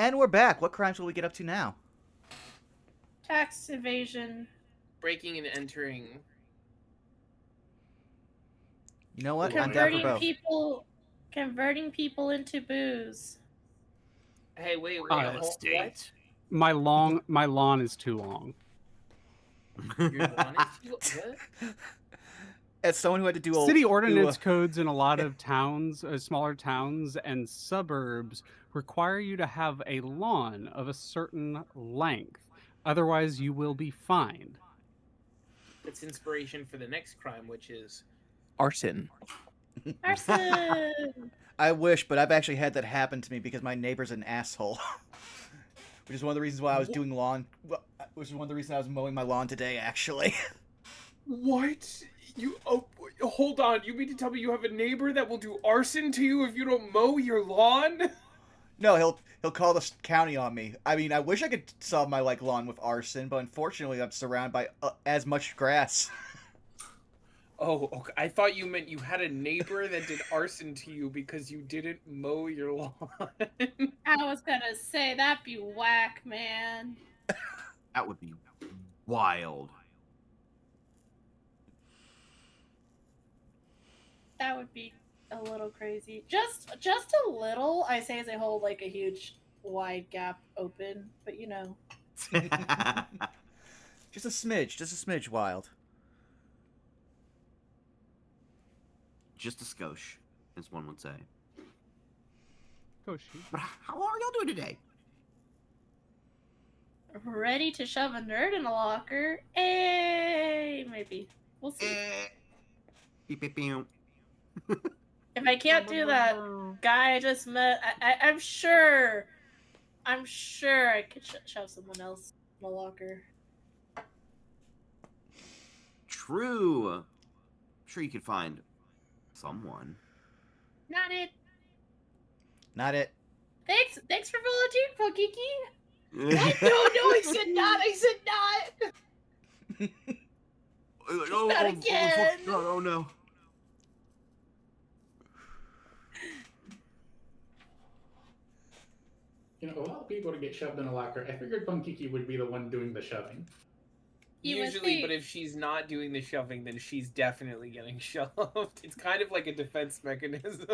And we're back. What crimes will we get up to now? Tax evasion. Breaking and entering. You know what? I'm down for both. Converting people into booze. Hey, wait, Real what? My lawn is too long. Your lawn is what? As someone who had to do City ordinance codes in a lot of towns, smaller towns and suburbs, require you to have a lawn of a certain length. Otherwise, you will be fined. It's inspiration for the next crime, which is arson. Arson! I wish, but I've actually had that happen to me because my neighbor's an asshole. Which is one of the reasons why I was doing lawn. Which is one of the reasons I was mowing my lawn today, actually. What? Hold on. You mean to tell me you have a neighbor that will do arson to you if you don't mow your lawn? No, he'll call the county on me. I mean, I wish I could solve my lawn with arson, but unfortunately, I'm surrounded by as much grass. Oh, okay. I thought you meant you had a neighbor that did arson to you because you didn't mow your lawn. I was gonna say, that'd be whack, man. That would be wild. That would be a little crazy. Just a little. I say as I hold like a huge wide gap open, but you know. Just a smidge wild. Just a skosh, as one would say. Koshi. But how are y'all doing today? Ready to shove a nerd in a locker? Hey, maybe. We'll see. Beep, beep, beep. If I can't do that guy I just met, I'm sure I could shove someone else in a locker. True. I'm sure you could find someone. Not it. Not it. Thanks for volunteering, Pokiki. What? No, I said not. I said not. Not again. Oh no. You know, of all people to get shoved in a locker, I figured Punkiki would be the one doing the shoving. Usually, but if she's not doing the shoving, then she's definitely getting shoved. It's kind of like a defense mechanism.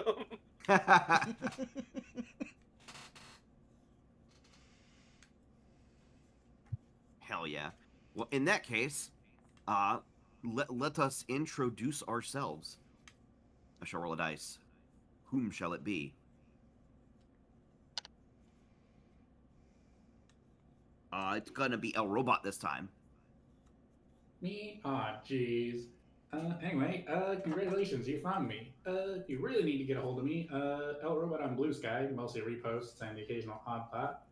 Hell yeah. Well, in that case, let us introduce ourselves. I shall roll a dice. Whom shall it be? It's gonna be El Robot this time. Me? Aw, jeez. Anyway, congratulations, you found me. If you really need to get a hold of me, El Robot on Blue Sky, mostly reposts and the occasional odd thought.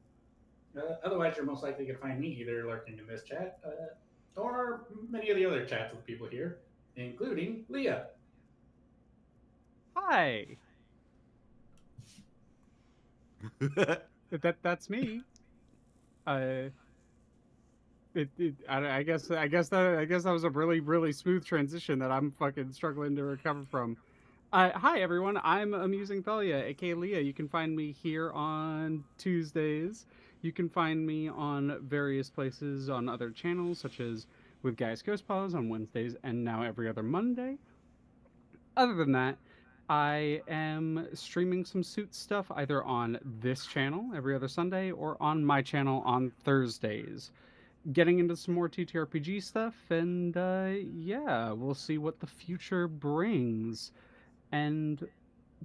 Otherwise, you're most likely going to find me either lurking in this chat, or many of the other chats with people here, including Leah. Hi. That's me. I guess that was a really smooth transition that I'm fucking struggling to recover from. Hi everyone, I'm Amusing Thalia, aka Leah. You can find me here on Tuesdays. You can find me on various places on other channels, such as with Guys Ghost Paws on Wednesdays and now every other Monday. Other than that, I am streaming some Suit stuff either on this channel every other Sunday or on my channel on Thursdays. Getting into some more TTRPG stuff, and yeah, we'll see what the future brings. And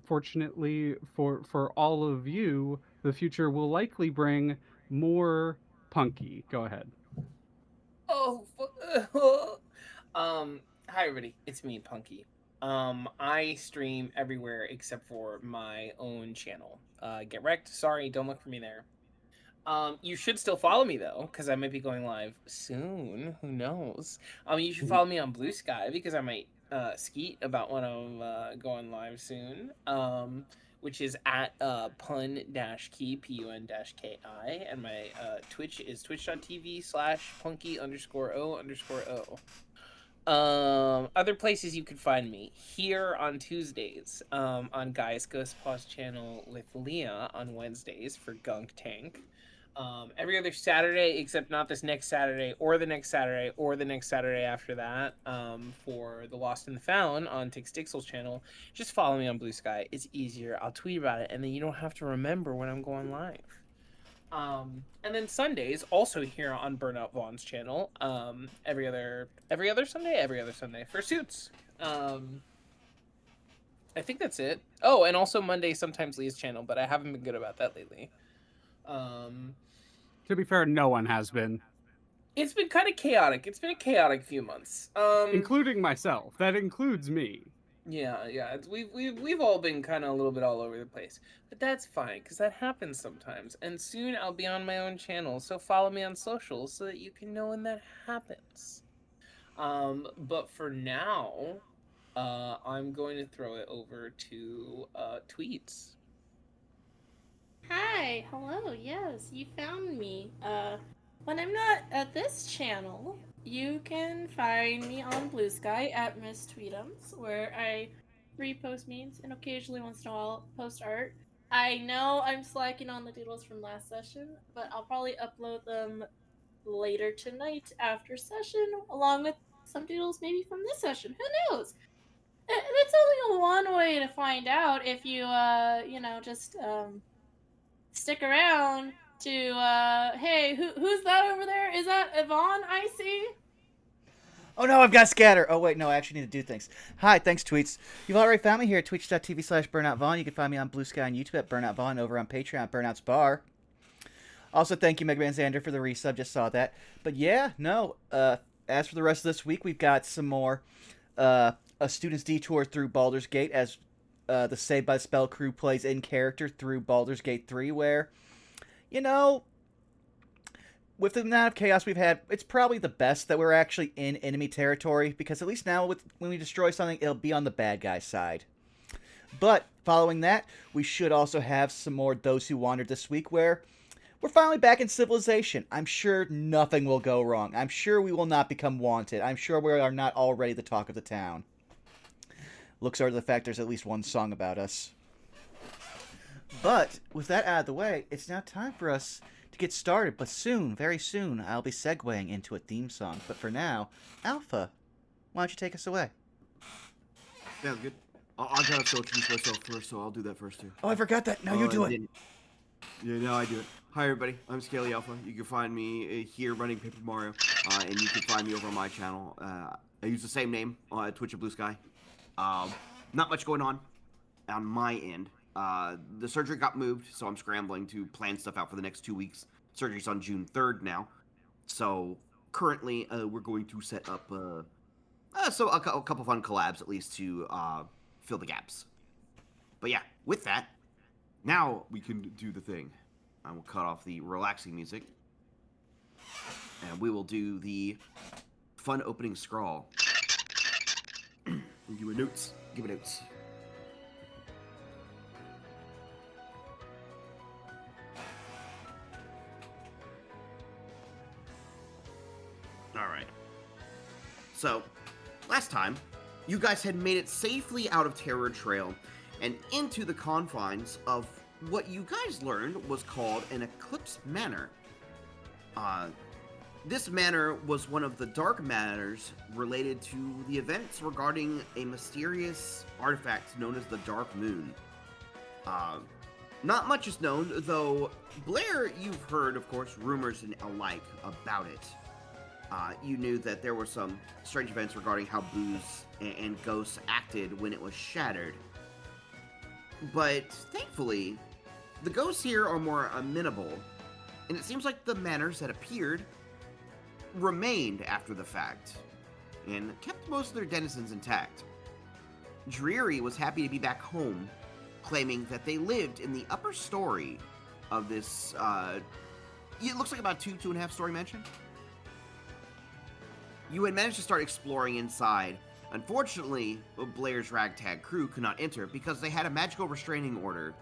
fortunately for all of you, the future will likely bring more Punky. Go ahead. Hi everybody, it's me, Punky. I stream everywhere except for my own channel. Get wrecked. Sorry, don't look for me there. You should still follow me though, because I might be going live soon. Who knows? You should follow me on Blue Sky because I might skeet about when I'm going live soon. Which is at pun-key, pun-ki, and my Twitch is twitch.tv/punky_o_o. Other places you could find me here on Tuesdays, on Guy's Ghost Paws channel with Leah on Wednesdays for Gunk Tank. Every other Saturday, except not this next Saturday, or the next Saturday, or the next Saturday after that, for the Lost and the Found on Tix Dixel's channel. Just follow me on Blue Sky. It's easier. I'll tweet about it, and then you don't have to remember when I'm going live. And then Sundays, also here on Burnout Vaughn's channel, every other Sunday for Suits. I think that's it. Oh, and also Monday, sometimes Leah's channel, but I haven't been good about that lately. To be fair, no one has been. It's been kind of chaotic. It's been a chaotic few months. Including myself. That includes me. Yeah. We've all been kind of a little bit all over the place, but that's fine because that happens sometimes. And soon I'll be on my own channel, so follow me on socials so that you can know when that happens. But for now, I'm going to throw it over to tweets. Hi, hello, yes, you found me. When I'm not at this channel, you can find me on Blue Sky at Miss Tweetums, where I repost memes and occasionally once in a while post art. I know I'm slacking on the doodles from last session, but I'll probably upload them later tonight after session, along with some doodles maybe from this session. Who knows? It's only one way to find out if you, just, stick around to, hey, who's that over there? Is that Yvonne I see? Oh no, I've got scatter. Oh wait, no, I actually need to do things. Hi, thanks, Tweets. You've already found me here at twitch.tv/BurnoutVaughn. You can find me on Blue Sky and YouTube at Burnout Vaughn, over on Patreon at Burnout's Bar. Also, thank you, Mega Man Xander, for the resub. Just saw that. But yeah, no. As for the rest of this week, we've got some more a student's detour through Baldur's Gate as the Saved by the Spell crew plays in character through Baldur's Gate 3, where, with the amount of chaos we've had, it's probably the best that we're actually in enemy territory, because at least now when we destroy something, it'll be on the bad guy's side. But following that, we should also have some more Those Who Wandered this week, where we're finally back in civilization. I'm sure nothing will go wrong. I'm sure we will not become wanted. I'm sure we are not already the talk of the town. Looks over the fact there's at least one song about us. But with that out of the way, it's now time for us to get started. But soon, very soon, I'll be segueing into a theme song. But for now, Alpha, why don't you take us away? Yeah, good. I gotta still introduce myself first, so I'll do that first too. Oh, I forgot that. No, you do it. Yeah, no, I do it. Hi, everybody. I'm Scaly Alpha. You can find me here running Paper Mario, and you can find me over on my channel. I use the same name on Twitch and Blue Sky. Not much going on my end. The surgery got moved, so I'm scrambling to plan stuff out for the next 2 weeks. Surgery's on June 3rd now. So currently, we're going to set up a couple fun collabs, at least, to fill the gaps. But yeah, with that, now we can do the thing. I will cut off the relaxing music, and we will do the fun opening scrawl. Give me notes. Give me notes. Alright. So, last time, you guys had made it safely out of Terror Trail and into the confines of what you guys learned was called an Eclipse Manor. This manor was one of the dark manors related to the events regarding a mysterious artifact known as the Dark Moon. Not much is known, though Blair, you've heard, of course, rumors and alike about it. You knew that there were some strange events regarding how booze and ghosts acted when it was shattered. But thankfully, the ghosts here are more amenable, and it seems like the manors that appeared remained after the fact, and kept most of their denizens intact. Dreary was happy to be back home, claiming that they lived in the upper story of this, it looks like about two and a half story mansion. You had managed to start exploring inside. Unfortunately, Blair's ragtag crew could not enter because they had a magical restraining order.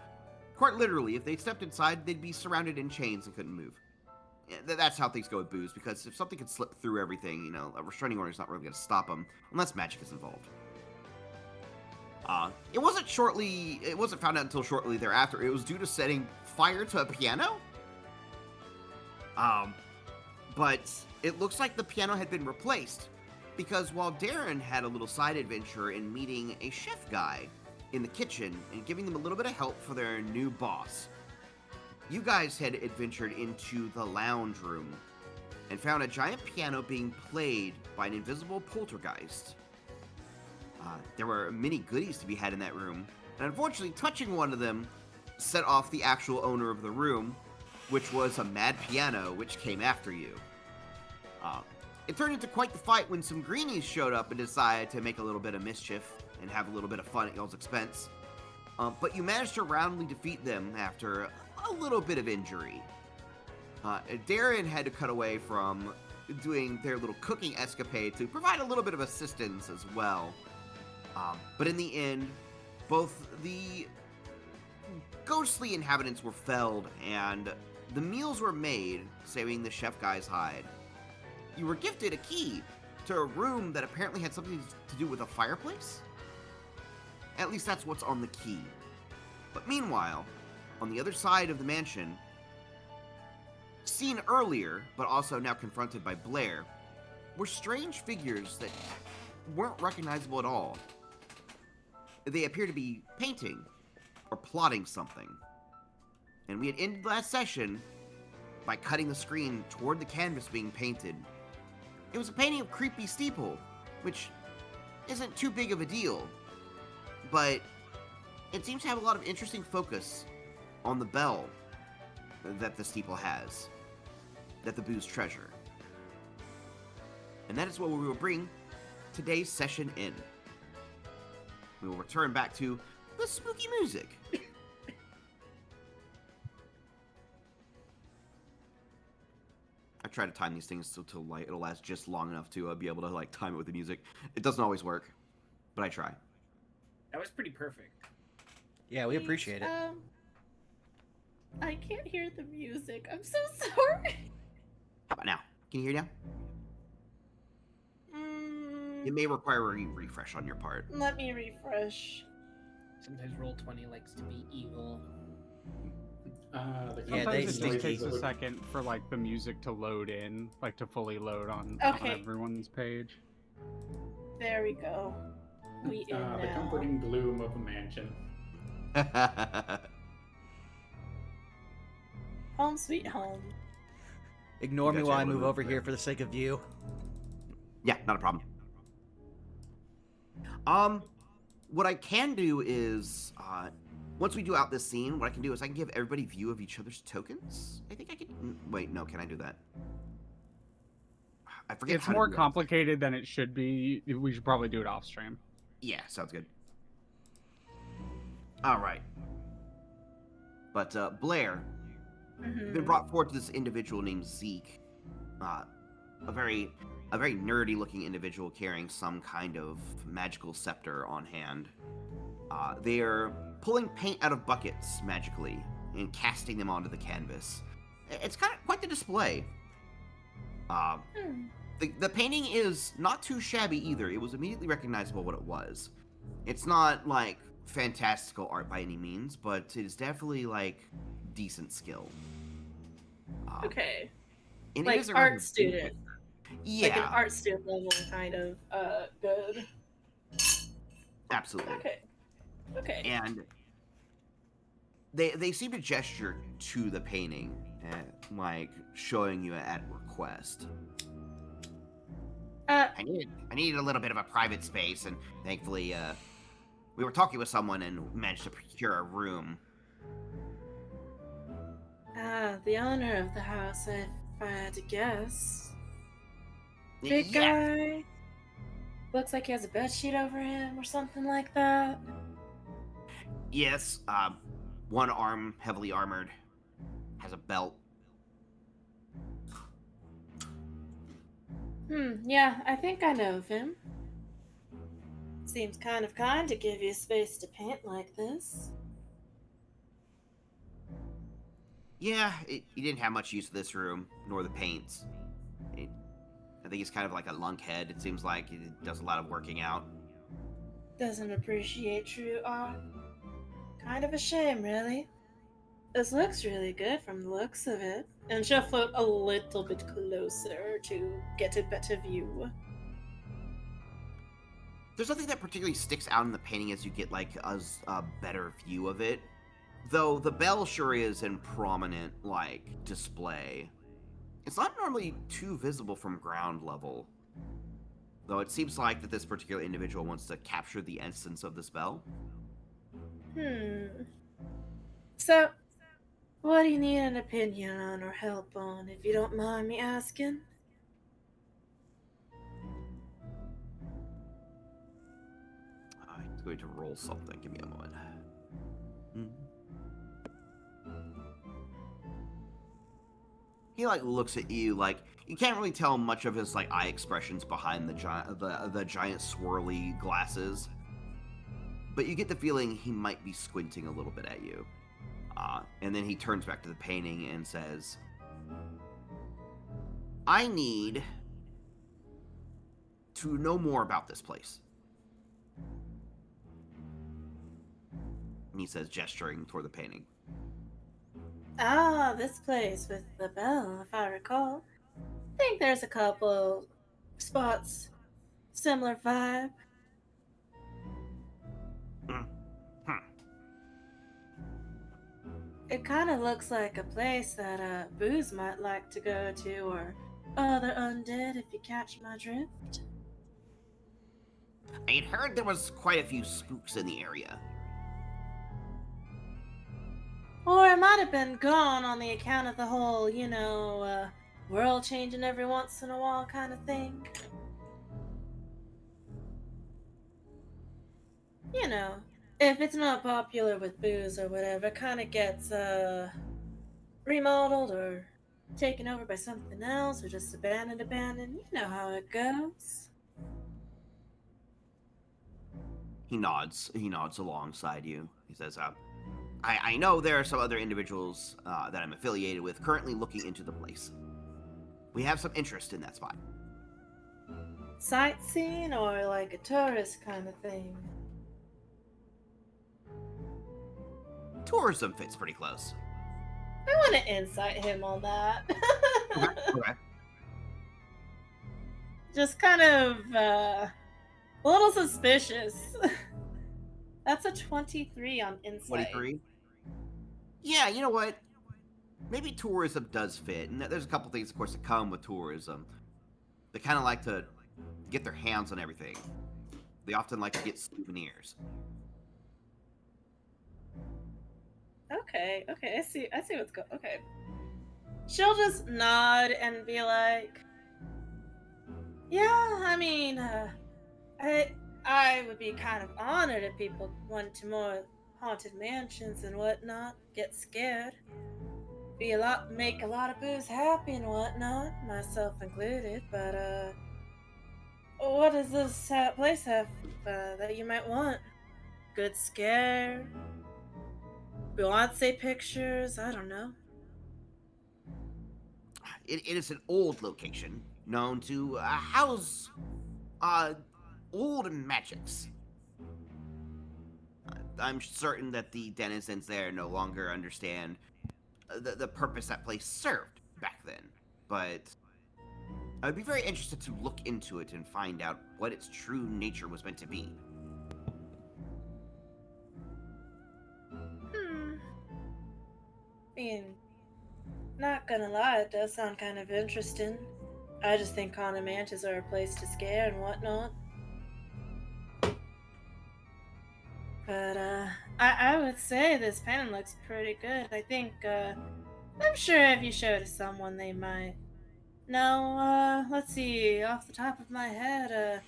Quite literally, if they stepped inside, they'd be surrounded in chains and couldn't move. That's how things go with booze, because if something can slip through everything, you know, a restraining order is not really going to stop them unless magic is involved. It wasn't found out until shortly thereafter. It was due to setting fire to a piano. But it looks like the piano had been replaced, because while Darren had a little side adventure in meeting a chef guy in the kitchen and giving them a little bit of help for their new boss, you guys had adventured into the lounge room and found a giant piano being played by an invisible poltergeist. There were many goodies to be had in that room, and unfortunately touching one of them set off the actual owner of the room, which was a mad piano which came after you. It turned into quite the fight when some greenies showed up and decided to make a little bit of mischief and have a little bit of fun at y'all's expense. But you managed to roundly defeat them after a little bit of injury. Darren had to cut away from doing their little cooking escapade to provide a little bit of assistance as well. But in the end, both the ghostly inhabitants were felled and the meals were made, saving the chef guy's hide. You were gifted a key to a room that apparently had something to do with a fireplace. At least that's what's on the key. But meanwhile, on the other side of the mansion, seen earlier, but also now confronted by Blair, were strange figures that weren't recognizable at all. They appear to be painting or plotting something. And we had ended last session by cutting the screen toward the canvas being painted. It was a painting of creepy steeple, which isn't too big of a deal, but it seems to have a lot of interesting focus on the bell that the steeple has, that the booze treasure. And that is what we will bring today's session in. We will return back to the spooky music. I try to time these things so it'll last just long enough to be able to like time it with the music. It doesn't always work, but I try. That was pretty perfect. Yeah, we appreciate it. I can't hear the music. I'm so sorry. How about now? Can you hear now? It may require a refresh on your part. Let me refresh. Sometimes Roll20 likes to be evil. Yeah, Sometimes they it just takes a look- second for like the music to load in, like to fully load on Okay. everyone's page. There we go. We in The now. comforting gloom of a mansion. Home sweet home. Ignore me guys while are I able to move move over there. here for the sake of view. Yeah, not a problem. What I can do is, once we do out this scene, what I can do is I can give everybody view of each other's tokens. I think I can. Wait, no, can I do that? I forget. It's how to more do that. complicated than it should be. We should probably do it off stream. Yeah, sounds good. All right. But Blair, you've been brought forward to this individual named Zeke, a very nerdy-looking individual carrying some kind of magical scepter on hand. They are pulling paint out of buckets magically and casting them onto the canvas. It's quite the display. The painting is not too shabby either. It was immediately recognizable what it was. It's not like fantastical art by any means, but it is definitely like decent skill. Okay. And it Like is around art the- student. Yeah, Like an art student level kind of good. absolutely. Okay. Okay. And they seem to gesture to the painting, like showing you at request. I needed a little bit of a private space, and thankfully, we were talking with someone and managed to procure a room. The owner of the house, if I had to guess. Big Yeah, guy. Looks like he has a bed sheet over him or something like that. yes. One arm heavily armored, has a belt. Yeah, I think I know of him. Seems kind of kind to give you space to paint like this. Yeah, he didn't have much use of this room, nor the paints. I think he's kind of like a lunkhead. It seems like he does a lot of working out. Doesn't appreciate true art. Kind of a shame, really. This looks really good from the looks of it. And she'll float a little bit closer to get a better view. There's nothing that particularly sticks out in the painting as you get like a better view of it. Though the bell sure is in prominent, like, display. It's not normally too visible from ground level. Though it seems like that this particular individual wants to capture the essence of this bell. So, what do you need an opinion on or help on, if you don't mind me asking? I'm going to roll something. Give me a moment. He like looks at you like you can't really tell much of his like eye expressions behind the giant swirly glasses, but you get the feeling he might be squinting a little bit at you. And then he turns back to the painting and says, "I need to know more about this place." And he says, gesturing toward the painting. Ah, this place with the bell, if I recall. I think there's a couple spots, similar vibe. It kind of looks like a place that Booze might like to go to, or other undead, if you catch my drift. I had heard there was quite a few spooks in the area. Or it might have been gone on the account of the whole, world changing every once in a while kind of thing. You know, if it's not popular with Booze or whatever, kind of gets, remodeled or taken over by something else or just abandoned. You know how it goes. He nods alongside you. He says, I know there are some other individuals that I'm affiliated with currently looking into the place. We have some interest in that spot. Sightseeing or like a tourist kind of thing? Tourism fits pretty close. I want to insight him on that. Okay. Just kind of a little suspicious. That's a 23 on insight. 23? Yeah, you know what? Maybe tourism does fit. And there's a couple things, of course, that come with tourism. They kind of like to get their hands on everything. They often like to get souvenirs. Okay, I see what's going. Okay, she'll just nod and be like, "Yeah, I mean, I would be kind of honored if people went to more haunted mansions and whatnot. Get scared, make a lot of Booze happy and whatnot, myself included. But what does this place have that you might want? Good scare." Beyonce pictures, I don't know. It is an old location known to house old magics. I'm certain that the denizens there no longer understand the purpose that place served back then, but I'd be very interested to look into it and find out what its true nature was meant to be. I mean, not gonna lie, it does sound kind of interesting. I just think haunted mansions are a place to scare and whatnot. But, I would say this pen looks pretty good. I think, I'm sure if you showed it to someone, they might. No, let's see, off the top of my head,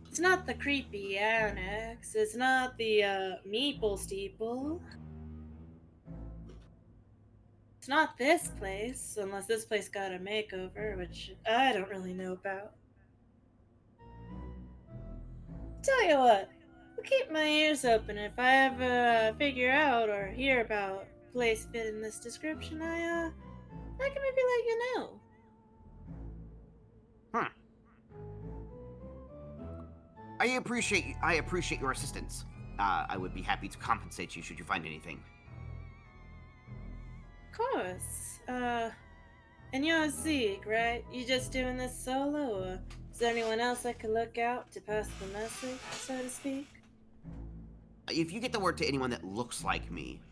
it's not the creepy annex, it's not the, meeple steeple. It's not this place, unless this place got a makeover, which I don't really know about. Tell you what, I'll keep my ears open if I ever figure out or hear about place fit in this description, I can maybe let you know. Huh. I appreciate your assistance. I would be happy to compensate you should you find anything. Of course. And you're Zeke, right? You just doing this solo, or is there anyone else I could look out to pass the message, so to speak? If you get the word to anyone that looks like me,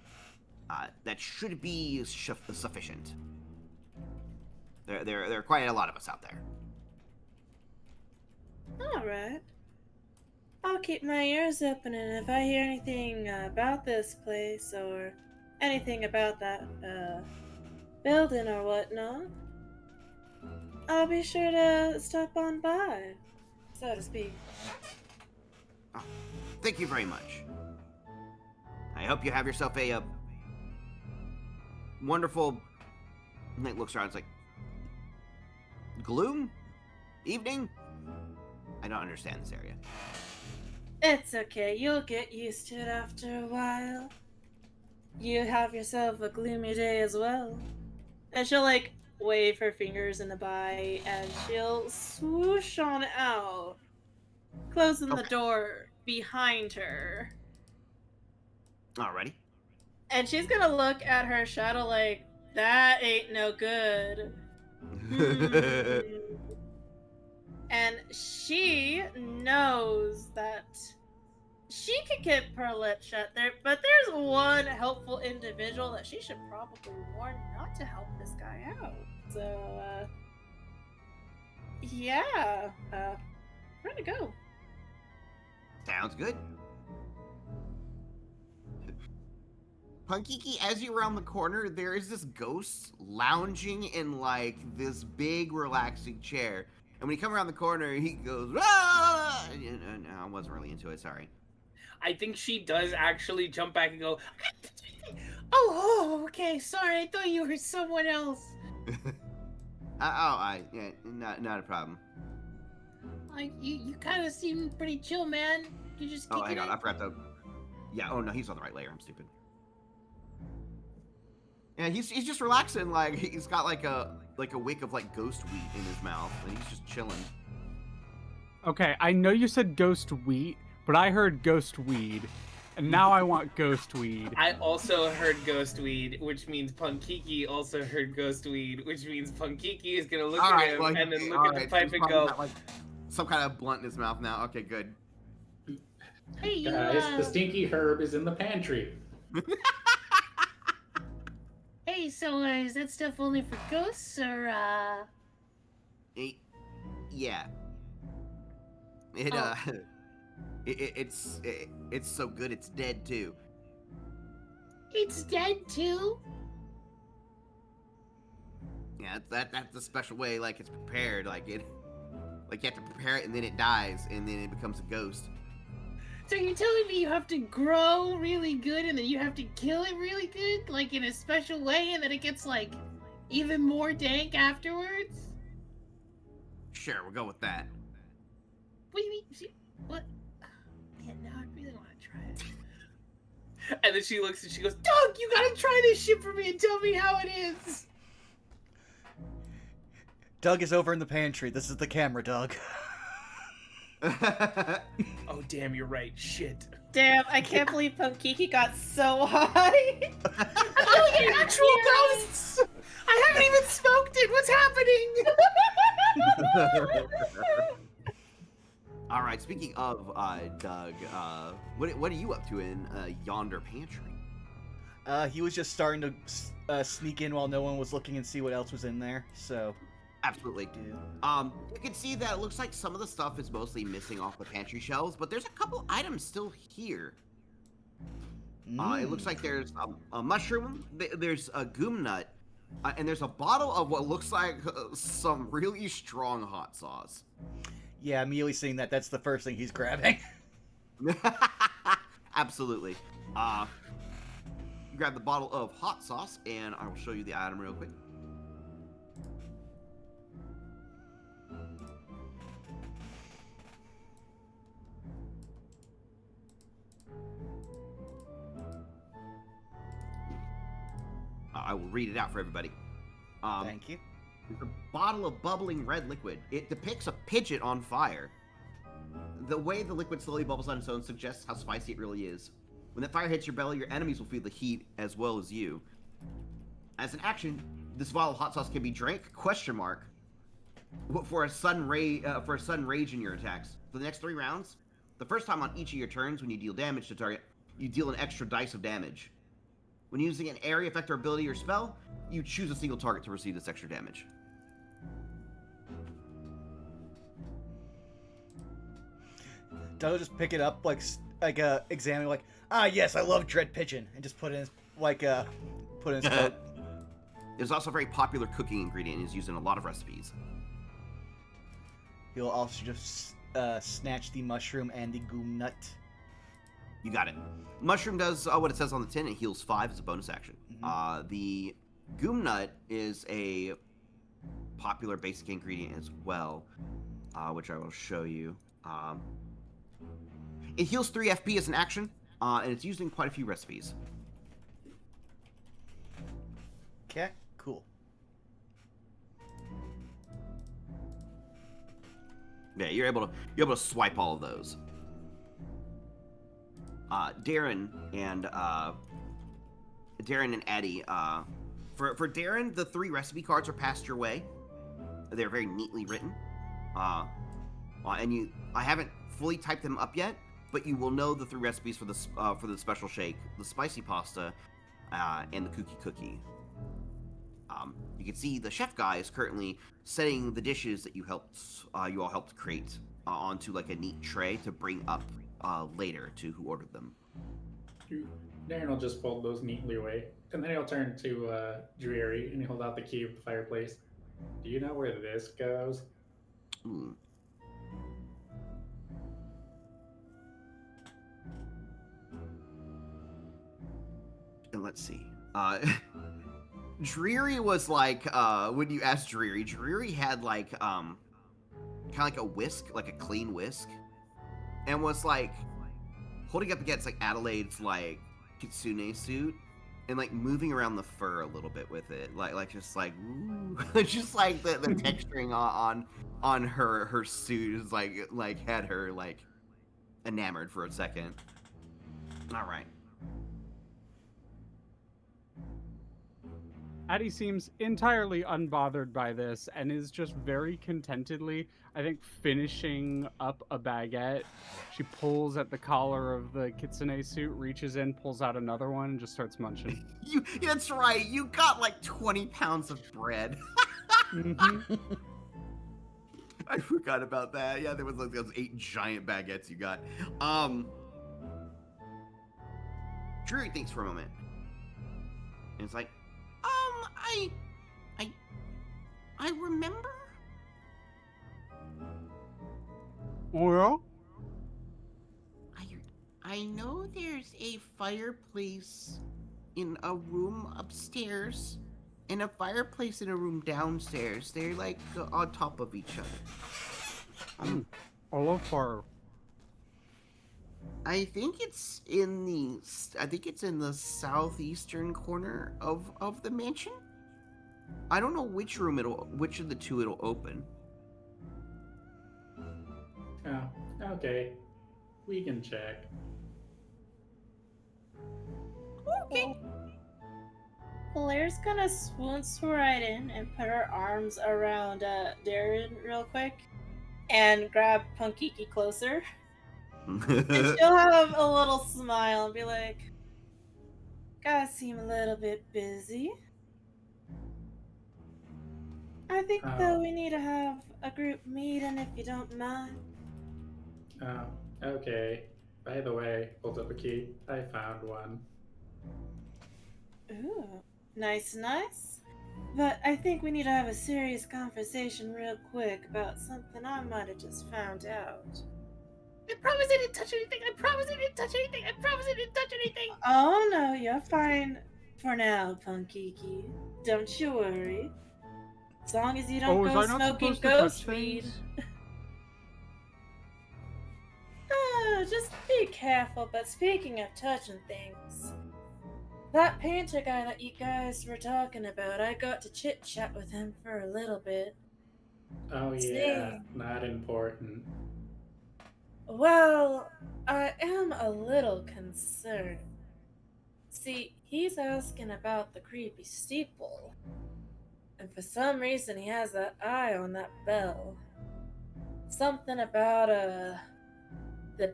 that should be sufficient. There are quite a lot of us out there. Alright. I'll keep my ears open, and if I hear anything about this place, or anything about that, building or whatnot, I'll be sure to stop on by, so to speak. Oh, thank you very much. I hope you have yourself a wonderful... Nick looks around, it's like... Gloom? Evening? I don't understand this area. It's okay, you'll get used to it after a while. You have yourself a gloomy day as well. And she'll, like, wave her fingers in a bye, and she'll swoosh on out, closing the door behind her. Alrighty. And she's gonna look at her shadow like, that ain't no good. And she knows that she could get her lips shut there, but there's one helpful individual that she should probably warn not to help this guy out. So, yeah, where to go? Sounds good. Punkiki, as you round the corner, there is this ghost lounging in, like, this big, relaxing chair. And when you come around the corner, he goes, ah! No, I wasn't really into it, sorry. I think she does actually jump back and go, oh, okay, sorry, I thought you were someone else. Yeah, not a problem. You kind of seem pretty chill, man. You just Oh, hang on, I forgot to... Yeah, oh no, he's on the right layer, I'm stupid. Yeah, he's just relaxing, like, he's got like a wick of like ghost weed in his mouth, and he's just chilling. Okay, I know you said ghost wheat, but I heard ghost weed, and now I want ghost weed. I also heard ghost weed, which means Punkiki also heard ghost weed, which means Punkiki is gonna look at him and then look at the pipe and go, got, like, some kind of blunt in his mouth now. Okay, good. Hey, you, Guys, the stinky herb is in the pantry. Hey, so is that stuff only for ghosts, or Yeah. It's so good it's dead too. It's dead too? Yeah, that's the special way, like, it's prepared, like you have to prepare it and then it dies and then it becomes a ghost. So you're telling me you have to grow really good and then you have to kill it really good, like in a special way, and then it gets like even more dank afterwards? Sure, we'll go with that. What do you mean? What? Yeah, now I really want to try it. and then she looks and she goes, Doug, you gotta try this shit for me and tell me how it is. Doug is over in the pantry. This is the camera, Doug. Oh, damn, you're right. Shit. Damn, I can't believe Punkiki got so high. Oh, actual ghosts! I haven't even smoked it. What's happening? All right. Speaking of Doug, what are you up to in yonder pantry? He was just starting to sneak in while no one was looking and see what else was in there. So, absolutely. You can see that it looks like some of the stuff is mostly missing off the pantry shelves, but there's a couple items still here. It looks like there's a mushroom, there's a goom nut, and there's a bottle of what looks like some really strong hot sauce. Yeah, immediately seeing that, that's the first thing he's grabbing. Absolutely. Grab the bottle of hot sauce, and I will show you the item real quick. I will read it out for everybody. Thank you. It's a bottle of bubbling red liquid. It depicts a pigeon on fire. The way the liquid slowly bubbles on its own suggests how spicy it really is. When that fire hits your belly, your enemies will feel the heat as well as you. As an action, this vial of hot sauce can be drank, ? For a sudden rage in your attacks. For the next 3 rounds, the first time on each of your turns when you deal damage to target, you deal an extra dice of damage. When using an area effect or ability or spell, you choose a single target to receive this extra damage. Doug just pick it up, examine, yes, I love Dread Pigeon, and just put it in his, put it in his coat. It's also a very popular cooking ingredient and is used in a lot of recipes. He'll also just snatch the mushroom and the goom nut. You got it. Mushroom does what it says on the tin. It heals 5 as a bonus action. Mm-hmm. The goom nut is a popular basic ingredient as well, which I will show you. It heals 3 FP as an action, and it's used in quite a few recipes. Okay, cool. Yeah, you're able to swipe all of those. Darren and Addy. For Darren, the 3 recipe cards are passed your way. They're very neatly written. And I haven't fully typed them up yet, but you will know the 3 recipes for the special shake, the spicy pasta, and the kooky cookie. You can see the chef guy is currently setting the dishes that you all helped create onto like a neat tray to bring up later to who ordered them. Darren will just fold those neatly away, and then he'll turn to Dreary and he'll hold out the key of the fireplace. Do you know where this goes? Ooh. And let's see. Dreary was like, when you asked Dreary had like, kind of like a whisk, like a clean whisk, and was like holding up against like Adelaide's like kitsune suit and like moving around the fur a little bit with it, like just like ooh. Just like the texturing on her suit is like had her like enamored for a second. All right. Addy seems entirely unbothered by this and is just very contentedly, I think, finishing up a baguette. She pulls at the collar of the kitsune suit, reaches in, pulls out another one, and just starts munching. That's right. You got like 20 pounds of bread. Mm-hmm. I forgot about that. Yeah, there was like those 8 giant baguettes you got. Dreary thinks for a moment. And it's like, I remember? Well? I know there's a fireplace in a room upstairs and a fireplace in a room downstairs. They're like on top of each other. I love fire. I think it's in the southeastern corner of the mansion. I don't know which of the 2 it'll open. Oh, okay. We can check. Okay. Blair's gonna swoonce right in and put her arms around Darren real quick and grab Punkiki closer. And she'll have a little smile and be like, "Guys seem a little bit busy. I think though we need to have a group meeting if you don't mind." Oh, okay. By the way, hold up a key. I found one. Ooh, nice. But I think we need to have a serious conversation real quick about something I might have just found out. I promise I didn't touch anything. I promise I didn't touch anything. I promise I didn't touch anything. Oh no, you're fine for now, Punkiki. Don't you worry. As long as you don't was go I not smoking supposed to touch ghost weed. things? Just be careful. But speaking of touching things, That painter guy that you guys were talking about, I got to chit-chat with him for a little bit. Oh yeah, See, not important. well, I am a little concerned. See, he's asking about the creepy steeple. And for some reason he has that eye on that bell. Something about, the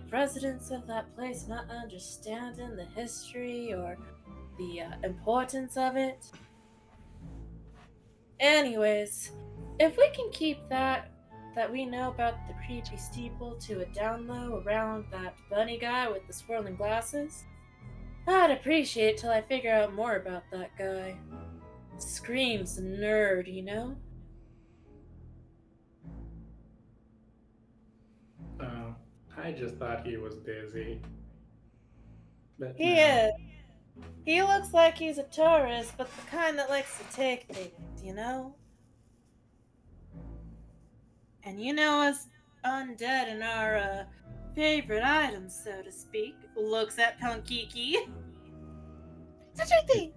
residents of that place not understanding the history or the importance of it. Anyways, if we can keep that we know about the creepy steeple to a down low around that bunny guy with the swirling glasses, I'd appreciate it till I figure out more about that guy. Screams nerd, you know? Oh, I just thought he was busy. But He no. is. He looks like he's a tourist, but the kind that likes to take things, you know? And you know us undead and our favorite items, so to speak. Looks at Punkiki. Such a thing.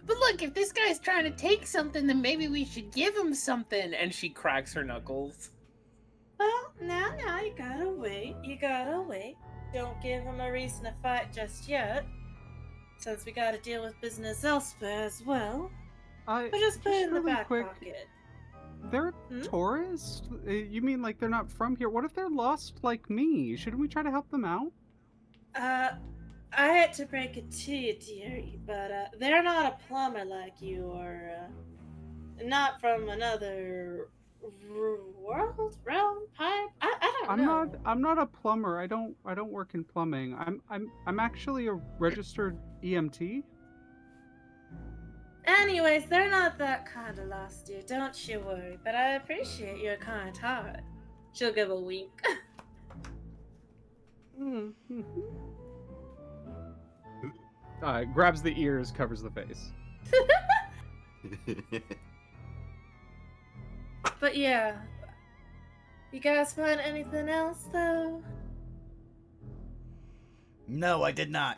But look, if this guy's trying to take something, then maybe we should give him something. And she cracks her knuckles. Well, now, you gotta wait. You gotta wait. Don't give him a reason to fight just yet. Since we gotta deal with business elsewhere as well. But just put it in the really back quick, pocket. They're Hmm? tourists? You mean like they're not from here? What if they're lost like me? Shouldn't we try to help them out? I hate to break it to you, Dreary, but they're not a plumber like you, or not from another world, realm, pipe. I don't know. I'm not a plumber. I don't work in plumbing. I'm actually a registered EMT. Anyways, they're not that kind of lost, dear. Don't you worry. But I appreciate your kind heart. She'll give a wink. Mm-hmm. Grabs the ears, covers the face. But yeah. You guys find anything else, though? No, I did not.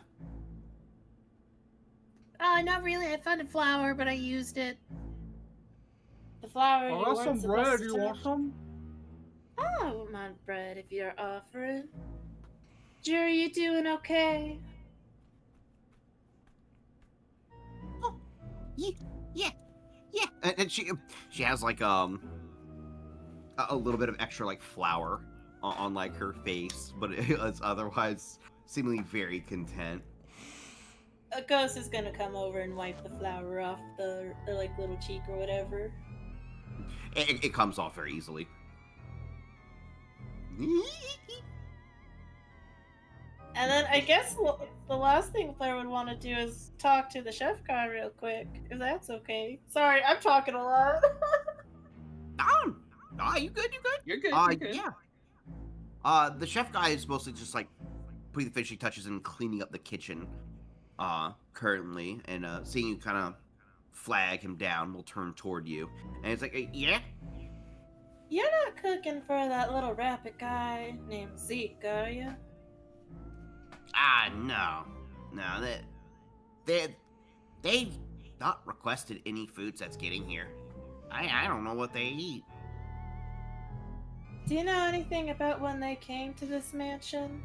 Not really. I found a flower, but I used it. The flower Oh, you that's weren't some supposed bread. to You want touch? some? Oh, I wouldn't mind bread if you're offering. Dreary, you doing okay? Yeah. And she has like a little bit of extra like flour on like her face, but it's otherwise seemingly very content. A ghost is gonna come over and wipe the flour off the like little cheek or whatever. It comes off very easily. And then I guess the last thing Blair would want to do is talk to the chef guy real quick, if that's okay. Sorry, I'm talking a lot. You good? You good? You're good. You're good. Yeah. The chef guy is mostly just like putting the finishing touches and cleaning up the kitchen. Currently, and seeing you kind of flag him down, will turn toward you, and it's like, yeah. You're not cooking for that little rabbit guy named Zeke, are you? No. They've not requested any foods that's getting here. I don't know what they eat. Do you know anything about when they came to this mansion?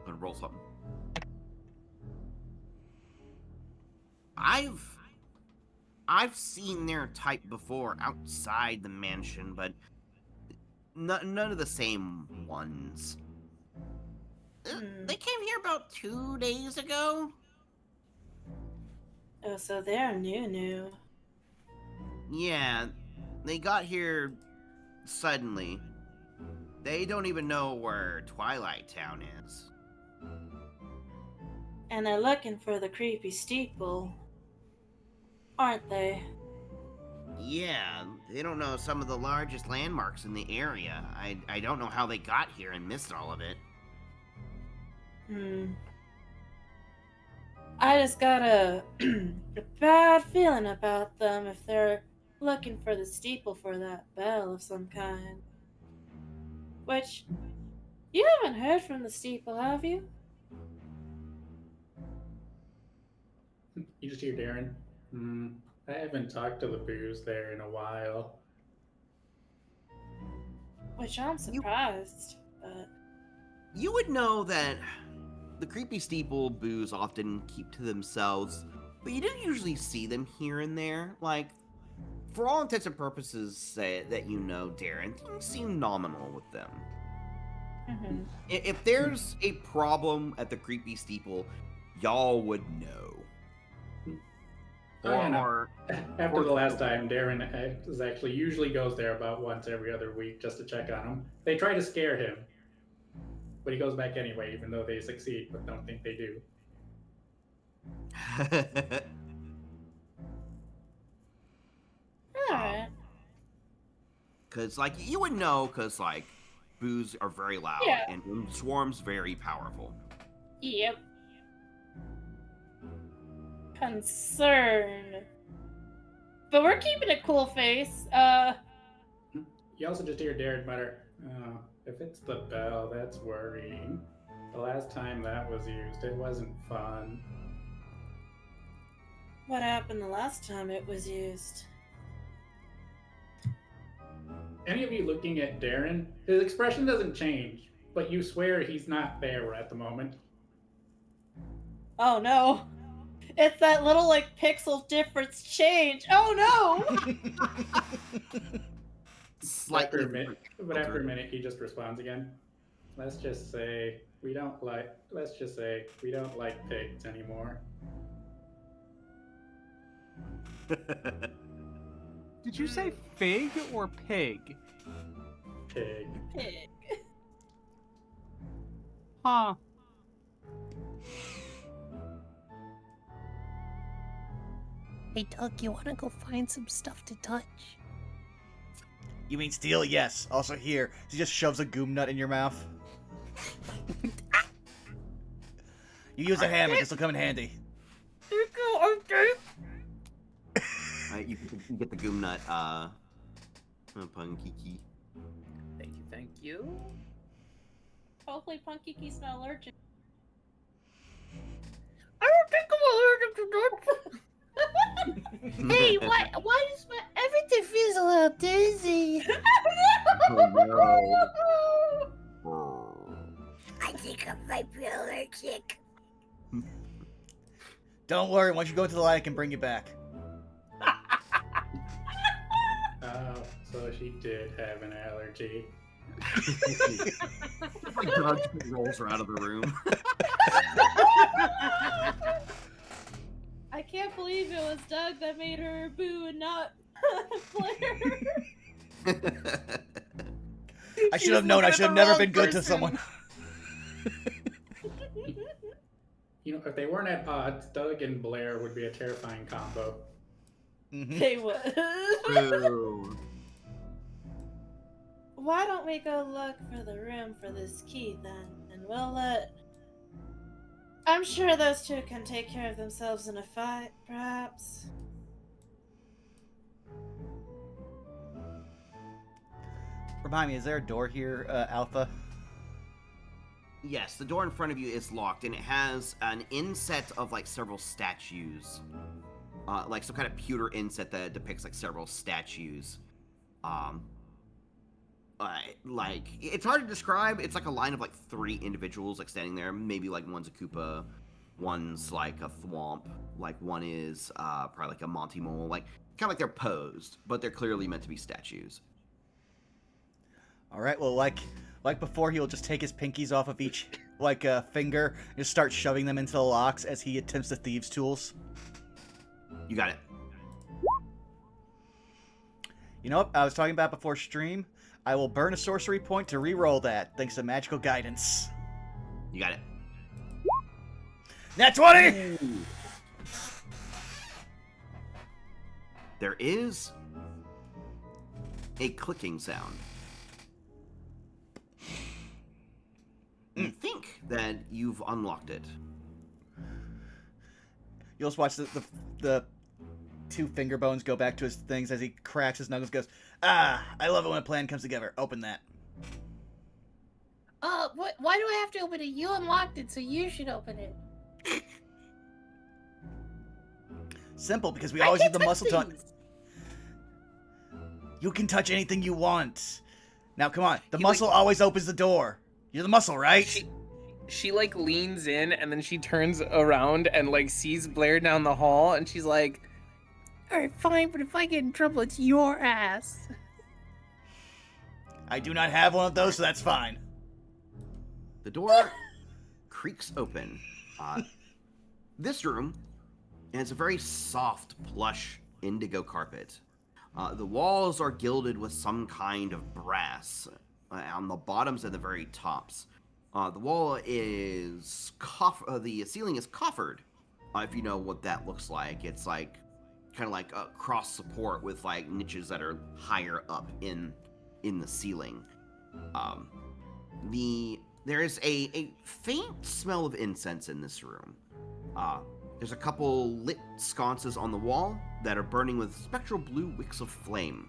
Gonna roll something. I've seen their type before outside the mansion, but none of the same ones. They came here about 2 days ago. Oh, so they're new. Yeah, they got here suddenly. They don't even know where Twilight Town is. And they're looking for the creepy steeple, aren't they? Yeah, they don't know some of the largest landmarks in the area. I don't know how they got here and missed all of it. I just got a bad feeling about them if they're looking for the steeple for that bell of some kind. Which, You haven't heard from the steeple, have you? You just hear Darren. I haven't talked to the booze there in a while. Which I'm surprised, but You would know that the creepy steeple boos often keep to themselves, but you do usually see them here and there. Like, for all intents and purposes, say that you know, Darren, things seem nominal with them. If there's a problem at the creepy steeple, y'all would know. Oh, yeah, no. After the last time, Darren actually usually goes there about once every other week just to check on him. They try to scare him, but he goes back anyway, even though they succeed, but don't think they do. alright. Because, like, you would know, because, like, boos are very loud, Yeah. and swarms very powerful. Yep. Concern. But we're keeping a cool face. You also just hear Darren mutter, "Oh, if it's the bell, that's worrying. The last time that was used, it wasn't fun." What happened the last time it was used? Any of you looking at Darren, his expression doesn't change, but you swear he's not there at the moment. Oh no. It's that little, like, pixel difference change. Oh no! Slightly. After a minute, he just responds again. Let's just say we don't like pigs anymore. Did you say fig or pig? Pig. Pig. Huh. Hey, Doug, you want to go find some stuff to touch? You mean steal? Yes. Also here, he just shoves a goom nut in your mouth. You use a hammer, this will come in handy. You get the goom nut, Punkiki. Thank you. Hopefully Punkiki's not allergic. I don't think I'm allergic to nuts. Hey, why does everything feels a little dizzy? I think I might be allergic. Don't worry, once you go to the light, I can bring you back. Oh, so she did have an allergy. Doug rolls her out of the room. I can't believe it was Doug that made her boo and not Blair. I should have known, I should have never been good to someone. You know, if they weren't at odds, Doug and Blair would be a terrifying combo. They would. Boo. Why don't we go look for the room for this key then? And we'll let... I'm sure those two can take care of themselves in a fight, perhaps. Remind me, is there a door here, Alpha? Yes, the door in front of you is locked, and it has an inset of, like, several statues. Like, some kind of pewter inset that depicts, like, several statues. Like, it's hard to describe. It's like a line of, like, 3 individuals, like, standing there. Maybe, like, one's a Koopa, one's, like, a Thwomp, like, one is, probably, like, a Monty Mole. Like, kind of like they're posed, but they're clearly meant to be statues. Alright, well, like before, he'll just take his pinkies off of each, like, finger, and just start shoving them into the locks as he attempts the thieves' tools. You got it. You know what I was talking about before stream? I will burn a sorcery point to re-roll that, thanks to magical guidance. You got it. Nat 20! Ooh. There is a clicking sound. You think that you've unlocked it. You'll just watch the 2 finger bones go back to his things as he cracks his knuckles and goes, "Ah, I love it when a plan comes together. Open that." Why do I have to open it? You unlocked it, so you should open it. Simple, because we I always can't use the touch muscle to. things. You can touch anything you want. Now, come on. The He, muscle always opens the door. You're the muscle, right? She like leans in and then she turns around and like sees Blair down the hall and she's like, Alright, fine, but if I get in trouble, it's your ass. I do not have one of those, so that's fine. The door creaks open. This room has a very soft, plush indigo carpet. The walls are gilded with some kind of brass on the bottoms and the very tops. The wall is the ceiling is coffered. If you know what that looks like, it's like kind of like a cross support with like niches that are higher up in the ceiling. There is a faint smell of incense in this room. There's a couple lit sconces on the wall that are burning with spectral blue wicks of flame.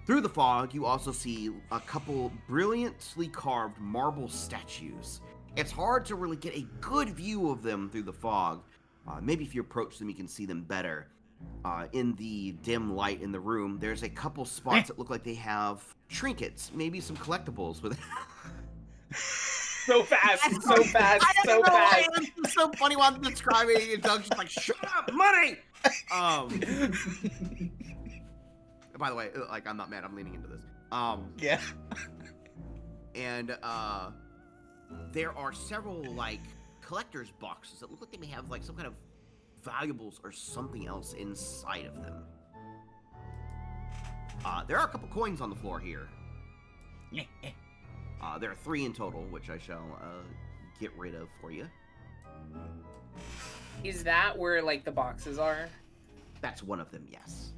Through the fog, you also see a couple brilliantly carved marble statues. It's hard to really get a good view of them through the fog. Maybe if you approach them, you can see them better. In the dim light in the room, there's a couple spots that look like they have trinkets, maybe some collectibles with so fast, so fast, so fast. It's so funny while I'm describing it, and Doug's just like, shut up, money! By the way, like, I'm not mad, I'm leaning into this. Yeah. And, there are several, like, collector's boxes that look like they may have, like, some kind of valuables or something else inside of them. There are a couple coins on the floor here. There are 3 in total, which I shall get rid of for you. Is that where like the boxes are? That's one of them, yes.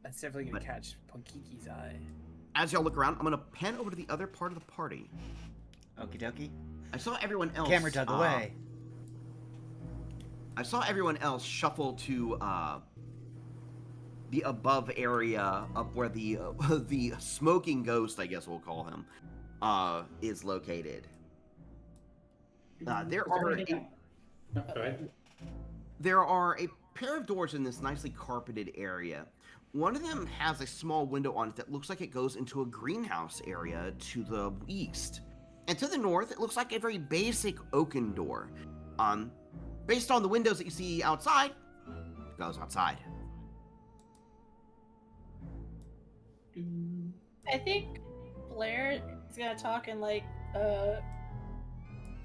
That's definitely gonna catch Punkiki's eye. As y'all look around, I'm gonna pan over to the other part of the party. Okie dokie. I saw everyone else. Camera dug away. I saw everyone else shuffle to the above area up where the the smoking ghost, I guess we'll call him, is located. There are a pair of doors in this nicely carpeted area. One of them has a small window on it that looks like it goes into a greenhouse area to the east. And to the north, it looks like a very basic oaken door. Based on the windows that you see outside, it goes outside. I think Blair is gonna talk in like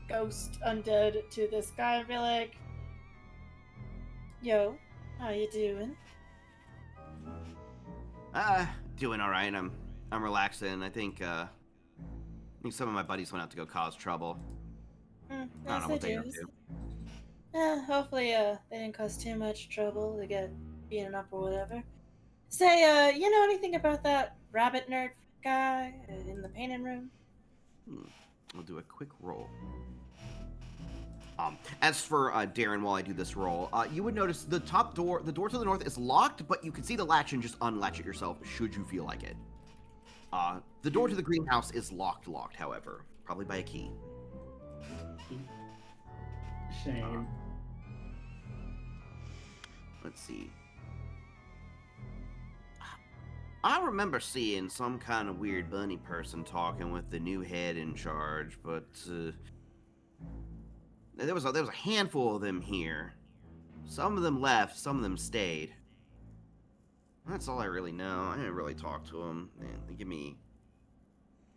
ghost undead to this guy and be like, "Yo, how you doing?" Doing all right. I'm relaxing. I think some of my buddies went out to go cause trouble. I don't know what they do. Hopefully, they didn't cause too much trouble to get beaten up or whatever. Say, you know anything about that rabbit nerd guy in the painting room? We'll do a quick roll. As for Darren, while I do this roll, you would notice the door to the north is locked, but you can see the latch and just unlatch it yourself should you feel like it. The door to the greenhouse is locked, however, probably by a key. Shame. Let's see. I remember seeing some kind of weird bunny person talking with the new head in charge, but there was a handful of them here. Some of them left, some of them stayed. That's all I really know. I didn't really talk to them. Man, they give me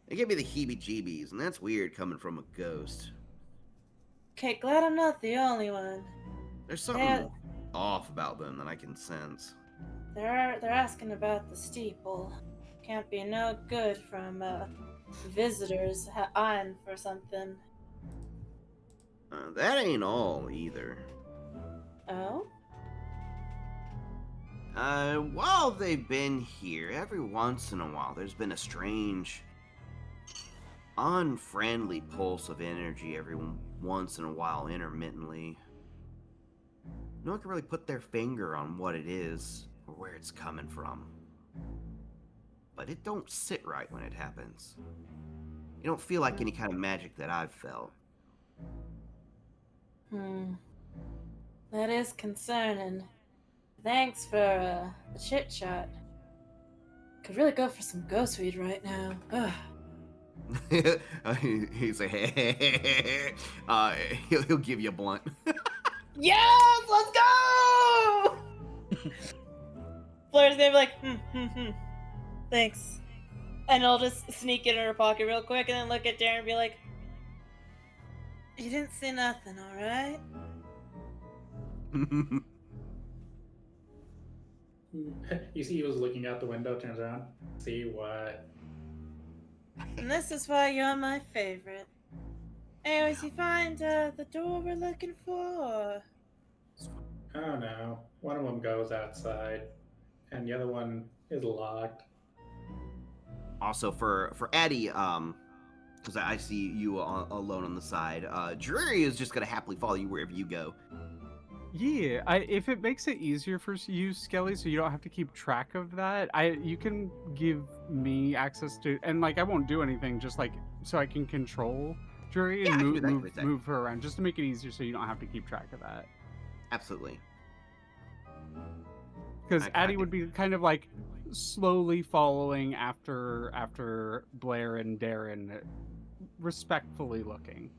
the heebie-jeebies, and that's weird coming from a ghost. Okay, glad I'm not the only one. There's something off about them that I can sense. They're asking about the steeple. Can't be no good from visitors eyeing for something. That ain't all either. Oh? While they've been here, every once in a while, there's been a strange, unfriendly pulse of energy every once in a while, intermittently. No one can really put their finger on what it is or where it's coming from. but it don't sit right when it happens. It don't feel like any kind of magic that I've felt. That is concerning. Thanks for the chit chat. Could really go for some ghost weed right now. Ugh. He's like, he'll give you a blunt. Yes, let's go! Blair's gonna be like, thanks. And I'll just sneak it in her pocket real quick and then look at Darren and be like, you didn't say nothing, alright? You see, he was looking out the window, turns around. See what? And this is why you're my favorite. Anyways, you find the door we're looking for? Oh no. One of them goes outside, and the other one is locked. Also, for Addy, because I see you alone on the side, Dreary is just gonna happily follow you wherever you go. Yeah, if it makes it easier for you, Skelly, so you don't have to keep track of that, you can give me access to, and like I won't do anything, just like so I can control Dreary and Yeah, I can do that. move her around, just to make it easier, so you don't have to keep track of that. Absolutely. Because Addy would be kind of like slowly following after Blair and Darren, respectfully looking.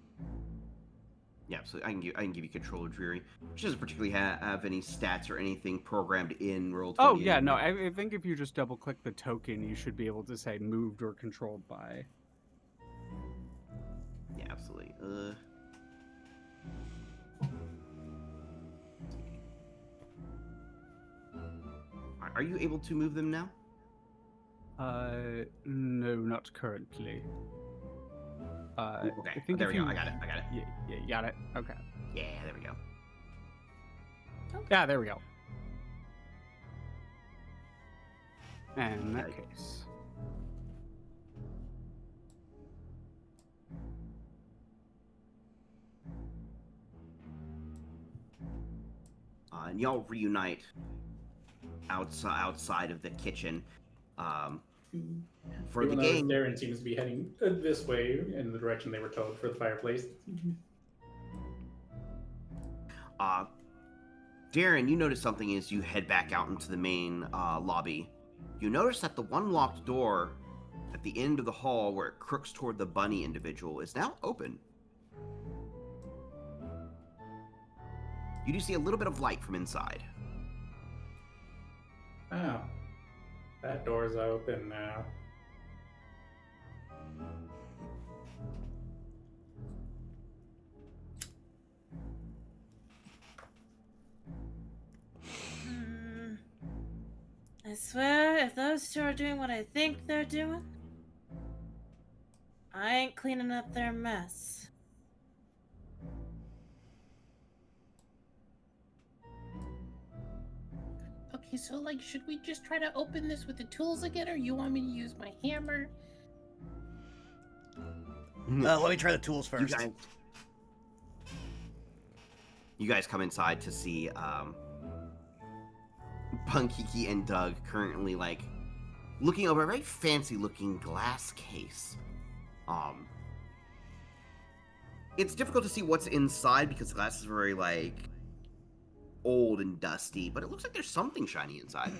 Yeah, so I can give you control of Dreary, which doesn't particularly have any stats or anything programmed in Roll20. Oh yeah, no, I think if you just double click the token, you should be able to say moved or controlled by. Yeah, absolutely. Are you able to move them now? No, not currently. Okay, I think there if we go. you- I got it. Yeah, you got it. Okay. Yeah, there we go. Yeah, there we go. And in that Okay. case, And y'all reunite outside of the kitchen. For Even the though game, Darren seems to be heading this way in the direction they were told for the fireplace. Darren, you notice something as you head back out into the main lobby. You notice that the one locked door at the end of the hall where it crooks toward the bunny individual is now open. You do see a little bit of light from inside. Oh. That door's open now. I swear, if those two are doing what I think they're doing, I ain't cleaning up their mess. Okay, so like, should we just try to open this with the tools again, or you want me to use my hammer? Let me try the tools first. You guys come inside to see Punkiki and Doug currently like looking over a very fancy looking glass case. It's difficult to see what's inside because the glass is very like old and dusty, but it looks like there's something shiny inside.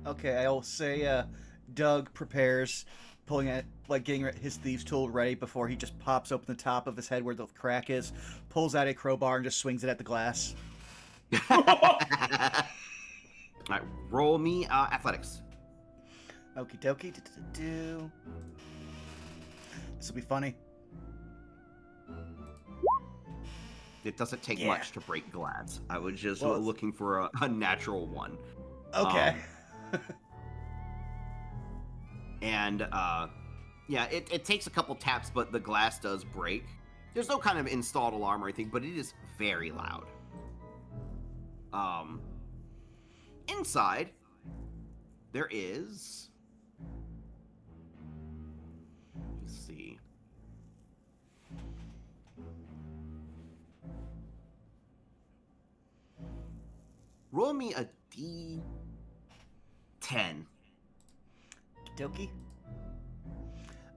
Okay, I'll say Doug prepares, pulling at getting his thieves' tool ready before he just pops open the top of his head where the crack is, pulls out a crowbar and just swings it at the glass. Alright, roll me athletics. Okie dokie. This will be funny. It doesn't take Yeah. much to break glass. I was just Well, looking for a natural one. Okay. And yeah, it takes a couple taps, but the glass does break. There's no kind of installed alarm or anything, but it is very loud. Inside, there is. Let's see. Roll me a D10. Okie dokie.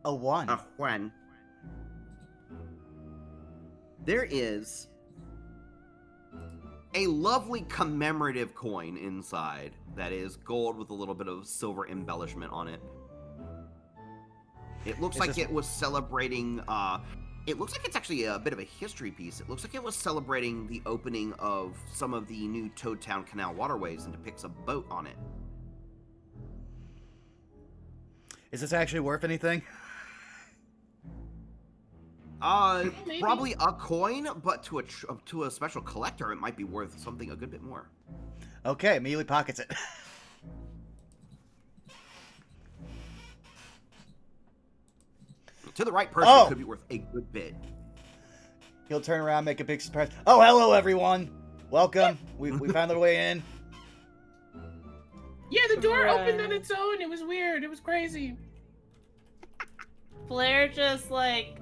A 1. When there is a lovely commemorative coin inside that is gold with a little bit of silver embellishment on it. It looks Is like this- it was celebrating, it looks like it's actually a bit of a history piece. It looks like it was celebrating the opening of some of the new Toadtown Canal waterways and depicts a boat on it. Is this actually worth anything? Maybe. Probably a coin, but to a special collector, it might be worth something a good bit more. Okay, immediately pockets it. To the right person, Oh! it could be worth a good bit. He'll turn around, make a big surprise. Oh, hello, everyone. Welcome. We found our way in. Yeah, the door opened on its own. It was weird. It was crazy. Blair just like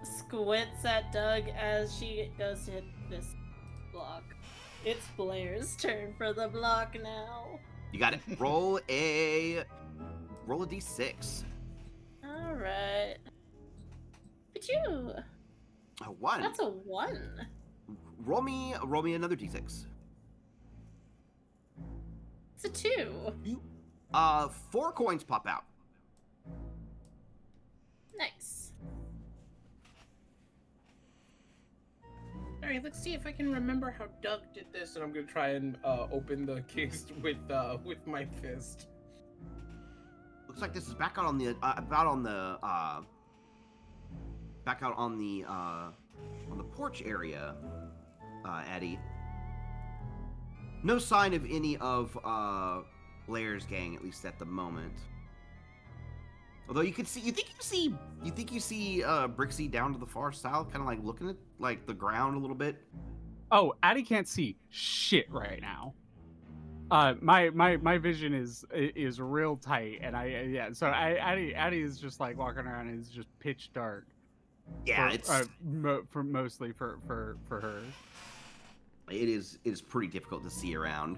squints at Doug as she goes to hit this block. It's Blair's turn for the block now. You got it. Roll a d6. All right. Achoo! A 1. That's a 1. Roll me another d6. It's a 2. 4 coins pop out. Nice. All right, let's see if I can remember how Doug did this, and I'm gonna try and open the case with my fist. Looks like this is back out on the porch area, Addy. No sign of any of Blair's gang, at least at the moment. Although you think you see Brixie down to the far south, kind of like looking at like the ground a little bit. Oh, Addy can't see shit right now. My vision is real tight, and Addy is just like walking around and it's just pitch dark. Yeah, Mostly for her. It is pretty difficult to see around.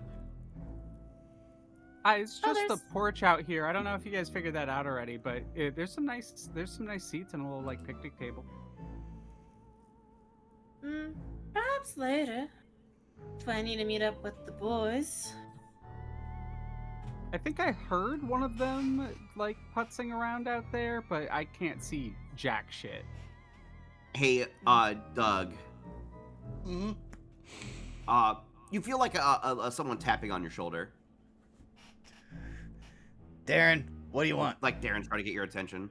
It's Oh, just the there's- porch out here. I don't know if you guys figured that out already, but there's some nice seats and a little like picnic table. Perhaps later. If I need to meet up with the boys. I think I heard one of them like putzing around out there, but I can't see jack shit. Hey, Doug. Mm-hmm. You feel like someone tapping on your shoulder, Darren, what do you want? like Darren's trying to get your attention.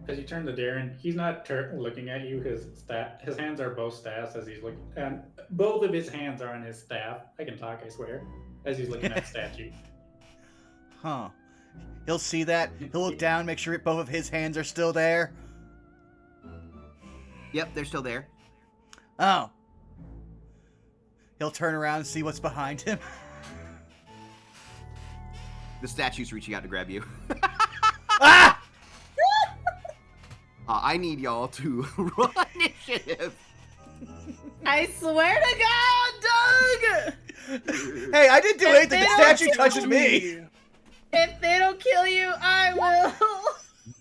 As you turn to Darren, he's not looking at you. His hands are both staffs as he's looking, and both of his hands are on his staff. I can talk, I swear. As he's looking at the statue. Huh. He'll see that. He'll look down, make sure both of his hands are still there. Yep, they're still there. Oh. He'll turn around and see what's behind him. The statue's reaching out to grab you. Ah! I need y'all to roll initiative. I swear to God, Doug! Hey, I didn't do If anything. they The don't statue kill touches me. If they don't kill you, I will.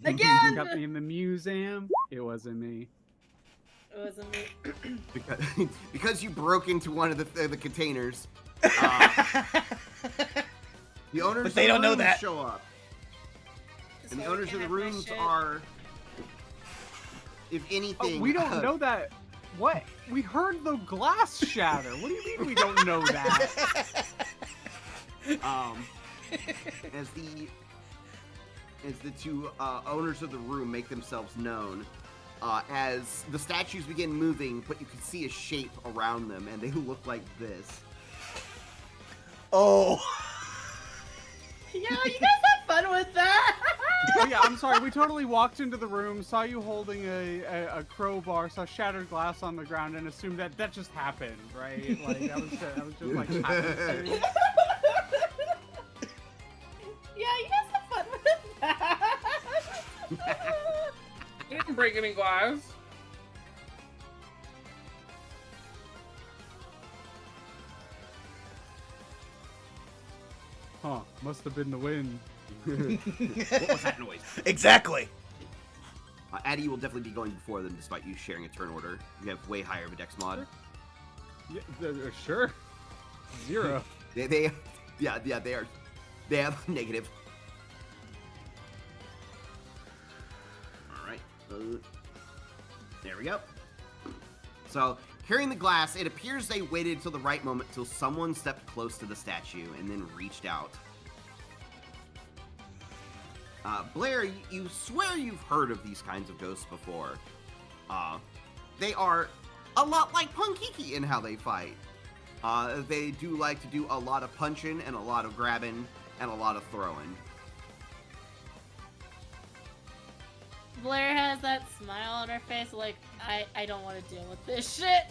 Again! Got me in the museum. It wasn't me. It wasn't me. Because you broke into one of the containers. The owners But they of the don't know rooms that. show up. That's And the why we owners of can't the have my rooms shit. are, if anything... Oh, we don't know that. What? We heard the glass shatter. What do you mean we don't know that? As the two owners of the room make themselves known, as the statues begin moving, but you can see a shape around them, and they look like this. Oh. Yeah, you guys have fun with that. Oh, yeah, I'm sorry. We totally walked into the room, saw you holding a crowbar, saw shattered glass on the ground, and assumed that just happened, right? Like that was just like happenstance. Yeah, you guys have fun with that. You didn't break any glass. Huh, must have been the wind. What was that noise? Exactly. Addy will definitely be going before them, despite you sharing a turn order. You have way higher of a dex mod. Yeah, sure. 0. They have negative. All right. There we go. So, carrying the glass, it appears they waited until the right moment till someone stepped close to the statue and then reached out. Blair, you swear you've heard of these kinds of ghosts before. They are a lot like Punkiki in how they fight. They do like to do a lot of punching and a lot of grabbing and a lot of throwing. Blair has that smile on her face, like, I don't want to deal with this shit.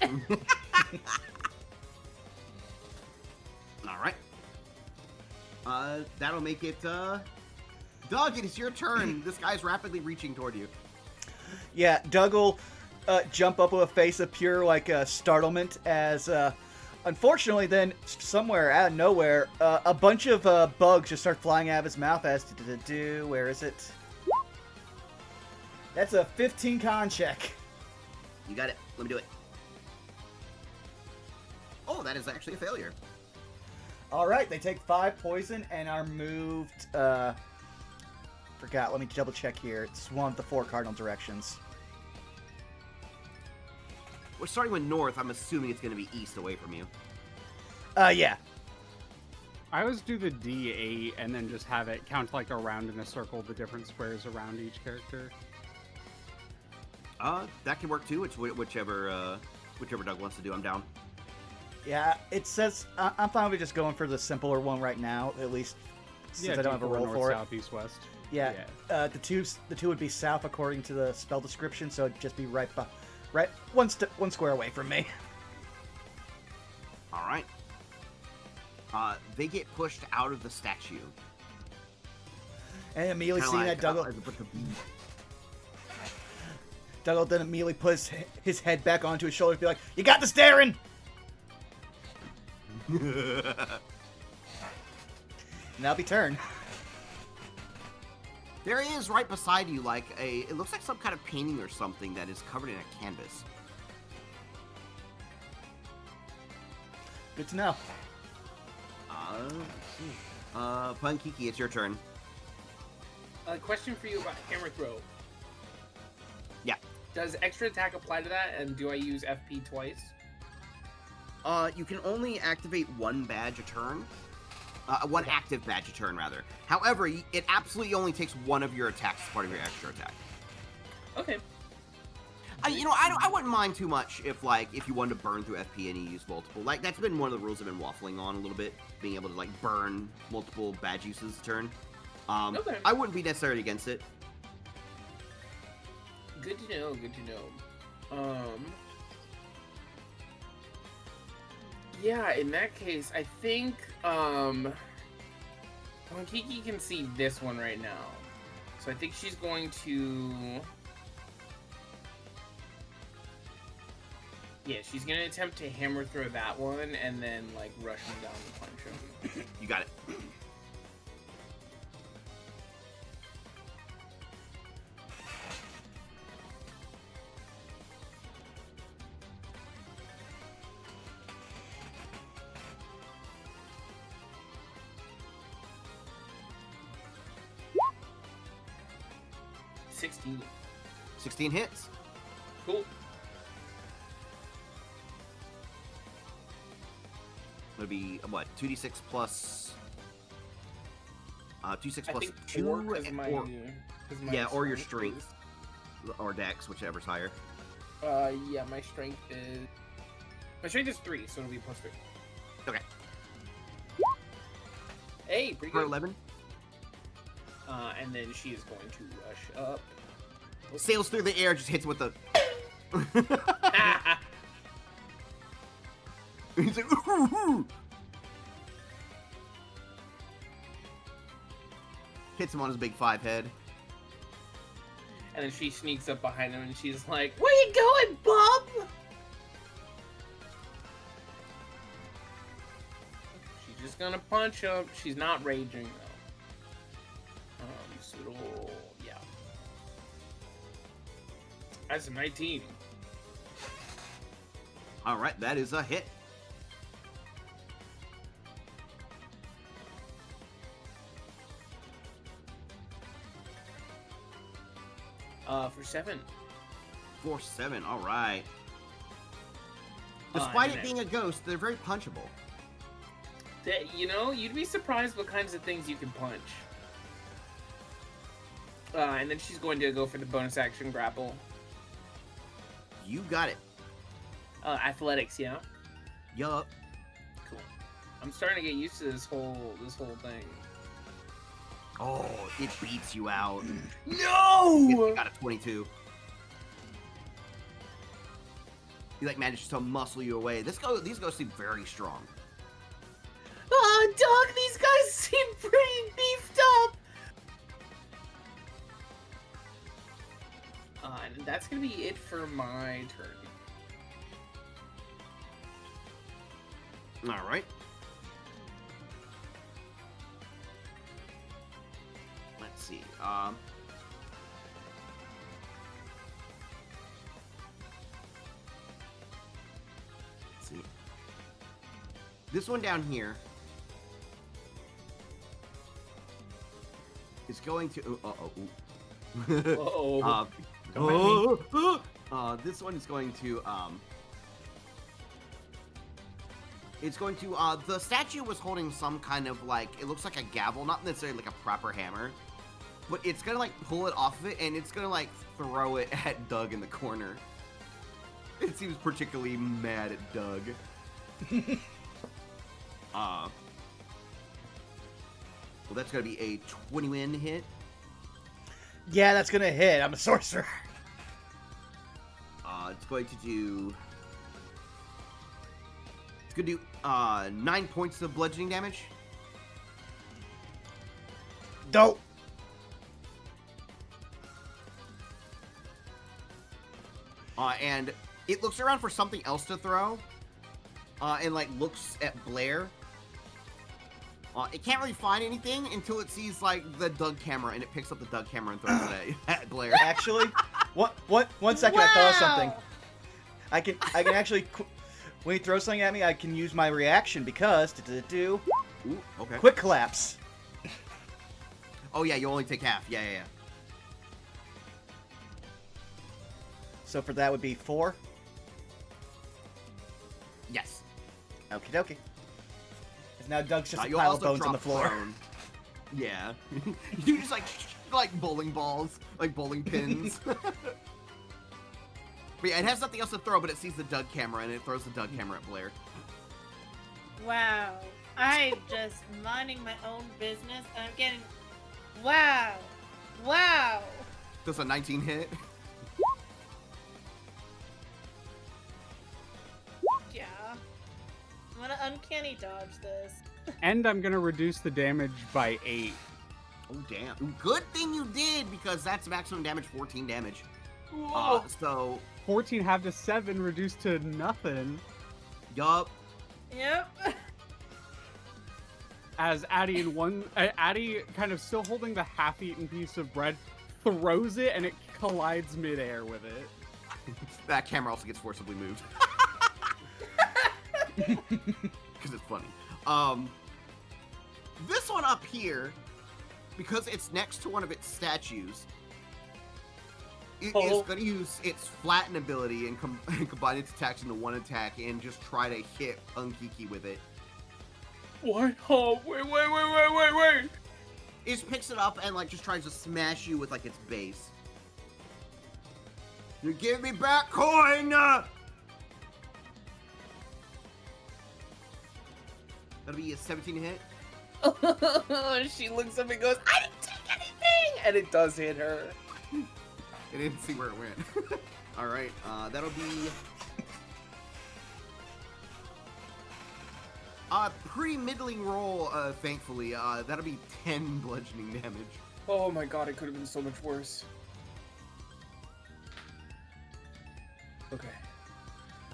All right. That'll make it, Doug, it is your turn. This guy's rapidly reaching toward you. Yeah, Doug will jump up with a face of pure, startlement as, unfortunately, then, somewhere out of nowhere, a bunch of bugs just start flying out of his mouth as, where is it? That's a 15 con check. You got it. Let me do it. Oh, that is actually a failure. All right, they take 5 poison and are moved, forgot, let me double check here. It's one of the 4 cardinal directions. We're starting with north. I'm assuming it's going to be east away from you. Yeah. I always do the D8 and then just have it count like around in a circle the different squares around each character. That can work too. It's whichever Doug wants to do. I'm down. Yeah, it says, I'm fine with just going for the simpler one right now, at least since I don't have a roll north, for it. south, east, west. Yeah, the two would be south according to the spell description, so it'd just be right one square away from me. All right. They get pushed out of the statue. And immediately Kinda seeing like, that, Doug will then immediately put his head back onto his shoulder and be like, "You got this, Darren!" Now be turn. There he is right beside you, it looks like some kind of painting or something that is covered in a canvas. Good to know. Let's see. Punkiki, it's your turn. A question for you about hammer throw. Yeah. Does extra attack apply to that, and do I use FP twice? You can only activate one badge a turn. One active badge a turn, rather. However, it absolutely only takes one of your attacks as part of your extra attack. Okay. I wouldn't mind too much if you wanted to burn through FP and you use multiple. That's been one of the rules I've been waffling on a little bit, being able to burn multiple badge uses a turn. Okay. I wouldn't be necessarily against it. Good to know. Good to know. Yeah, in that case, I think Kiki can see this one right now, so I think she's going to. Yeah, she's gonna attempt to hammer throw that one and then rush him down to punch him. You got it. $16. 16 hits. Cool. It'll be what? 2d6 plus 2d6 I plus think 2 4 'cause my or your strength strength or dex, whichever's higher. Yeah, my strength is 3, so it'll be plus 3. Okay. Hey, pretty For good. 11. And then she is going to rush up. Sails through the air, just hits with the. He's like, ooh, ooh, ooh. Hits him on his big 5 head. And then she sneaks up behind him and she's like, "Where you going, Bob?" She just gonna punch him. She's not raging though. So it'll, yeah. That's a 19. All right, that is a hit. For 7. For 7. All right. Despite it being a ghost, they're very punchable. You know, you'd be surprised what kinds of things you can punch. And then she's going to go for the bonus action grapple. You got it. Athletics, yeah. Yup. Cool. I'm starting to get used to this whole thing. Oh, it beats you out. No! It got a 22. He like manages to muscle you away. These ghosts seem very strong. Oh, dog, these guys seem pretty beefed up. And that's gonna be it for my turn. All right. Let's see. Let's see. This one down here is going to. Uh-oh. This one is going to. It's going to. The statue was holding some kind of like. It looks like a gavel, not necessarily like a proper hammer, but it's gonna like pull it off of it, and it's gonna like throw it at Doug in the corner. It seems particularly mad at Doug. Well, that's gonna be a 20-win hit. Yeah, that's gonna hit. I'm a sorcerer. It's going to do. It's gonna do 9 points of bludgeoning damage. Dope. And it looks around for something else to throw. And like looks at Blair. It can't really find anything until it sees like the Doug camera, and it picks up the Doug camera and throws it at Blair. Actually, one second. I thought of something. I can actually. When he throws something at me, I can use my reaction because Ooh, okay. quick collapse. Oh yeah, you only take half. Yeah. So for that would be 4. Yes. Okie dokie. 'Cause now Doug's just a You'll pile of also bones on the drop floor. prone. Yeah. You just like bowling balls, like bowling pins. But yeah, it has nothing else to throw, but it sees the Doug camera, and it throws the Doug camera at Blair. Wow. I'm just minding my own business, and I'm getting... Wow. Wow. Does a 19 hit? Yeah. I'm gonna uncanny dodge this. And I'm gonna reduce the damage by 8. Oh, damn. Good thing you did, because that's maximum damage, 14 damage. Whoa. So... 14 half to 7 reduced to nothing. Yup. Yep. As Addy Addy kind of still holding the half-eaten piece of bread, throws it and it collides midair with it. That camera also gets forcibly moved. Because it's funny. This one up here, because it's next to one of its statues, it is going to use its flatten ability and combine its attacks into one attack and just try to hit Unkiki with it. What? Oh, wait. It just picks it up and like just tries to smash you with like its base. You give me back coin! That'll be a 17 hit. She looks up and goes, I didn't take anything! And it does hit her. I didn't see where it went. Alright, that'll be... pretty middling roll, thankfully. That'll be 10 bludgeoning damage. Oh my god, it could have been so much worse. Okay.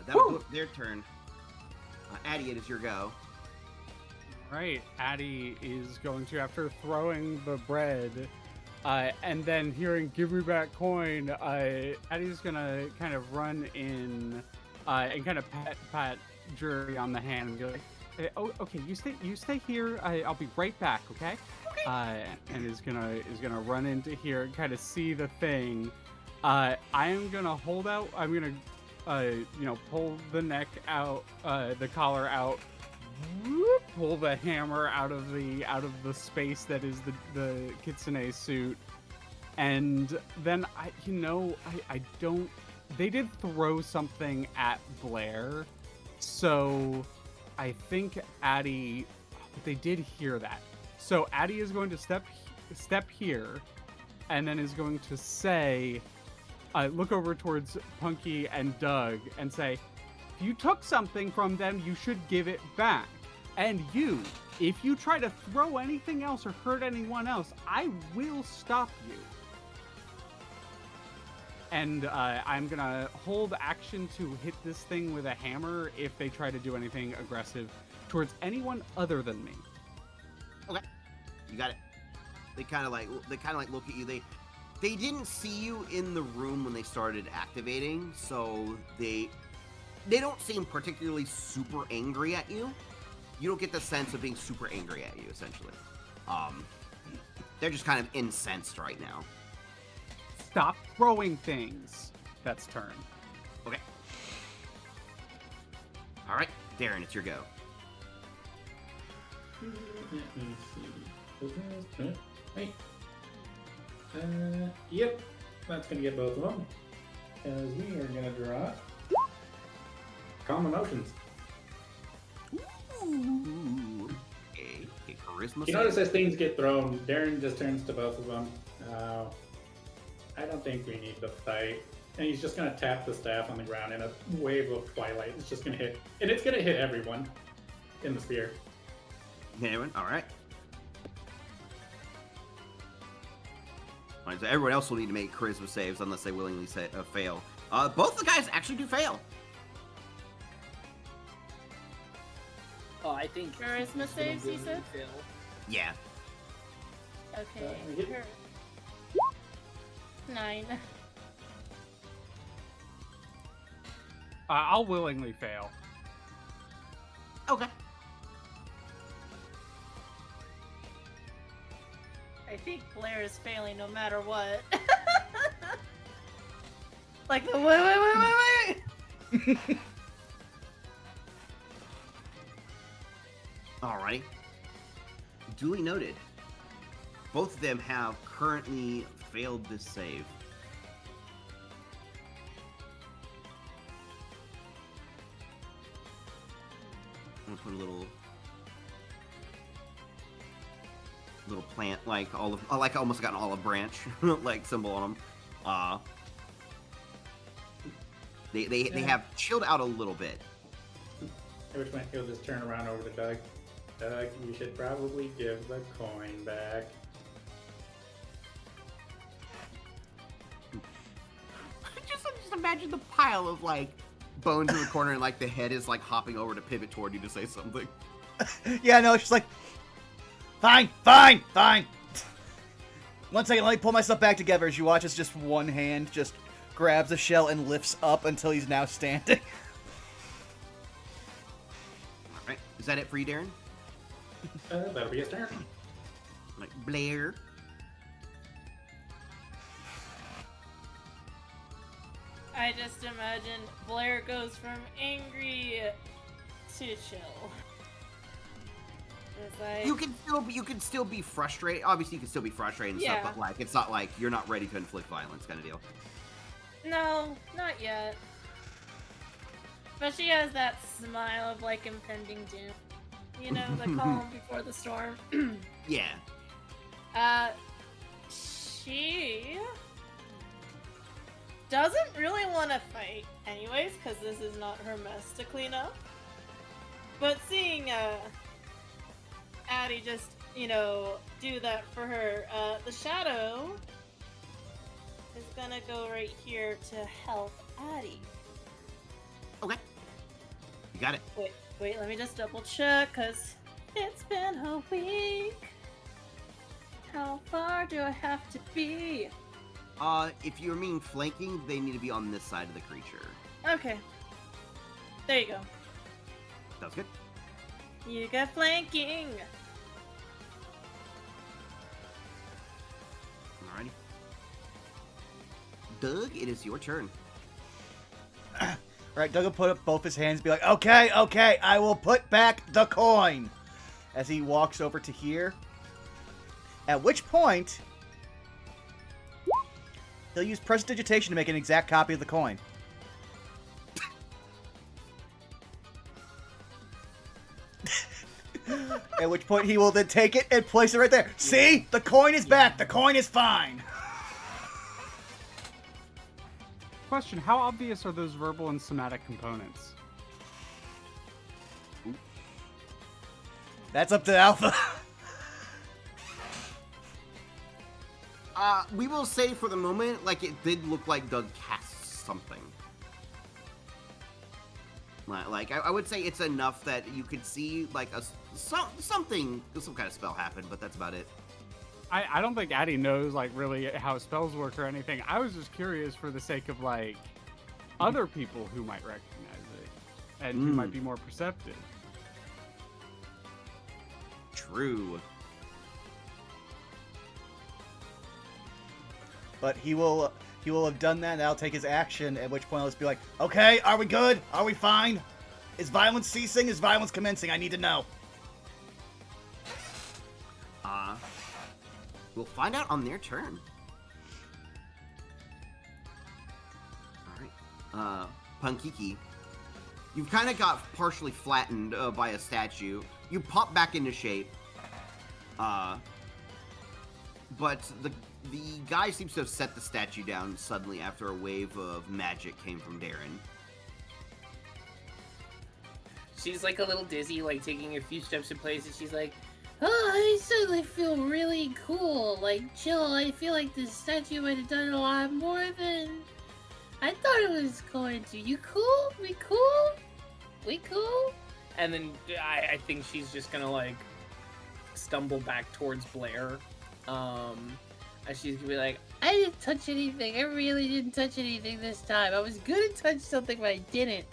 That'll go up their turn. Addy, it is your go. Right, Addy is going to, after throwing the bread, and then hearing "Give me back coin," Addy's gonna kind of run in, and kind of pat Dreary on the hand and be like, "Oh, okay, you stay here. I'll be right back, okay?" And is gonna run into here and kind of see the thing. I am gonna hold out. I'm gonna, pull the neck out, the collar out. Whoop, pull the hammer out of the space that is the kitsune suit, and then I don't. They did throw something at Blair, so I think Addy. But they did hear that, so Addy is going to step here, and then is going to say, look over towards Punky and Doug and say, "If you took something from them, you should give it back. And you, if you try to throw anything else or hurt anyone else, I will stop you." And I'm gonna hold action to hit this thing with a hammer if they try to do anything aggressive towards anyone other than me. Okay, you got it. They kind of like look at you. They didn't see you in the room when they started activating, so they don't seem particularly super angry at you. You don't get the sense of being super angry at you, essentially. They're just kind of incensed right now. Stop throwing things. That's turn. Okay. All right, Darren, it's your go. Let me see. Wait. Yep. That's gonna get both of them. Because we are gonna draw calm emotions. Ooh. A charisma. You notice as things get thrown, Darren just turns to both of them. I don't think we need to fight. And he's just gonna tap the staff on the ground, and a wave of twilight is just gonna hit, and it's gonna hit everyone in the sphere. Anyone? All right. All right, so everyone else will need to make charisma saves unless they willingly fail. Both the guys actually do fail. Oh, I think Charisma saves, you said? Fail. Yeah. Okay. Yep. 9. I'll willingly fail. Okay. I think Blair is failing no matter what. Like the wait. Alrighty. Duly noted. Both of them have currently failed this save. I'm gonna put a little plant, like almost got an olive branch, like symbol on them. They have chilled out a little bit. At which point he'll just turn around over to Doug. Doug, you should probably give the coin back. just imagine the pile of like bones in the corner, and like the head is like hopping over to pivot toward you to say something. Yeah, no, it's just like, fine. 1 second, let me pull myself back together as you watch as just one hand just grabs the shell and lifts up until he's now standing. Alright, is that it for you, Darren? That'll be his turn. Like, Blair. I just imagine Blair goes from angry to chill. It's like, You can still be frustrated. Obviously, you can still be frustrated and Yeah. stuff, but like it's not like you're not ready to inflict violence, kind of deal. no, not yet. But she has that smile of like impending doom. You know, the calm before the storm. Yeah. She doesn't really want to fight anyways, because this is not her mess to clean up. But seeing Addy just, do that for her, the shadow is gonna go right here to help Addy. Okay. You got it. Wait, let me just double check, because It's been a week. How far do I have to be? If you mean flanking, they need to be on this side of the creature. Okay. There you go. Sounds good. You got flanking. Alrighty. Doug, it is your turn. Right, Doug will put up both his hands and be like, okay, I will put back the coin. As he walks over to here. At which point, he'll use prestidigitation to make an exact copy of the coin. At which point he will then take it and place it right there. See? The coin is back. The coin is fine. Question, how obvious are those verbal and somatic components? That's up to Alpha. We will say for the moment, like, it did look like Doug cast something. Like, I would say it's enough that you could see, like, something, some kind of spell happen, but that's about it. I don't think Addy knows, like, really how spells work or anything. I was just curious for the sake of, like, other people who might recognize it and who might be more perceptive. True. But he will have done that, and that'll take his action, at which point I'll just be like, okay, are we good? Are we fine? Is violence ceasing? Is violence commencing? I need to know. We'll find out on their turn. Alright. Punkiki. You've kind of got partially flattened by a statue. You pop back into shape. But the guy seems to have set the statue down suddenly after a wave of magic came from Darren. She's like a little dizzy, like taking a few steps in place, and she's like, Oh, I suddenly feel really cool, like chill. I feel like this statue might have done a lot more than I thought it was going to. You cool? We cool? We cool? and then I think she's just gonna like stumble back towards Blair. And she's gonna be like, I didn't touch anything. I really didn't touch anything this time. I was gonna touch something, but I didn't.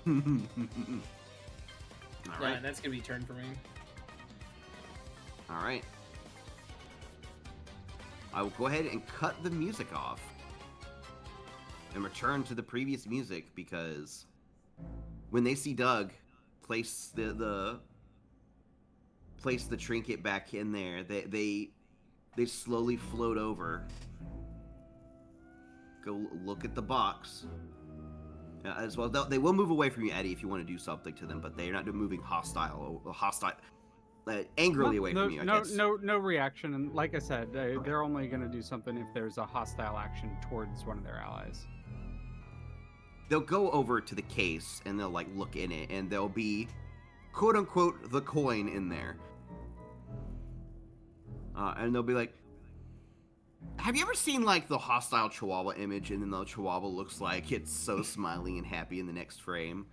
All yeah, right. that's gonna be turn for me. All right. I will go ahead and cut the music off and return to the previous music because when they see Doug place the trinket back in there, they slowly float over. Go look at the box. As well, they will move away from you, Addy, if you want to do something to them, but they're not moving angrily away from you. I guess. No reaction, and like I said, they're only going to do something if there's a hostile action towards one of their allies. They'll go over to the case and they'll like look in it, and there'll be, quote unquote, the coin in there. And they'll be like, have you ever seen like the hostile Chihuahua image, and then the Chihuahua looks like it's so smiling and happy in the next frame?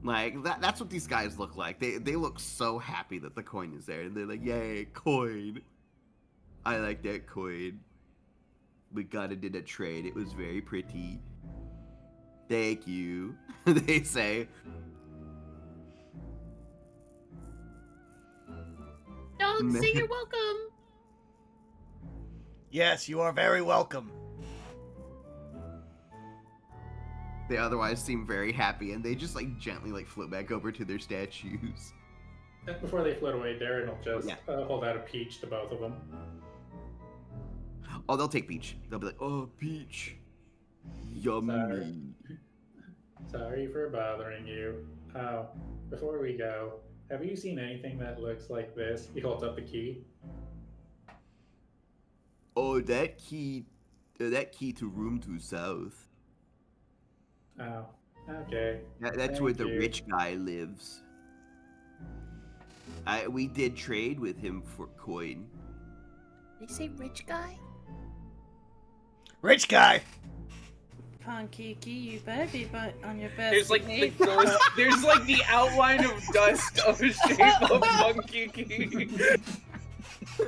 Like that's what these guys look like. They look so happy that the coin is there, and they're like, yay, coin. I like that coin. We got it in a trade. It was very pretty. Thank you. They say. Dog, say you're welcome. Yes, you are very welcome. They otherwise seem very happy, and they just like gently like float back over to their statues. Before they float away, Darren will just hold out a peach to both of them. Oh, they'll take peach. They'll be like, oh, peach. Yummy. Sorry for bothering you. Before we go, have you seen anything that looks like this? He holds up the key. Oh, that key to room to south. Oh, okay. That's where the rich guy lives. We did trade with him for coin. They say rich guy? Rich guy! Pankiki. You better be on your best There's like the behavior. ghost, there's like the outline of dust of a shape of Monkey.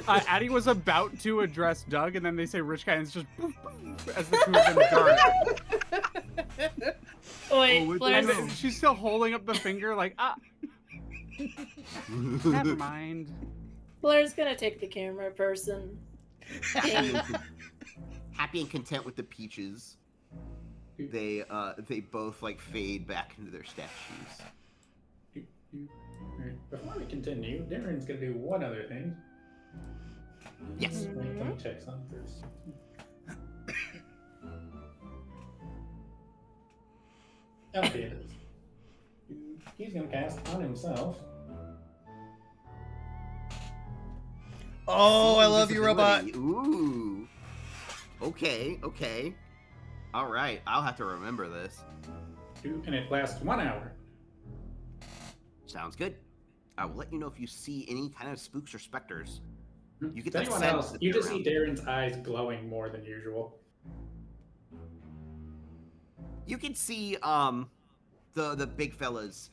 Addy was about to address Doug, and then they say rich guy, and it's just poof, poof, as the two of them dart. Wait, Oh, Blair's... And then she's still holding up the finger, like, never mind. Blair's gonna take the camera person. Happy and content with the peaches. They both like fade back into their statues. Alright, before we continue, Darren's gonna do one other thing. Yes. Let me check something first. Okay, it is. He's gonna cast on himself. Oh, I love you, robot. Ooh. Okay. All right, I'll have to remember this. And it lasts 1 hour. Sounds good. I will let you know if you see any kind of spooks or specters. You get To that anyone sense else, that you they're just see Darren's eyes glowing more than usual. You can see the big fellas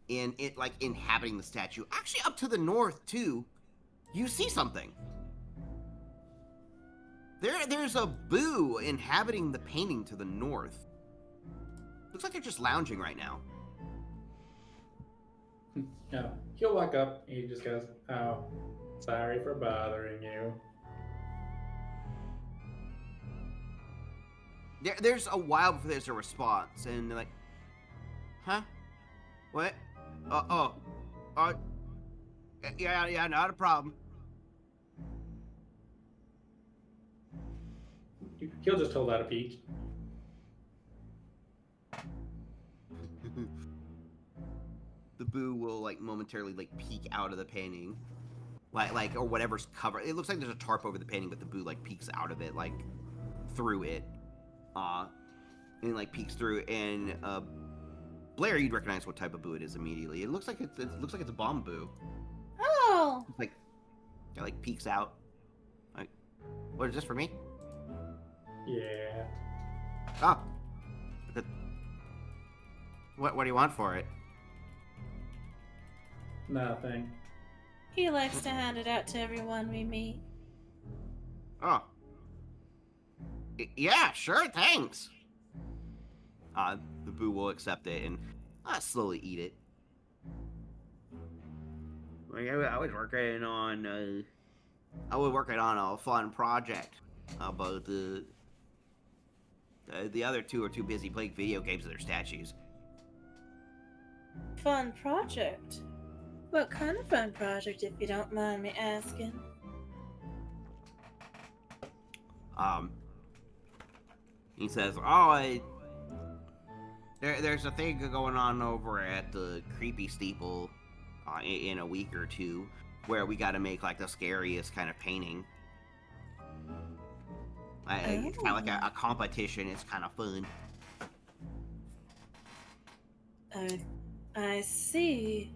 in it like inhabiting the statue. Actually, up to the north too. You see something. There's a boo inhabiting the painting to the north. Looks like they're just lounging right now. Yeah, he'll walk up and he just goes, "Oh, sorry for bothering you." There's a while before there's a response, and they're like, "Huh? What? Yeah, not a problem." He'll just hold out a peek. The boo will like momentarily like peek out of the painting, like or whatever's covered. It looks like there's a tarp over the painting, but the boo like peeks out of it, like through it, and like peeks through. And Blair, you'd recognize what type of boo it is immediately. It looks like it's a bomb boo. Oh! It's like it like peeks out. Like, what is this for me? Yeah. Oh. What do you want for it? Nothing. He likes to hand it out to everyone we meet. Oh. Yeah, sure, thanks. The boo will accept it and slowly eat it. I was working on a fun project, but the other two are too busy playing video games with their statues. Fun project? What kind of fun project, if you don't mind me asking? He says, there's a thing going on over at the creepy steeple in a week or two where we got to make like the scariest kind of painting. It's kind of like a competition. It's kind of fun. I see.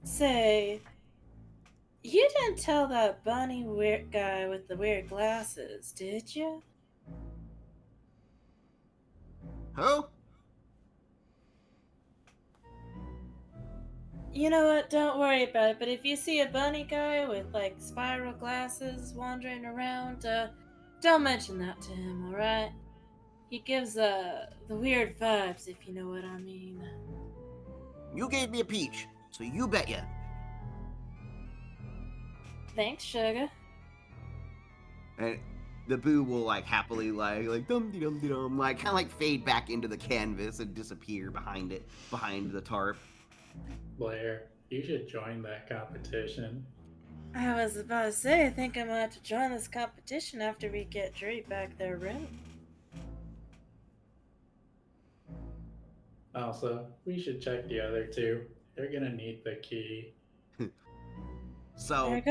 Say, you didn't tell that bunny weird guy with the weird glasses, did you? Who? You know what? Don't worry about it. But if you see a bunny guy with like spiral glasses wandering around, don't mention that to him, all right? He gives the weird vibes, if you know what I mean. You gave me a peach, so you bet ya. Thanks, sugar. And the boo will like happily like dum de dum de dum, like kind of like fade back into the canvas and disappear behind the tarp. Blair, you should join that competition. I was about to say, I think I might have to join this competition after we get Dreary back their room. Also, we should check the other two. They're gonna need the key. So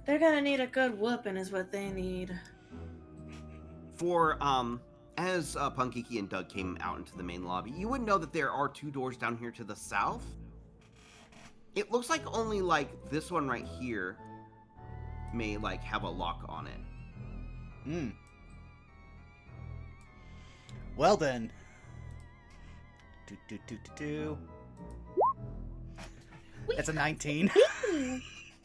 They're gonna need a good whooping is what they need. for as Punkiki and Doug came out into the main lobby, you would know that there are two doors down here to the south. It looks like only like this one right here may like have a lock on it. Well then, That's a 19.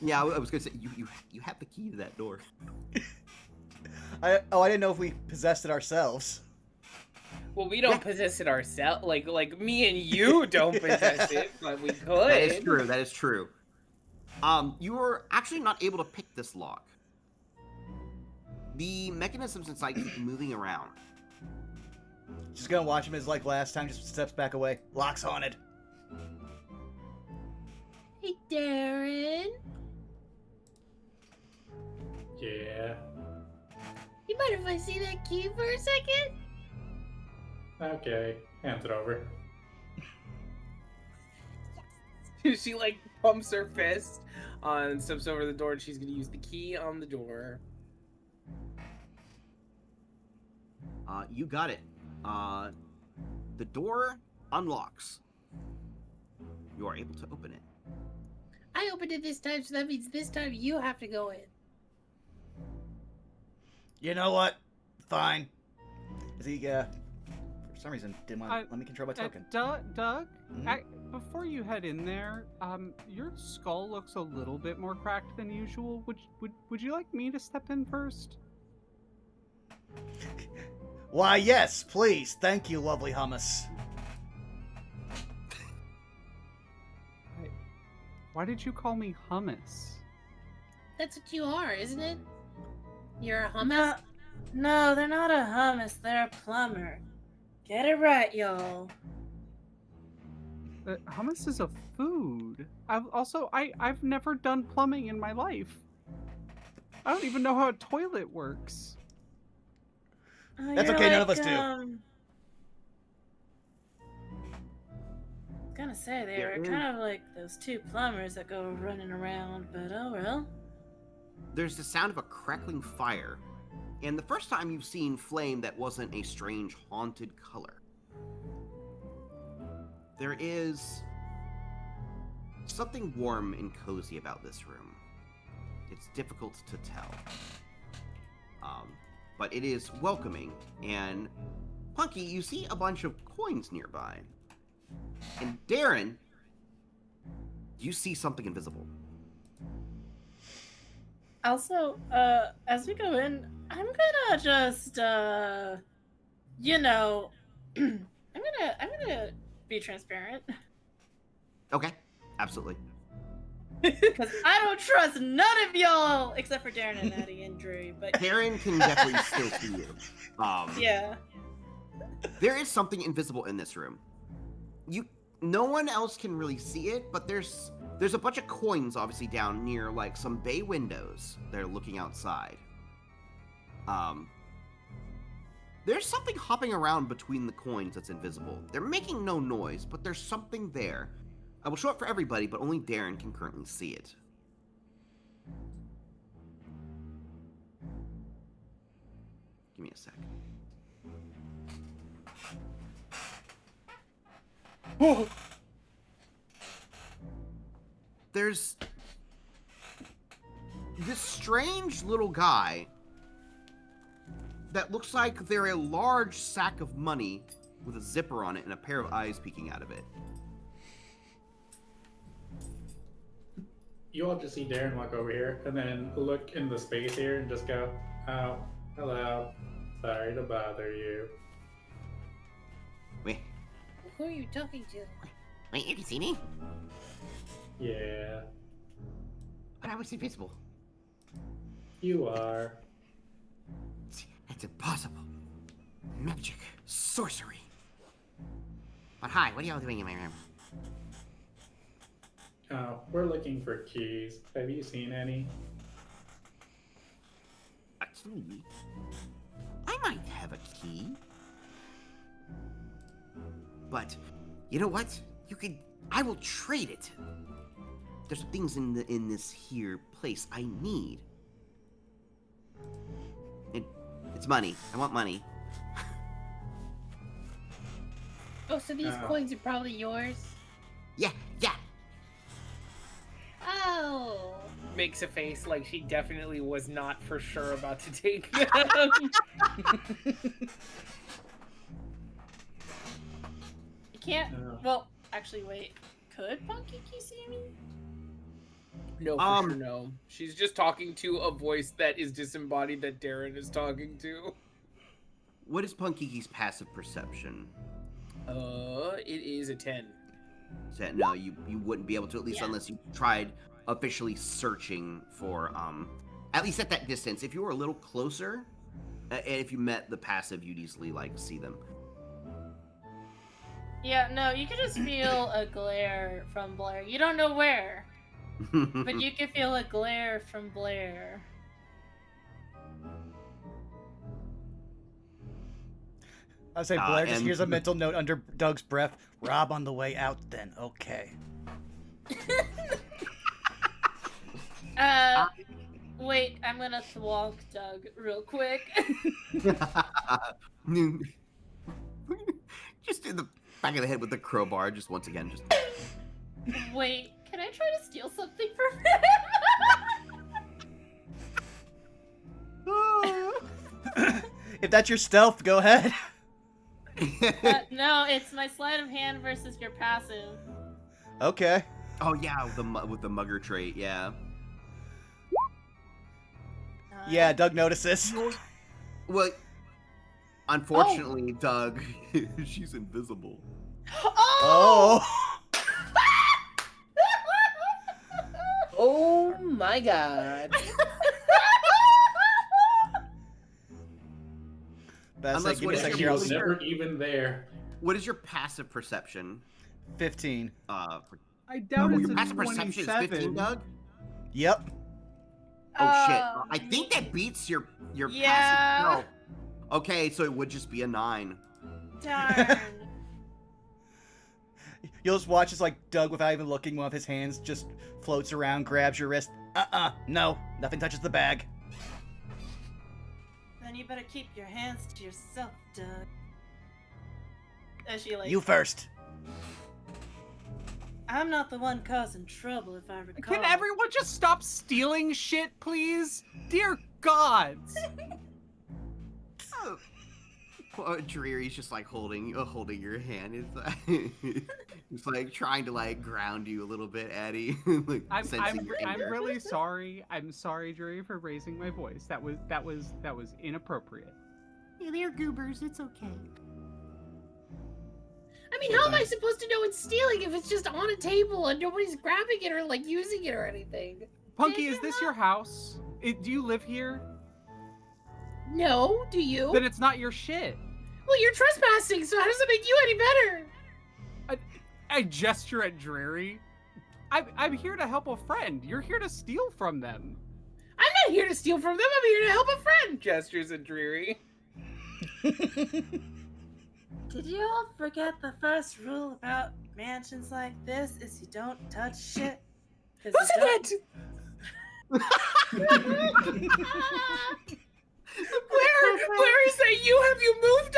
Yeah, I was gonna say you have the key to that door. I didn't know if we possessed it ourselves. Well, we don't possess it ourselves. Like me and you don't possess it, but we could. That is true. That is true. You were actually not able to pick this lock. The mechanisms inside keep moving around. Just gonna watch him as like last time, just steps back away. Lock's haunted. Hey, Darren. Yeah. You mind if I see that key for a second? Okay. Hands it over. She like pumps her fist and steps over the door, and she's gonna use the key on the door. You got it. The door unlocks. You are able to open it. I opened it this time, so that means this time you have to go in. You know what? Fine. Is he, for some reason, didn't want to let me control my token. Doug, Mhm. before you head in there, your skull looks a little bit more cracked than usual. Would you like me to step in first? Why, yes, please. Thank you, lovely hummus. Why did you call me hummus? That's what you are, isn't it? You're a hummus? No, they're not a hummus. They're a plumber. Get it right, y'all. Hummus is a food. I've never done plumbing in my life. I don't even know how a toilet works. That's okay, none of us do. I was gonna say they were kind of like those two plumbers that go running around, but oh well. There's the sound of a crackling fire, and the first time you've seen flame that wasn't a strange haunted color. There is something warm and cozy about this room. It's difficult to tell. But it is welcoming, and Punky, you see a bunch of coins nearby. And Darren, you see something invisible. Also, as we go in, I'm gonna just, you know, I'm gonna be transparent. Okay, absolutely. Because I don't trust none of y'all except for Darren and Addy and Dreary, but Darren can definitely still see you. yeah. There is something invisible in this room. No one else can really see it, but there's a bunch of coins obviously down near like some bay windows that are looking outside. There's something hopping around between the coins that's invisible. They're making no noise, but there's something there. I will show it for everybody, but only Darren can currently see it. Give me a sec. Whoa. There's this strange little guy that looks like they're a large sack of money with a zipper on it and a pair of eyes peeking out of it. You all just see Darren walk over here and then look in the space here and just go, oh, hello. Sorry to bother you. Wait, Who are you talking to? you can see me? Yeah, But I was invisible. you are. It's impossible. Magic. Sorcery. But hi, what are y'all doing in my room? Oh, we're looking for keys. Have you seen any? Actually, I might have a key. But, you know what? I will trade it. There's some things in this here place I need. It's money. I want money. Oh, so these coins are probably yours? Yeah. Oh. Makes a face like she definitely was not for sure about to take them. You can't. Oh. Well, actually, wait. Could Punkiki see me? No, for sure, no. She's just talking to a voice that is disembodied that Darren is talking to. What is Punkiki's passive perception? It is a 10. No, you wouldn't be able to, at least Yeah. unless you tried officially searching for, at least at that distance. If you were a little closer, and if you met the passive, you'd easily, like, see them. Yeah, no, you can just feel a glare from Blair. You don't know where, but you can feel a glare from Blair. I say Blair just and- hears a mental note under Doug's breath. Rob on the way out then. Okay. Wait, I'm gonna thwonk Doug real quick. Just in the back of the head with the crowbar, just once again, just... Wait, can I try to steal something from him? If that's your stealth, go ahead. No, it's my sleight of hand versus your passive. Okay. Oh yeah, with the mugger trait, yeah. Yeah, Doug notices. Well, unfortunately, Doug, she's invisible. Oh! Oh my god. Best Unless give what me a is second your here. She was never even there. What is your passive perception? 15. I doubt it's Your a passive perception is 15, 27. Doug? Yep. Oh shit! I think that beats your Yeah. passive. No. Okay, so it would just be a 9. Darn. You'll just watch as, like, Doug, without even looking, one of his hands just floats around, grabs your wrist. No. Nothing touches the bag. Then you better keep your hands to yourself, Doug. As she, like, You first. I'm not the one causing trouble, if I recall. Can everyone just stop stealing shit, please? Dear gods! Dreary's just like holding your hand. It's like trying to like ground you a little bit, Addy. Like sensing your I'm anger. really sorry. I'm sorry, Dreary, for raising my voice. That was inappropriate. Yeah, they're goobers. It's okay. I mean, how am I supposed to know it's stealing if it's just on a table and nobody's grabbing it or like using it or anything? Punky, is this your house? Do you live here? No, do you? Then it's not your shit. Well, you're trespassing, so how does it make you any better? I gesture at Dreary. I'm here to help a friend. You're here to steal from them. I'm not here to steal from them. I'm here to help a friend. Gestures at Dreary. Did you all forget the first rule about mansions like this is you don't touch shit? Who's it? Where is that? Have you moved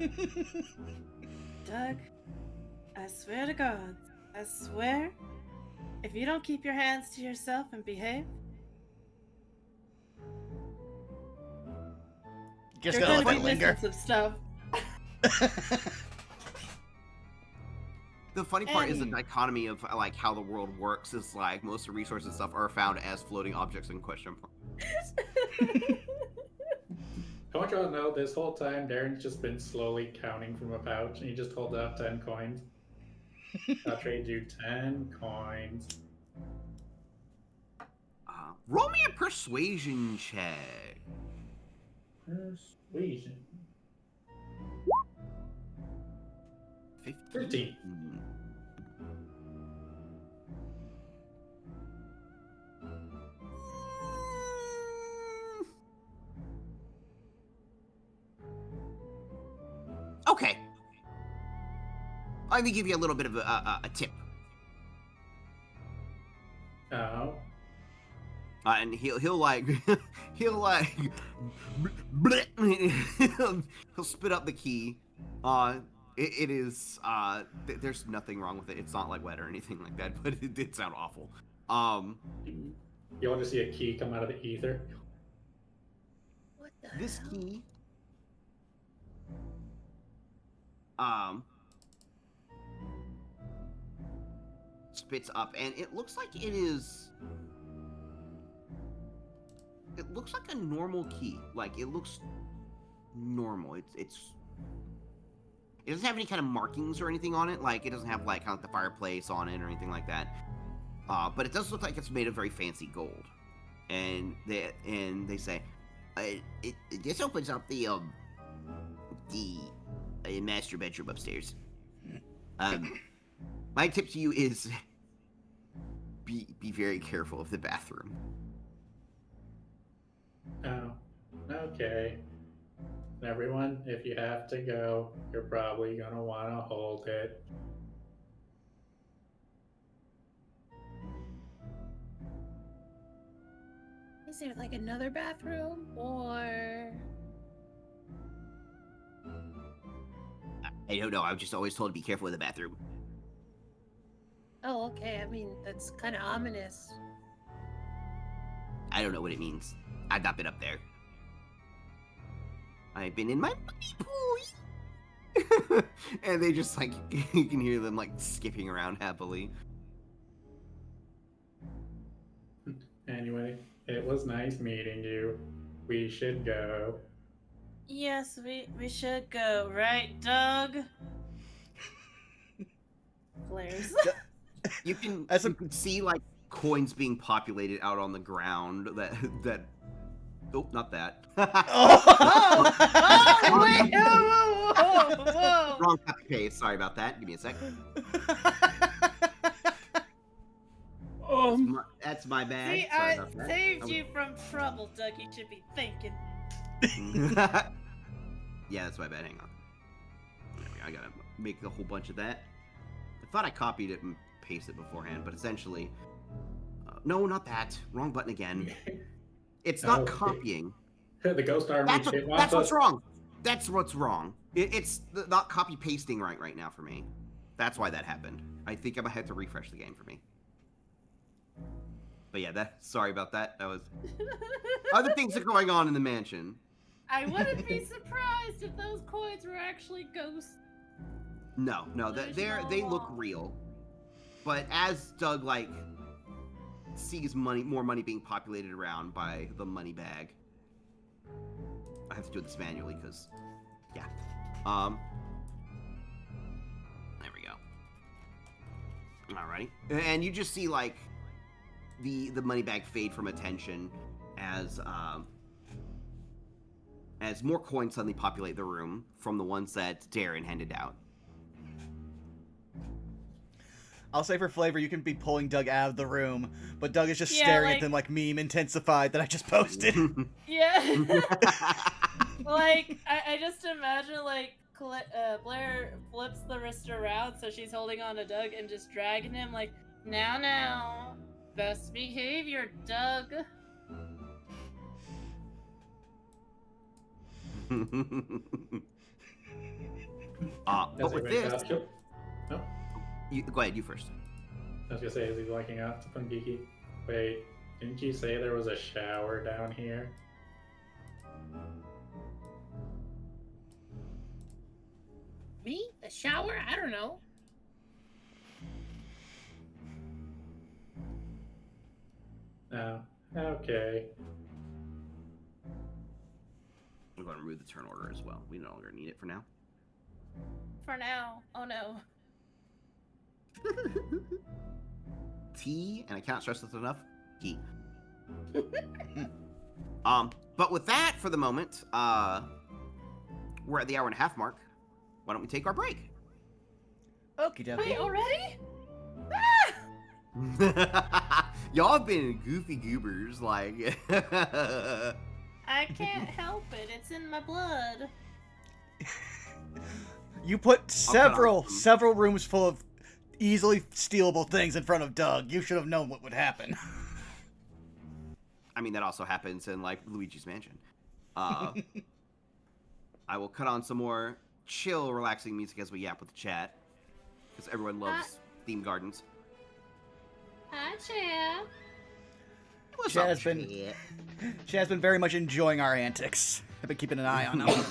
on? Doug, I swear to God, I swear, if you don't keep your hands to yourself and behave, Just you're gonna gonna let be it linger. missing some stuff. The funny part is the Addy. dichotomy of like how the world works is like most of the resources and stuff are found as floating objects in question marks. I want you all to know this whole time Darren's just been slowly counting from a pouch and he just holds out 10 coins. I'll trade you 10 coins. Roll me a persuasion check. Persuasion. 15. Okay. Let me give you a little bit of a tip. Oh. And he'll like he'll like he'll spit up the key. It is there's nothing wrong with it. It's not like wet or anything like that, but it did sound awful. You want to see a key come out of the ether? What the This hell? key spits up, and it looks like it is. It looks like a normal key. Like it looks normal. It doesn't have any kind of markings or anything on it. Like it doesn't have like kind of the fireplace on it or anything like that. But it does look like it's made of very fancy gold. And they say, this opens up the master bedroom upstairs. My tip to you is be very careful of the bathroom. Oh, okay. Everyone, if you have to go, you're probably gonna want to hold it. Is there like another bathroom or? I don't know. I was just always told to be careful of the bathroom. Oh, okay. I mean, that's kind of ominous. I don't know what it means. I've not been up there. I've been in my pool. And they just like, you can hear them like skipping around happily. Anyway, it was nice meeting you. We should go. Yes, we should go, right, Doug? Blair's. You can see like coins being populated out on the ground. That. Oh, not that. Oh, wait! Whoa! Wrong copy paste. Sorry about that. Give me a sec. That's my bad. See, Sorry I about that. saved you from trouble, Doug. You should be thinking. Yeah, that's my bad. Hang on. There we go. I gotta make a whole bunch of that. I thought I copied it and pasted it beforehand, but essentially, no, not that. Wrong button again. It's not copying. The ghost army. That's what's wrong. That's what's wrong. It's not copy pasting right now for me. That's why that happened. I think I might have to refresh the game for me. But yeah, sorry about that. That was other things are going on in the mansion. I wouldn't be surprised if those coins were actually ghosts. No, they look real. But as Doug like sees more money being populated around by the money bag, I have to do this manually because, yeah. There we go. Alrighty, and you just see like the money bag fade from attention as more coins suddenly populate the room from the ones that Darren handed out. I'll say for flavor, you can be pulling Doug out of the room, but Doug is just staring at them like meme intensified that I just posted. Yeah. Like, I just imagine, like, Blair flips the wrist around so she's holding on to Doug and just dragging him, like, now, best behavior, Doug. But with this... No? Go ahead, you first. I was gonna say, is he looking out to Punkiki? Wait, didn't you say there was a shower down here? Me? A shower? I don't know. No. Okay. We're going to remove the turn order as well. We no longer need it for now. For now. Oh no. T, and I can't stress this enough, T. But with that, for the moment, we're at the hour-and-a-half mark. Why don't we take our break? Okie dokie. Wait, already? Y'all have been goofy goobers, like... I can't help it. It's in my blood. You put several rooms full of easily stealable things in front of Doug. You should have known what would happen. I mean, that also happens in, like, Luigi's Mansion. I will cut on some more chill, relaxing music as we yap with the chat. Because everyone loves theme gardens. Hi, Chad. What's Chad up, has been Chad's been very much enjoying our antics. I've been keeping an eye on him.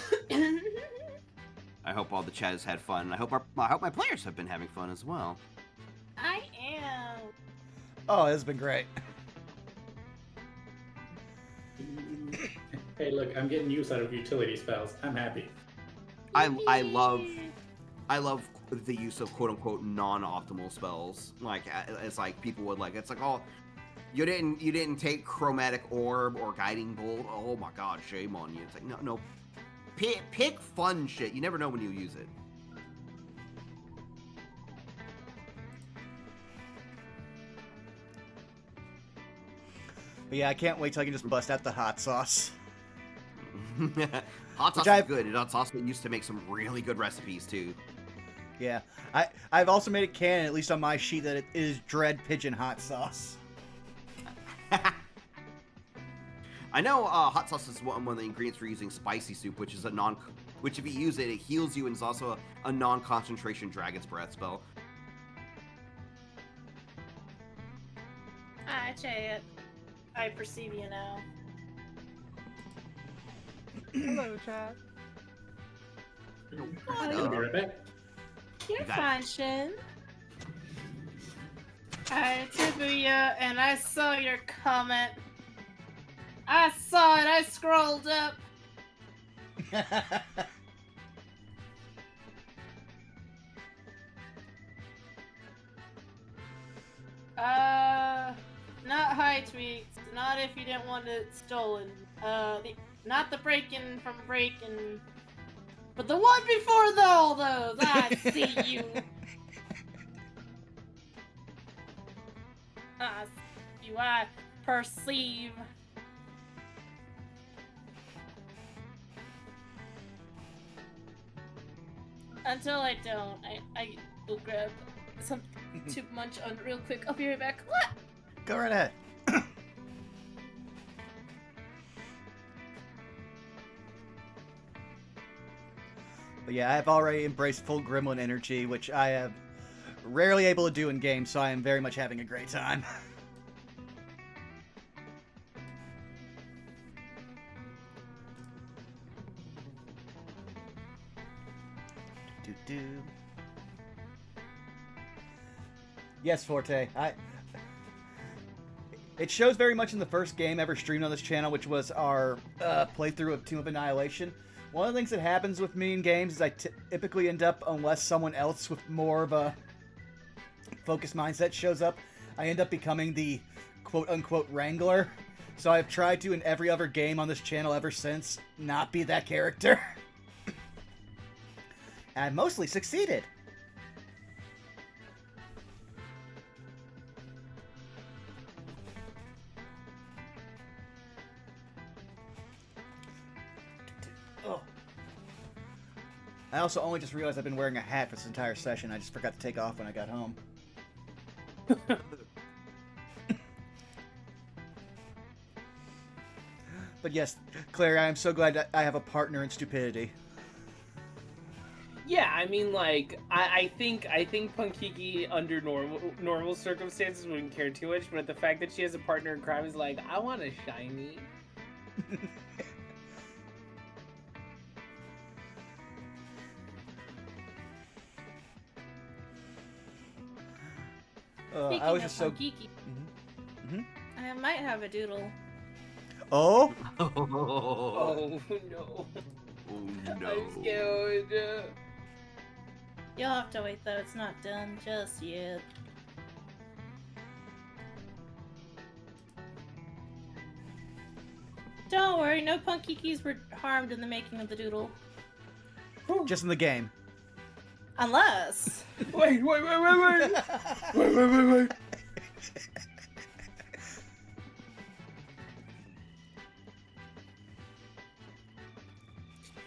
I hope all the chat has had fun. I hope my players have been having fun as well. I am. Oh, this has been great. Hey, look, I'm getting use out of utility spells. I'm happy. I love the use of quote unquote non-optimal spells. Like it's like people would like it's like, oh, you didn't take chromatic orb or guiding bolt. Oh my god, shame on you. It's like no. Pick fun shit. You never know when you use it. But yeah, I can't wait till I can just bust out the hot sauce. Hot sauce is good. It's also used to make some really good recipes too. Yeah, I've also made it canon, at least on my sheet, that it is Dread Pigeon hot sauce. I know hot sauce is one of the ingredients for using spicy soup, which is which if you use it, it heals you and is also a non-concentration dragon's breath spell. Hi, Chad. I perceive you now. Hello, chat. I'll be right back. You're That- fine, Shin. I tipped you, and I saw your comment. I saw it. I scrolled up. Not high tweets. Not if you didn't want it stolen. Not the break-in from break-in. But the one before all those. I see you. I see you. I perceive. Until I don't, I will grab something to munch on real quick. I'll be right back. What? Go right ahead. But yeah, I've already embraced full gremlin energy, which I am rarely able to do in game, so I am very much having a great time. Do. Yes, Forte. It shows very much in the first game ever streamed on this channel, which was our playthrough of Tomb of Annihilation. One of the things that happens with me in games is I typically end up, unless someone else with more of a focused mindset shows up, I end up becoming the quote-unquote wrangler. So I've tried to, in every other game on this channel ever since, not be that character. And I mostly succeeded. Oh. I also only just realized I've been wearing a hat for this entire session. I just forgot to take off when I got home. But yes, Claire, I am so glad that I have a partner in stupidity. Yeah, I mean, like, I think Punkiki under normal circumstances wouldn't care too much, but the fact that she has a partner in crime is like, I want a shiny. I was just so. geeky. Mm-hmm. I might have a doodle. Oh. Oh no. Oh I'm no. scared. You'll have to wait though, it's not done just yet. Don't worry, no punkikis were harmed in the making of the doodle. Just in the game. Unless... Wait. Wait.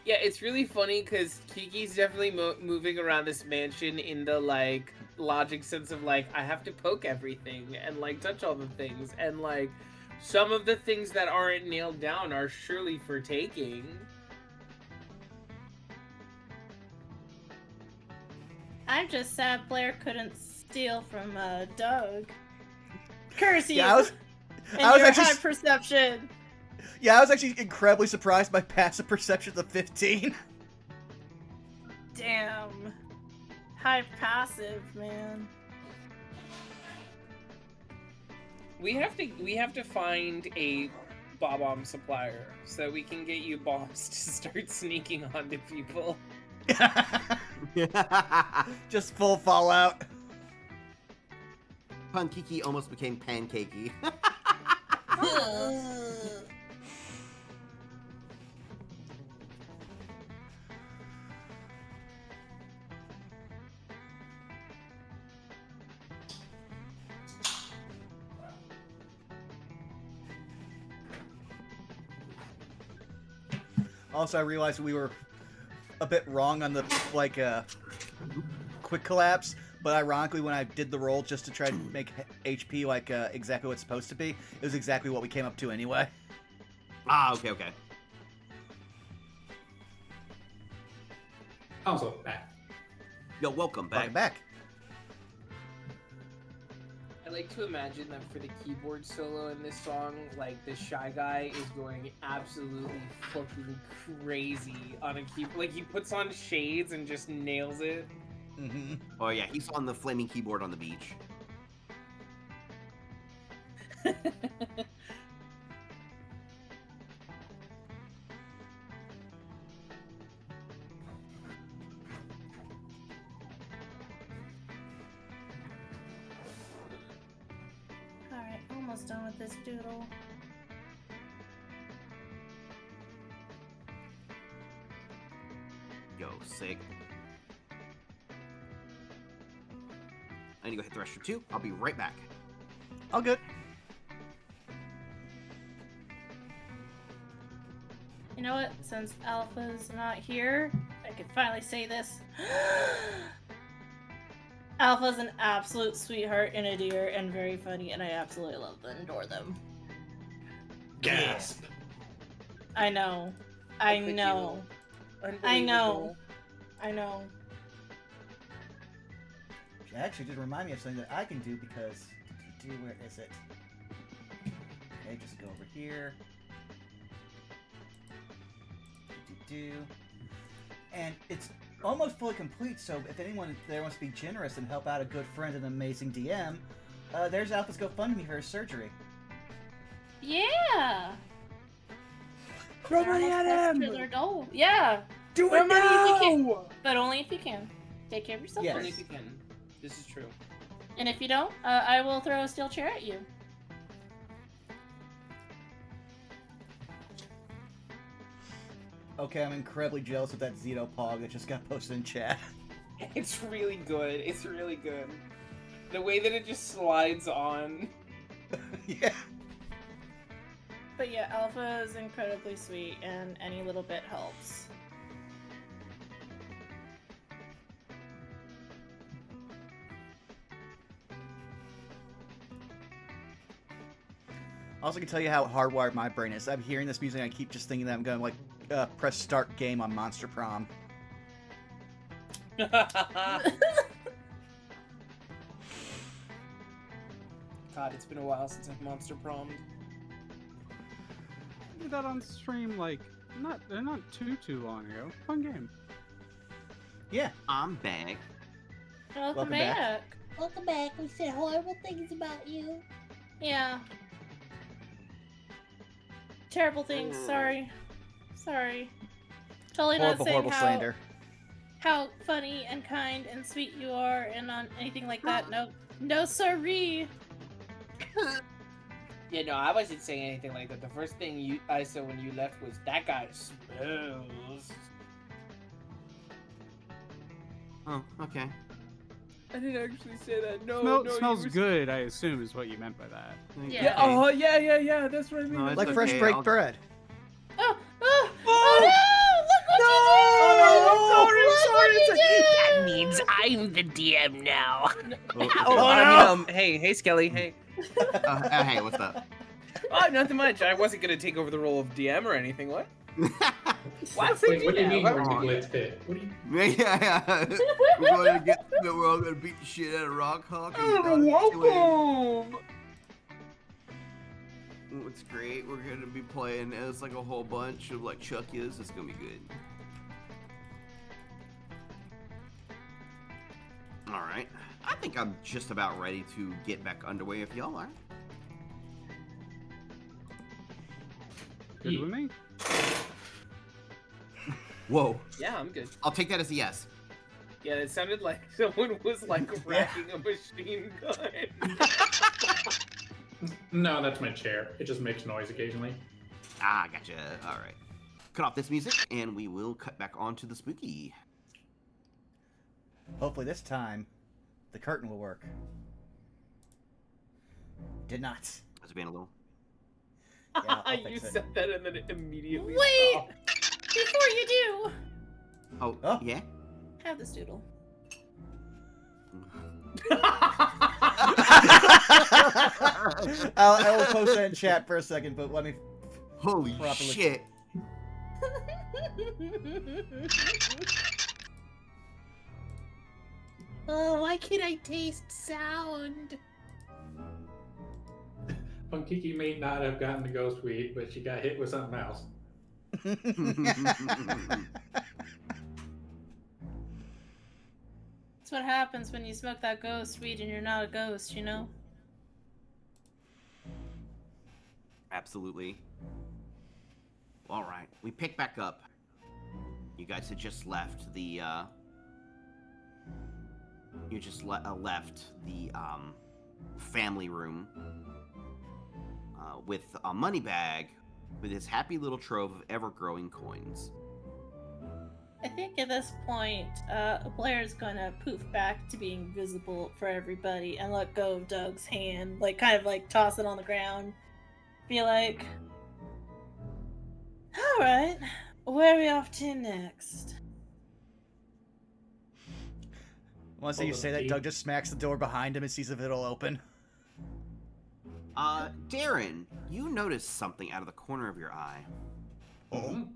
Yeah, it's really funny because Kiki's definitely moving around this mansion in the, like, logic sense of, like, I have to poke everything and, like, touch all the things. And, like, some of the things that aren't nailed down are surely for taking. I'm just sad Blair couldn't steal from Doug. Curse you! Yeah, I was your actually high perception! Yeah, I was actually incredibly surprised by passive perception of 15. Damn. High passive, man. We have to find a bomb supplier so that we can get you bombs to start sneaking onto people. Just full Fallout. Pankiki almost became pancakey. Also, I realized we were a bit wrong on the quick collapse. But ironically, when I did the roll just to try to make HP exactly what it's supposed to be, it was exactly what we came up to anyway. Ah, okay. Also back. Yo, welcome back. Welcome back. I like to imagine that for the keyboard solo in this song, like the Shy Guy is going absolutely fucking crazy on a keyboard. Like he puts on shades and just nails it. Mm-hmm. Oh yeah, he's on the flaming keyboard on the beach. Alright, almost done with this doodle. Yo, sick. I need to go hit the restroom too. I'll be right back. All good. You know what? Since Alpha's not here, I can finally say this. Alpha's an absolute sweetheart and a dear and very funny, and I absolutely love and adore them. Gasp. I know. I know. I know. I know. It actually did remind me of something that I can do because... Where is it? Okay, just go over here. And it's almost fully complete, so if anyone there wants to be generous and help out a good friend and amazing DM, there's Alpha's GoFundMe for his surgery. Yeah! Throw money at him! Their goal. Yeah! Do Throw it money if you now! can. But only if you can. Take care of yourself Yes. Only first. if you can. This is true. And if you don't, I will throw a steel chair at you. Okay, I'm incredibly jealous of that Zito Pog that just got posted in chat. It's really good. It's really good. The way that it just slides on. Yeah. But yeah, Alpha is incredibly sweet, and any little bit helps. I also can tell you how hardwired my brain is. I'm hearing this music and I keep just thinking that I'm going to press start game on Monster Prom. God, it's been a while since I've Monster Prommed. I did that on stream like not too long ago. Fun game. Yeah. I'm back. Welcome back. back. Welcome back. We said horrible things about you. Yeah. Terrible things. Sorry. Sorry. Totally not saying Horrible slander. how funny and kind and sweet you are, and on anything like that. No, no, sorry. Yeah, no, I wasn't saying anything like that. The first thing I said when you left was, that guy smells. Oh, okay. I didn't actually say that. No, Smells good, I assume, is what you meant by that. Yeah. Oh, yeah, that's what I mean. No, it's Like fresh okay, baked I'll- bread. Oh no! Look what you did! That means I'm the DM now. Oh, no! Hey, Skelly, hey. Hey, what's up? Oh, nothing much. I wasn't gonna take over the role of DM or anything. What? What? Wait, what do you mean What? we're in the Glitz pit? What do you... Yeah. We're going to get. We're all gonna beat the shit out of Rock Hawk. Welcome. It's great. We're gonna be playing as like a whole bunch of like Chuckies. It's gonna be good. All right. I think I'm just about ready to get back underway if y'all are. Good with me. Whoa. Yeah, I'm good. I'll take that as a yes. Yeah, it sounded like someone was like racking a machine gun. No, that's my chair. It just makes noise occasionally. Ah, gotcha. All right. Cut off this music, and we will cut back onto the spooky. Hopefully this time, the curtain will work. Did not. Has it been a little? Yeah, I'll You fix it. said that and then it immediately Wait! stopped. Before you do, Oh, yeah? have this doodle. I will post that in chat for a second, but let me. Holy Properly. shit. Oh, why can't I taste sound? Punkiki may not have gotten the ghost weed, but she got hit with something else. That's what happens when you smoke that ghost weed and you're not a ghost, you know? Absolutely. All right, we pick back up. You guys had just left the, you just left the, family room, with a money bag with his happy little trove of ever-growing coins. I think at this point, Blair's gonna poof back to being visible for everybody and let go of Doug's hand, like kind of like toss it on the ground. Be like, alright, where are we off to next? Once you say that, Doug just smacks the door behind him and sees if it'll open. Darren, you notice something out of the corner of your eye. Oh.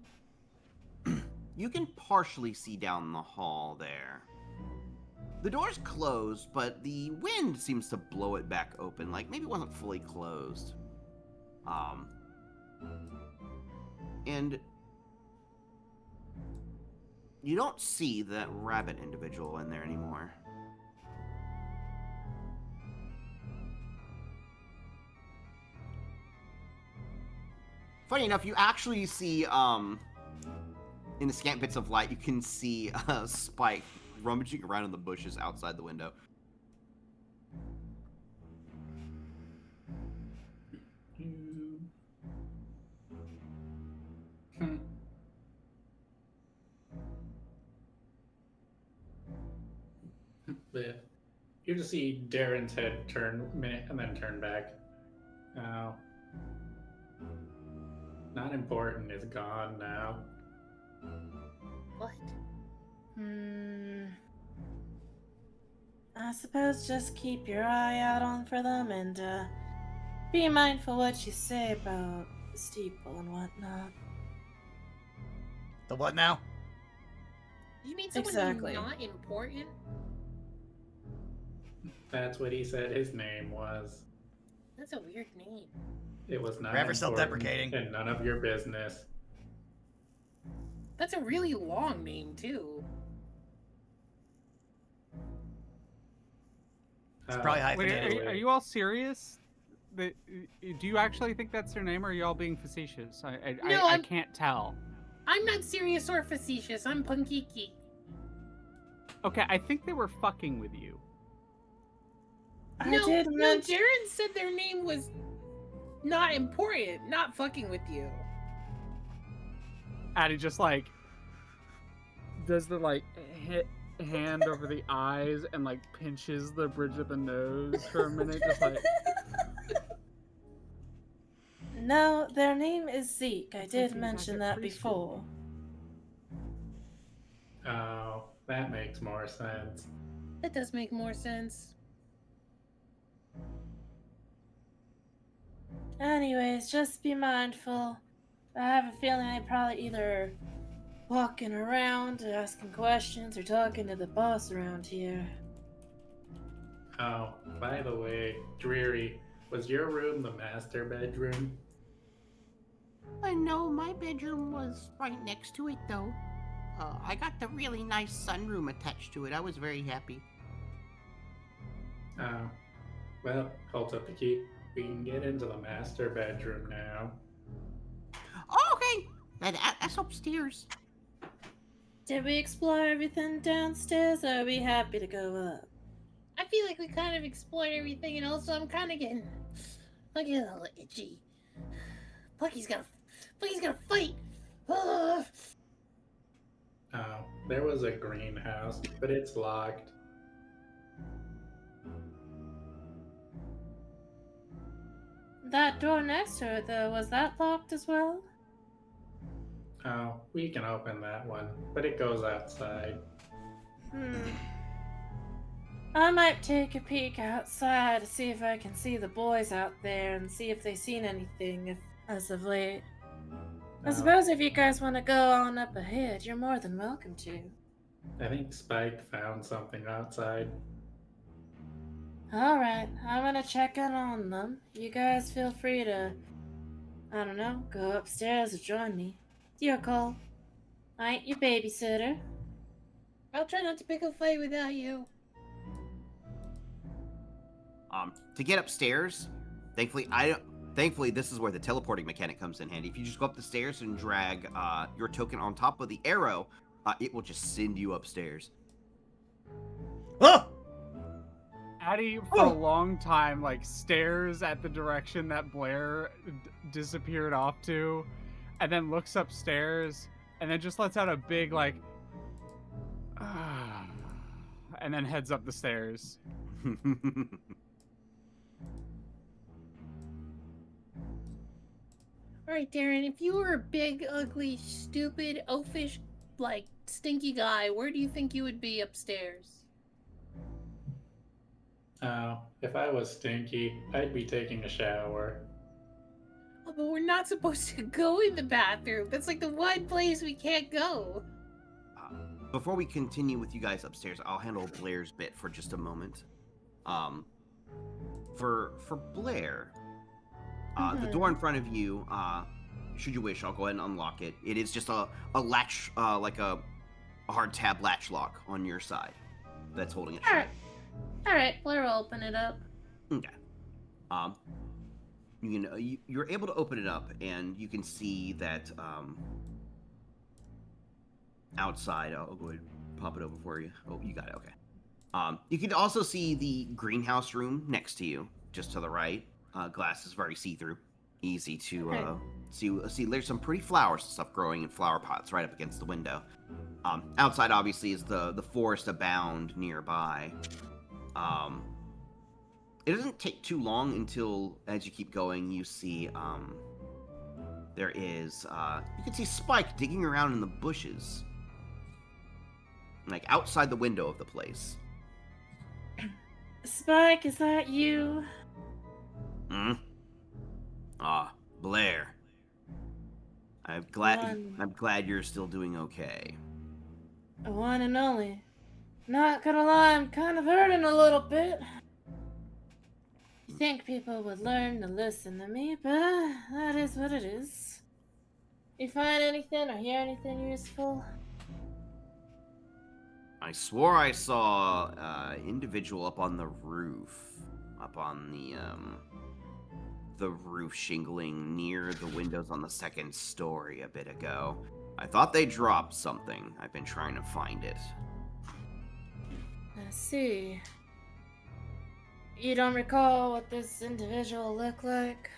You can partially see down the hall there. The door's closed, but the wind seems to blow it back open, like maybe it wasn't fully closed. And you don't see that rabbit individual in there anymore. Funny enough, you actually see, in the scant bits of light, you can see Spike rummaging around in the bushes outside the window. You just see Darren's head turn a minute and then turn back. Oh. Not important is gone now. What? I suppose just keep your eye out on for them and be mindful what you say about the steeple and whatnot. The what now? You mean someone Exactly. not important? That's what he said his name was. That's a weird name. It was not Rather important self-deprecating. and none of your business. That's a really long name, too. It's probably Wait, hyphenated. are you all serious? Do you actually think that's their name, or are you all being facetious? No, I I'm- can't tell. I'm not serious or facetious. I'm Punkiki. Okay, I think they were fucking with you. I did mention- Darren said their name was not important, not fucking with you. Addy just like does the like hand over the eyes and like pinches the bridge of the nose for a minute, just like. No, their name is Zeke. I did Something mention back at that preschool. before. Oh, that makes more sense. That does make more sense. Anyways, just be mindful. I have a feeling they're probably either walking around, asking questions, or talking to the boss around here. Oh, by the way, Dreary, was your room the master bedroom? I know my bedroom was right next to it, though. I got the really nice sunroom attached to it. I was very happy. Oh, well, holds up the key. We can get into the master bedroom now. Oh, okay. That's upstairs. Did we explore everything downstairs, or are we happy to go up? I feel like we kind of explored everything, and also I'm getting a little itchy. Plucky's gonna fight. Ugh. Oh, there was a greenhouse, but it's locked. That door next to it, though, was that locked as well? Oh, we can open that one, but it goes outside. I might take a peek outside to see if I can see the boys out there and see if they've seen anything as of late. I No, suppose if you guys want to go on up ahead, you're more than welcome to. I think Spike found something outside. Alright, I'm gonna check in on them. You guys feel free to, I don't know, go upstairs or join me. It's your call. I ain't your babysitter. I'll try not to pick a fight without you. To get upstairs, thankfully this is where the teleporting mechanic comes in handy. If you just go up the stairs and drag your token on top of the arrow, it will just send you upstairs. Oh! Addy, for a long time, like, stares at the direction that Blair disappeared off to, and then looks upstairs, and then just lets out a big, like, and then heads up the stairs. Alright, Darren, if you were a big, ugly, stupid, oafish, like, stinky guy, where do you think you would be upstairs? Oh, if I was stinky, I'd be taking a shower. Oh, but we're not supposed to go in the bathroom. That's like the one place we can't go. Before we continue with you guys upstairs, I'll handle Blair's bit for just a moment. For Blair, the door in front of you, should you wish, I'll go ahead and unlock it. It is just a latch, like a hard tab latch lock on your side that's holding it shut. Alright, Blair will open it up. Okay. You're able to open it up, and you can see that outside. I'll go ahead and pop it over for you. Oh, you got it. Okay. You can also see the greenhouse room next to you, just to the right. Glass is very see-through, easy to see. There's some pretty flowers and stuff growing in flower pots right up against the window. Outside, obviously, is the forest abound nearby. It doesn't take too long until, as you keep going, you see, there is, you can see Spike digging around in the bushes. Like, outside the window of the place. Spike, is that you? Blair. I'm glad you're still doing okay. One and only. Not gonna lie, I'm kind of hurting a little bit. You think people would learn to listen to me, but that is what it is. You find anything or hear anything useful? I swore I saw an individual up on the roof. Up on the roof shingling near the windows on the second story a bit ago. I thought they dropped something. I've been trying to find it. I see. You don't recall what this individual looked like?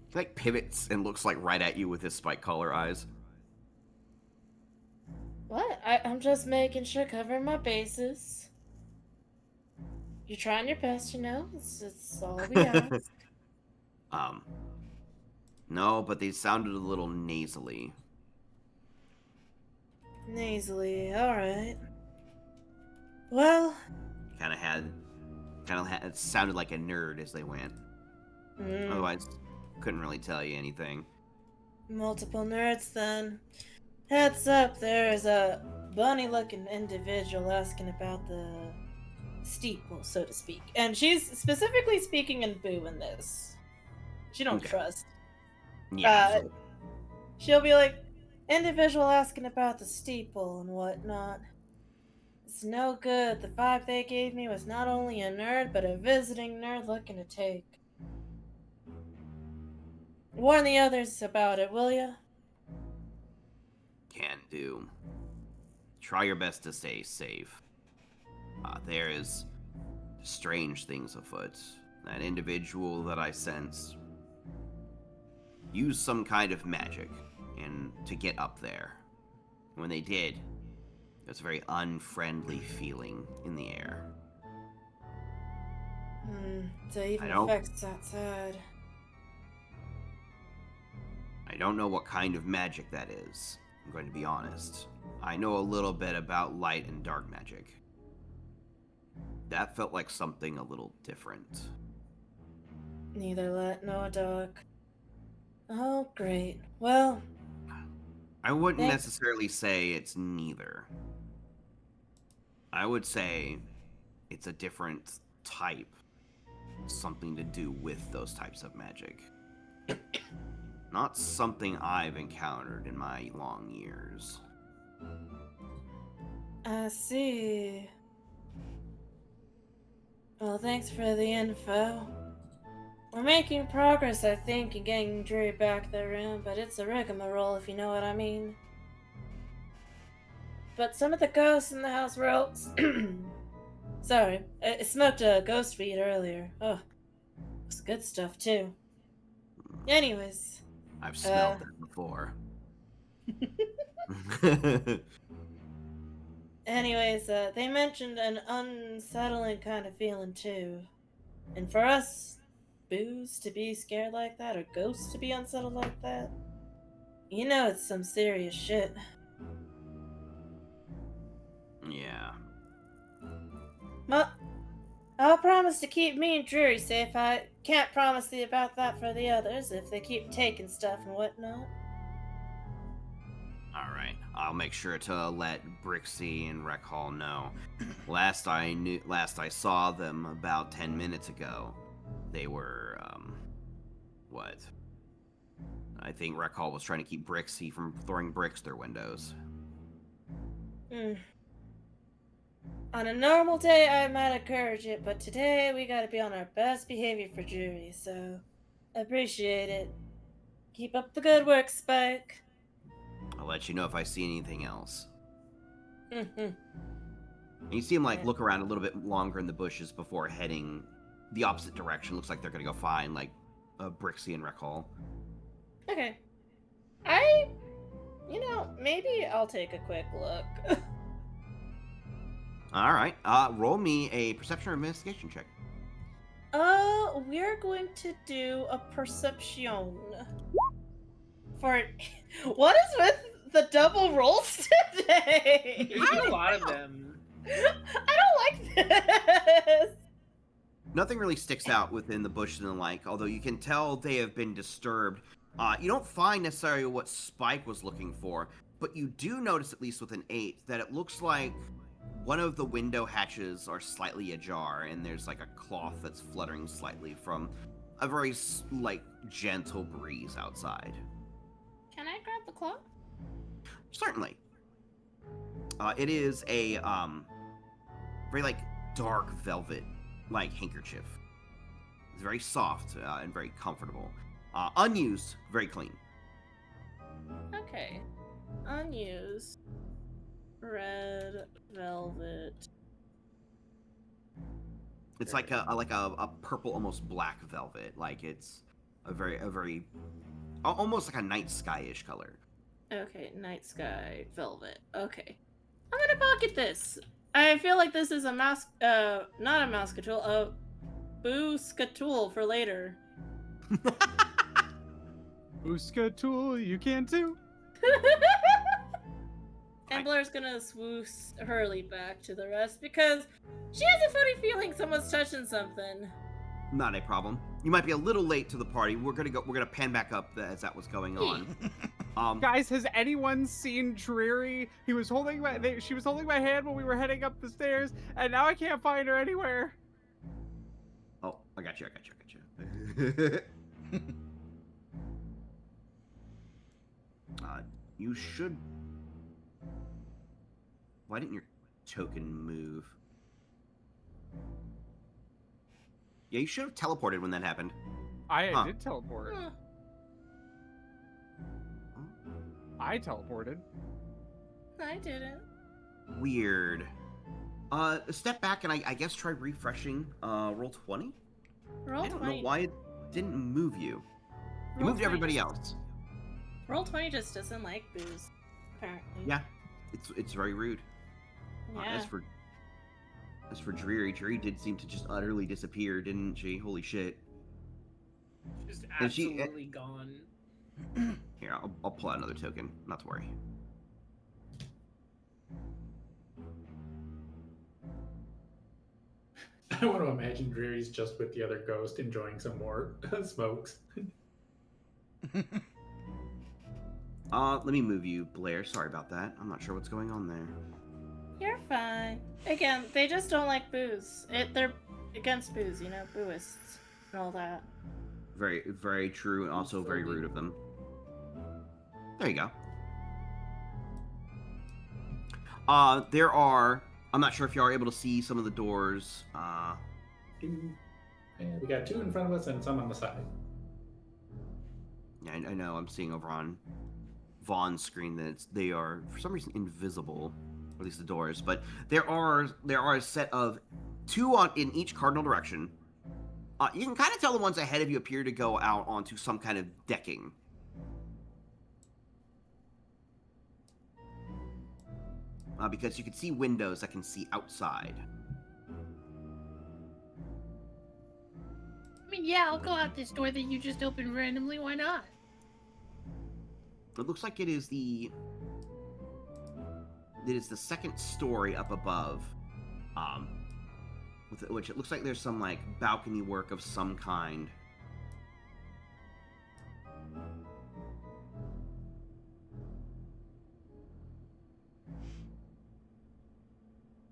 He, like, pivots and looks, like, right at you with his spike collar eyes. What? I'm just making sure, covering my bases. You're trying your best, you know? It's all we ask. No, but they sounded a little nasally. Nasally, alright. Well... It sounded like a nerd as they went. Otherwise, couldn't really tell you anything. Multiple nerds, then. Heads up, there's a bunny-looking individual asking about the steeple, so to speak. And she's specifically speaking in Boo in this. She don't trust. Yeah. She'll be like, individual asking about the steeple and whatnot. It's no good. The vibe they gave me was not only a nerd, but a visiting nerd looking to take. Warn the others about it, will ya? Can do. Try your best to stay safe. There is strange things afoot. That individual that I sensed used some kind of magic to get up there. When they did, there's a very unfriendly feeling in the air. So even effects outside. I don't know what kind of magic that is. I'm going to be honest. I know a little bit about light and dark magic. That felt like something a little different. Neither light nor dark. Oh, great. Well, I wouldn't necessarily say it's neither. I would say it's a different type. Something to do with those types of magic. Not something I've encountered in my long years. I see. Well, thanks for the info. We're making progress, I think, in getting Dreary back the room, but it's a rigmarole, if you know what I mean. But some of the ghosts in the house were Sorry, I smoked a ghost weed earlier. Oh, it's good stuff, too. Anyways. I've smelled that before. Anyways, they mentioned an unsettling kind of feeling, too. And for us, boos to be scared like that, or ghosts to be unsettled like that, you know it's some serious shit. Yeah. Well, I'll promise to keep me and Dreary safe. I can't promise about that for the others, if they keep taking stuff and whatnot. Alright, I'll make sure to let Brixie and Rec Hall know. Last I saw them about 10 minutes ago, they were, what? I think Rec Hall was trying to keep Brixie from throwing bricks through windows. On a normal day, I might encourage it, but today we gotta be on our best behavior for Dreary, so appreciate it. Keep up the good work, Spike. I'll let you know if I see anything else. And you see him, look around a little bit longer in the bushes before heading the opposite direction. Looks like they're gonna go find, Brixie and Rec Hall. Okay. Maybe I'll take a quick look. Alright, roll me a perception or investigation check. We're going to do a perception. What is with the double rolls today? There's a lot of them. I don't like this. Nothing really sticks out within the bushes and the like, although you can tell they have been disturbed. You don't find necessarily what Spike was looking for, but you do notice, at least with an 8, that it looks like one of the window hatches are slightly ajar, and there's a cloth that's fluttering slightly from a very, gentle breeze outside. Can I grab the cloth? Certainly. It is a, very, dark velvet, handkerchief. It's very soft and very comfortable. Unused, very clean. Okay. Unused. Red velvet. It's like a purple, almost black velvet. It's a very almost like a night sky-ish color. Okay, night sky velvet. Okay. I'm gonna pocket this. I feel like this is a not a mousecatool, a boo-scatool for later. Boo-scatool, you can too. And Blair's gonna swoosh Hurley back to the rest because she has a funny feeling someone's touching something. Not a problem. You might be a little late to the party. We're gonna pan back up as that was going on. Guys, has anyone seen Dreary? She was holding my hand when we were heading up the stairs, and now I can't find her anywhere. Oh, I got you. You should. Why didn't your token move. Yeah, you should have teleported when that happened. I Huh. did teleport. Huh. I teleported. I didn't. Weird. Step back and I guess try refreshing. Roll 20. Roll I don't 20. know why it didn't move you. You Roll moved 20 everybody just- else. Roll 20 just doesn't like booze, apparently. Yeah, it's very rude. Yeah. As for Dreary did seem to just utterly disappear, didn't she? Holy shit. Just And she- absolutely gone. Here, I'll pull out another token. Not to worry. I want to imagine Dreary's just with the other ghost enjoying some more smokes. Let me move you, Blair. Sorry about that. I'm not sure what's going on there. You're fine. Again, they just don't like booze. They're against booze, you know, booists and all that. Very, very true, and also very rude of them. There you go. There are... I'm not sure if you are able to see some of the doors. And we got 2 in front of us and some on the side. Yeah, I know. I'm seeing over on Vaughn's screen that they are, for some reason, invisible. At least the doors. But there are a set of 2 in each cardinal direction. You can kind of tell the ones ahead of you appear to go out onto some kind of decking. Because you can see windows that can see outside. I mean, yeah, I'll go out this door that you just opened randomly. Why not? It looks like it is the second story up above. Which it looks like there's some like balcony work of some kind.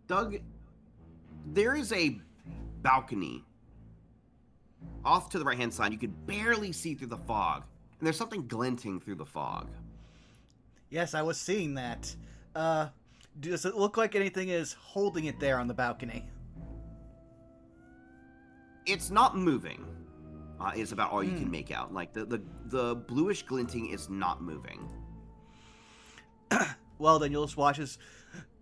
Doug, there is a balcony off to the right-hand side. You could barely see through the fog, and there's something glinting through the fog. Yes, I was seeing that. Does it look like anything is holding it there on the balcony? It's not moving. Is about all you can make out. Like the bluish glinting is not moving. Well, then you'll just watch as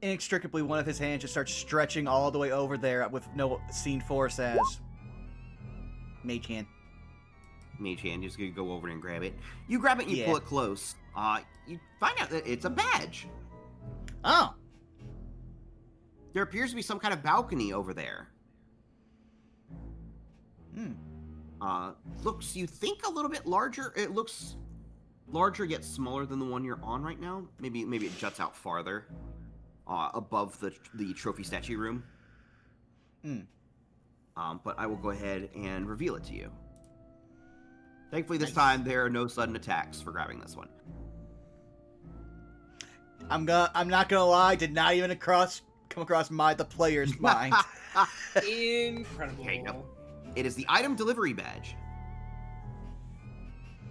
inextricably one of his hands just starts stretching all the way over there with no seen force as mage hand. Mage hand, just gonna go over and grab it. You grab it and you pull it close. You find out that it's a badge. Oh. There appears to be some kind of balcony over there. Looks, you think, a little bit larger. It looks larger yet smaller than the one you're on right now. Maybe it juts out farther, above the trophy statue room. But I will go ahead and reveal it to you. Thankfully, this time there are no sudden attacks for grabbing this one. I'm not gonna lie. Did not even come across the player's mind. Incredible. Here you go. It is the item delivery badge.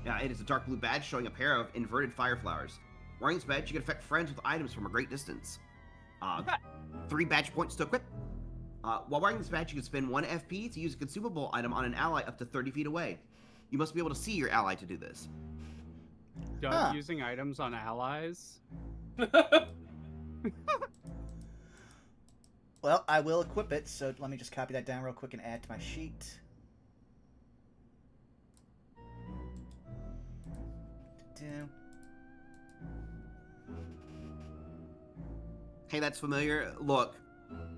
Yeah, it is a dark blue badge showing a pair of inverted fire flowers. Wearing this badge, you can affect friends with items from a great distance. 3 badge points to equip. While wearing this badge, you can spend 1 FP to use a consumable item on an ally up to 30 feet away. You must be able to see your ally to do this. Doug using items on allies. Well, I will equip it, so let me just copy that down real quick and add to my sheet. Hey, that's familiar. Look,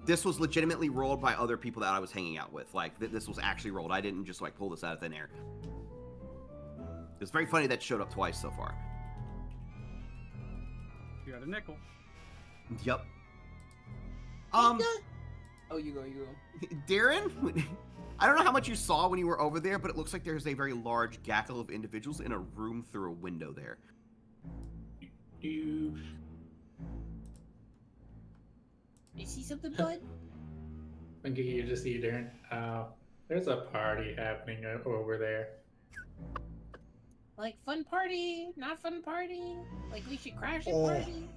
this was legitimately rolled by other people that I was hanging out with. Like, this was actually rolled. I didn't just, like, pull this out of thin air. It's very funny that showed up twice so far. You got a nickel. Yep. Oh, you go. Darren, I don't know how much you saw when you were over there, but it looks like there's a very large gaggle of individuals in a room through a window there. You see something, bud? can get you to see, Darren. There's a party happening over there. Like fun party, not fun party. Like we should crash a Oh. party.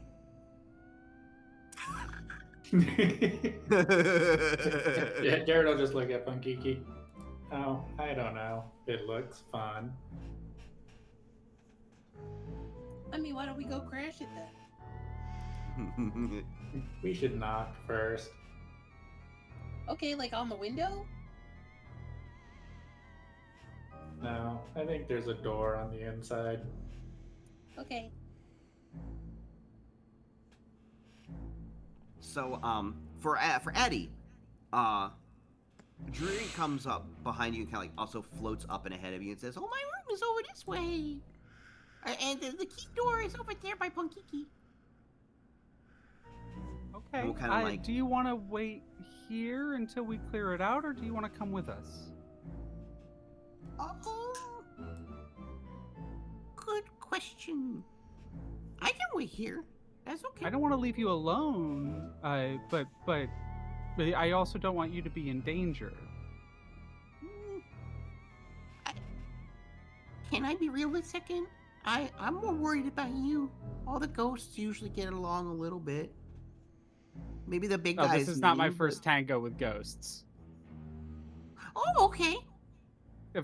Yeah, Darren will just look at Punkiki. Oh, I don't know. It looks fun. I mean, why don't we go crash it then? We should knock first. Okay, like on the window? No, I think there's a door on the inside. Okay. So, for Addy, Dreary comes up behind you and kind of like also floats up and ahead of you and says, Oh, my room is over this way. And the key door is over there by Punkiki. Okay. We'll kinda like- Do you want to wait here until we clear it out, or do you want to come with us? Good question. I can wait here. That's okay. I don't want to leave you alone, but I also don't want you to be in danger. Can I be real a second? I'm more worried about you. All the ghosts usually get along a little bit. Maybe the big Oh, guys. this is not my me, first tango with ghosts. but- Oh, okay.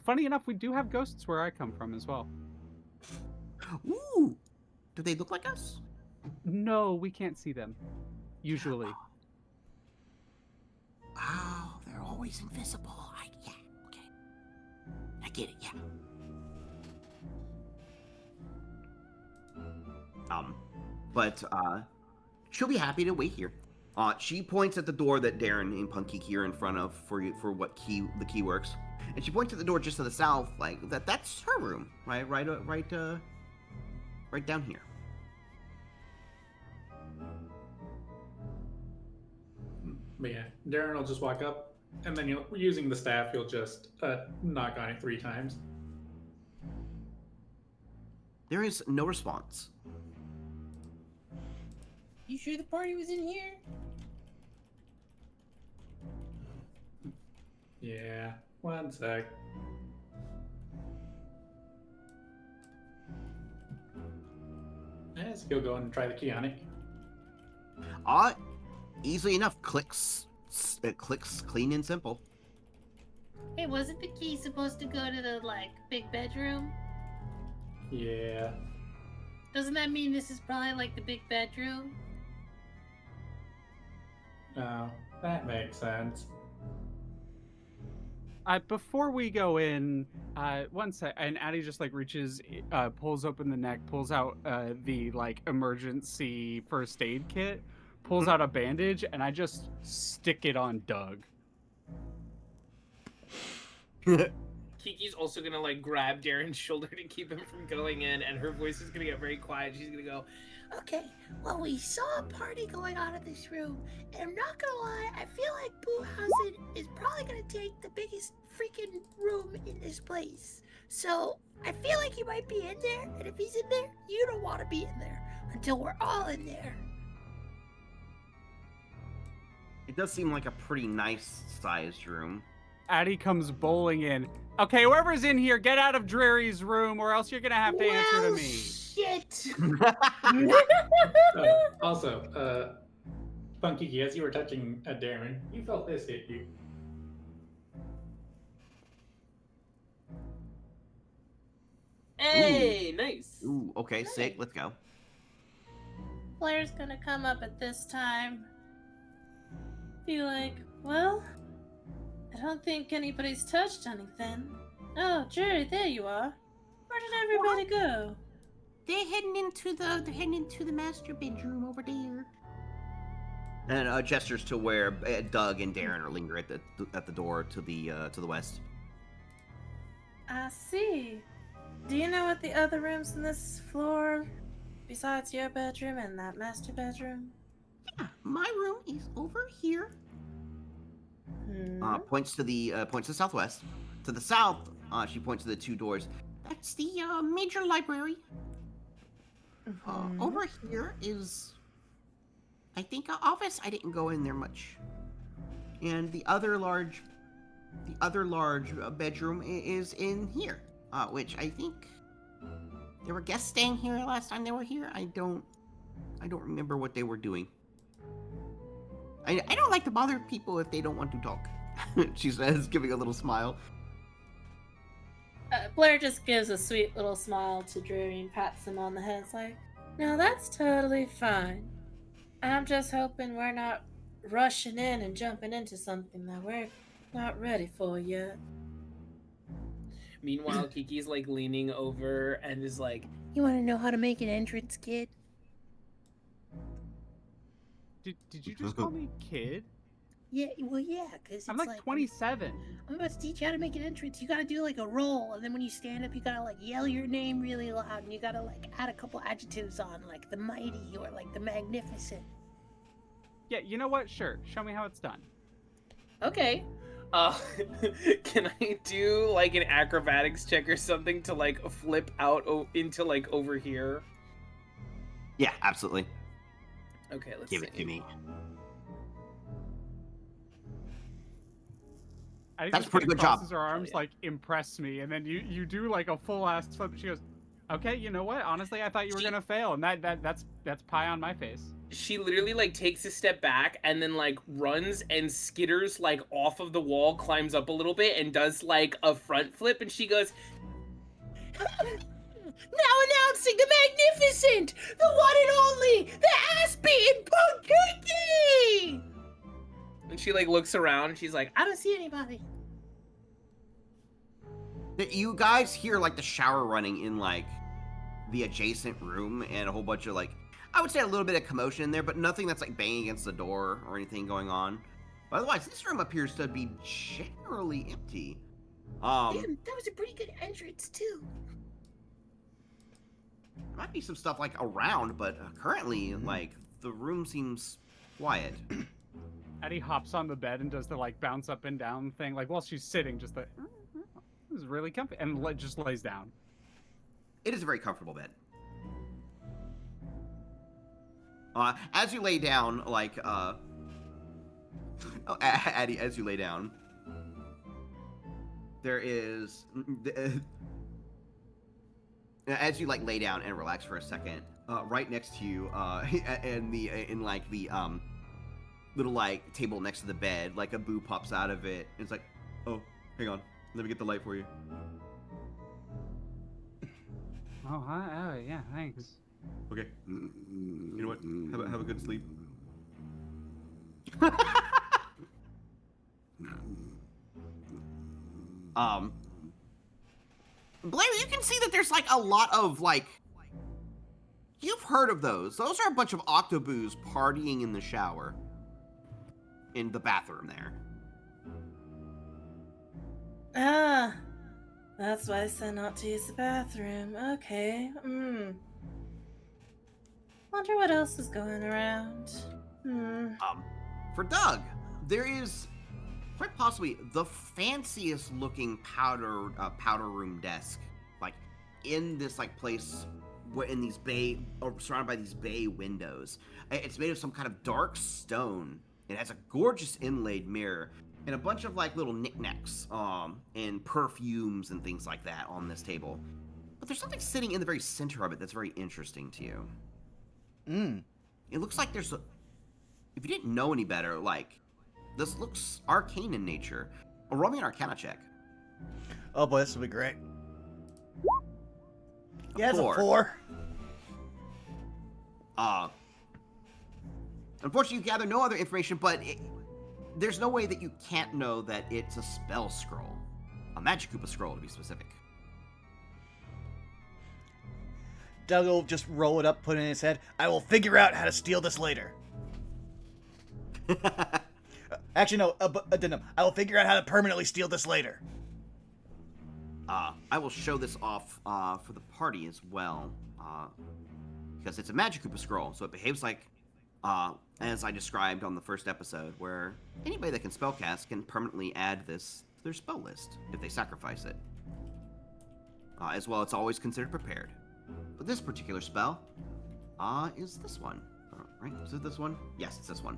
Funny enough, we do have ghosts where I come from as well. Ooh. Do they look like us? No, we can't see them. Usually. Oh, they're always invisible. Yeah, okay. I get it, yeah. but she'll be happy to wait here. She points at the door that Darren and Punkiki are in front of for what the key works, and she points at the door just to the south, like that's her room, right down here. But yeah, Darren will just walk up, and then using the staff, you'll just knock on it 3 times. There is no response. You sure the party was in here? Yeah, 1 sec. Yes, you'll go and try the key on it. Easily enough. It clicks clean and simple. Hey, wasn't the key supposed to go to the, big bedroom? Yeah. Doesn't that mean this is probably, the big bedroom? Oh, that makes sense. Before we go in, one sec, and Addy just reaches, pulls open the neck, pulls out the emergency first aid kit, pulls out a bandage, and I just stick it on Doug. Kiki's also gonna grab Darren's shoulder to keep him from going in, and her voice is gonna get very quiet. She's gonna go, Okay, well, we saw a party going on in this room, and I'm not gonna lie, I feel like Boohausen is probably gonna take the biggest freaking room in this place. So, I feel like he might be in there, and if he's in there, you don't want to be in there until we're all in there. It does seem like a pretty nice sized room. Addy comes bowling in. Okay, whoever's in here, get out of Dreary's room, or else you're gonna have to answer to me. Shit! Also, Punkiki, as you were touching Darren, you felt this hit you. "Hey, nice." Ooh, okay, sick. Let's go. Blair's gonna come up at this time. Be like, well, I don't think anybody's touched anything. Oh, Dreary, there you are. Where did everybody go? They're heading into the master bedroom over there. And gestures to where Doug and Darren are lingering at the door to the west. I see. Do you know what the other rooms in this floor, besides your bedroom and that master bedroom? Yeah, my room is over here. Points to the southwest. To the south, she points to the 2 doors. That's the major library. Over here is, I think, an office. I didn't go in there much. And the other large bedroom is in here, which I think There were guests staying here last time they were here. I don't remember what they were doing. I don't like to bother people if they don't want to talk. She says, giving a little smile. Blair just gives a sweet little smile to Dreary and pats him on the head. It's like, no, that's totally fine. I'm just hoping we're not rushing in and jumping into something that we're not ready for yet. Meanwhile, Kiki's like leaning over and is like, You want to know how to make an entrance, kid? Did you just call me kid? Yeah, well, yeah, because I'm like 27. I'm about to teach you how to make an entrance. You gotta do like a roll, and then when you stand up, you gotta like yell your name really loud, and you gotta like add a couple adjectives on, like the mighty or like the magnificent. Yeah, you know what? Sure. Show me how it's done. Okay. can I do like an acrobatics check or something to like flip out into like over here? Yeah, absolutely. Okay, let's Give see. it to me. Addy That's just pretty kinda good job. crosses her arms, yeah. like, impress me, and then you do like a full ass flip. She goes, okay, you know what? Honestly, I thought you were gonna fail, and that's pie on my face. She literally like takes a step back and then like runs and skitters like off of the wall, climbs up a little bit, and does like a front flip, and she goes, Now announcing the magnificent, the one and only, the ass-beating Punkiki! and she like looks around and she's like, I don't see anybody. You guys hear like the shower running in like the adjacent room and a whole bunch of like, I would say a little bit of commotion in there, but nothing that's like banging against the door or anything going on. But otherwise, this room appears to be generally empty. Damn, that was a pretty good entrance too. There might be some stuff like around, but currently, like the room seems quiet. Addy hops on the bed and does the like bounce up and down thing, like while she's sitting, just like, this is really comfy, and just lays down. It is a very comfortable bed. As you lay down, like, Addy, as you lay down, there is, as you like lay down and relax for a second, right next to you, in like the little like table next to the bed, like a boo pops out of it. And it's like, oh, hang on, let me get the light for you. Oh, hi. Oh, yeah, thanks. Okay. You know what? Have a good sleep. Blair, you can see that there's like a lot of like, you've heard of those. Those are a bunch of octoboos partying in the shower. In the bathroom there. Ah, that's why I said not to use the bathroom. Okay. Wonder what else is going around. For Doug, there is quite possibly the fanciest looking powder room desk, like in this like place where in these bay, or surrounded by these bay windows. It's made of some kind of dark stone. It has a gorgeous inlaid mirror and a bunch of like little knickknacks, and perfumes and things like that on this table. But there's something sitting in the very center of it that's very interesting to you. It looks like there's a, if you didn't know any better, like, this looks arcane in nature. Roll me an Arcana check. Oh boy, this will be great. Yeah, it's a 4. 4. Unfortunately, you gather no other information, but there's no way that you can't know that it's a spell scroll. A Magic scroll, to be specific. Doug will just roll it up, put it in his head. I will figure out how to steal this later. Actually, no, addendum. I will figure out how to permanently steal this later. I will show this off for the party as well, because it's a Magic scroll, so it behaves like, as I described on the first episode, where anybody that can spellcast can permanently add this to their spell list if they sacrifice it. As well, it's always considered prepared. But this particular spell is this one. Right? Is it this one? Yes, it's this one.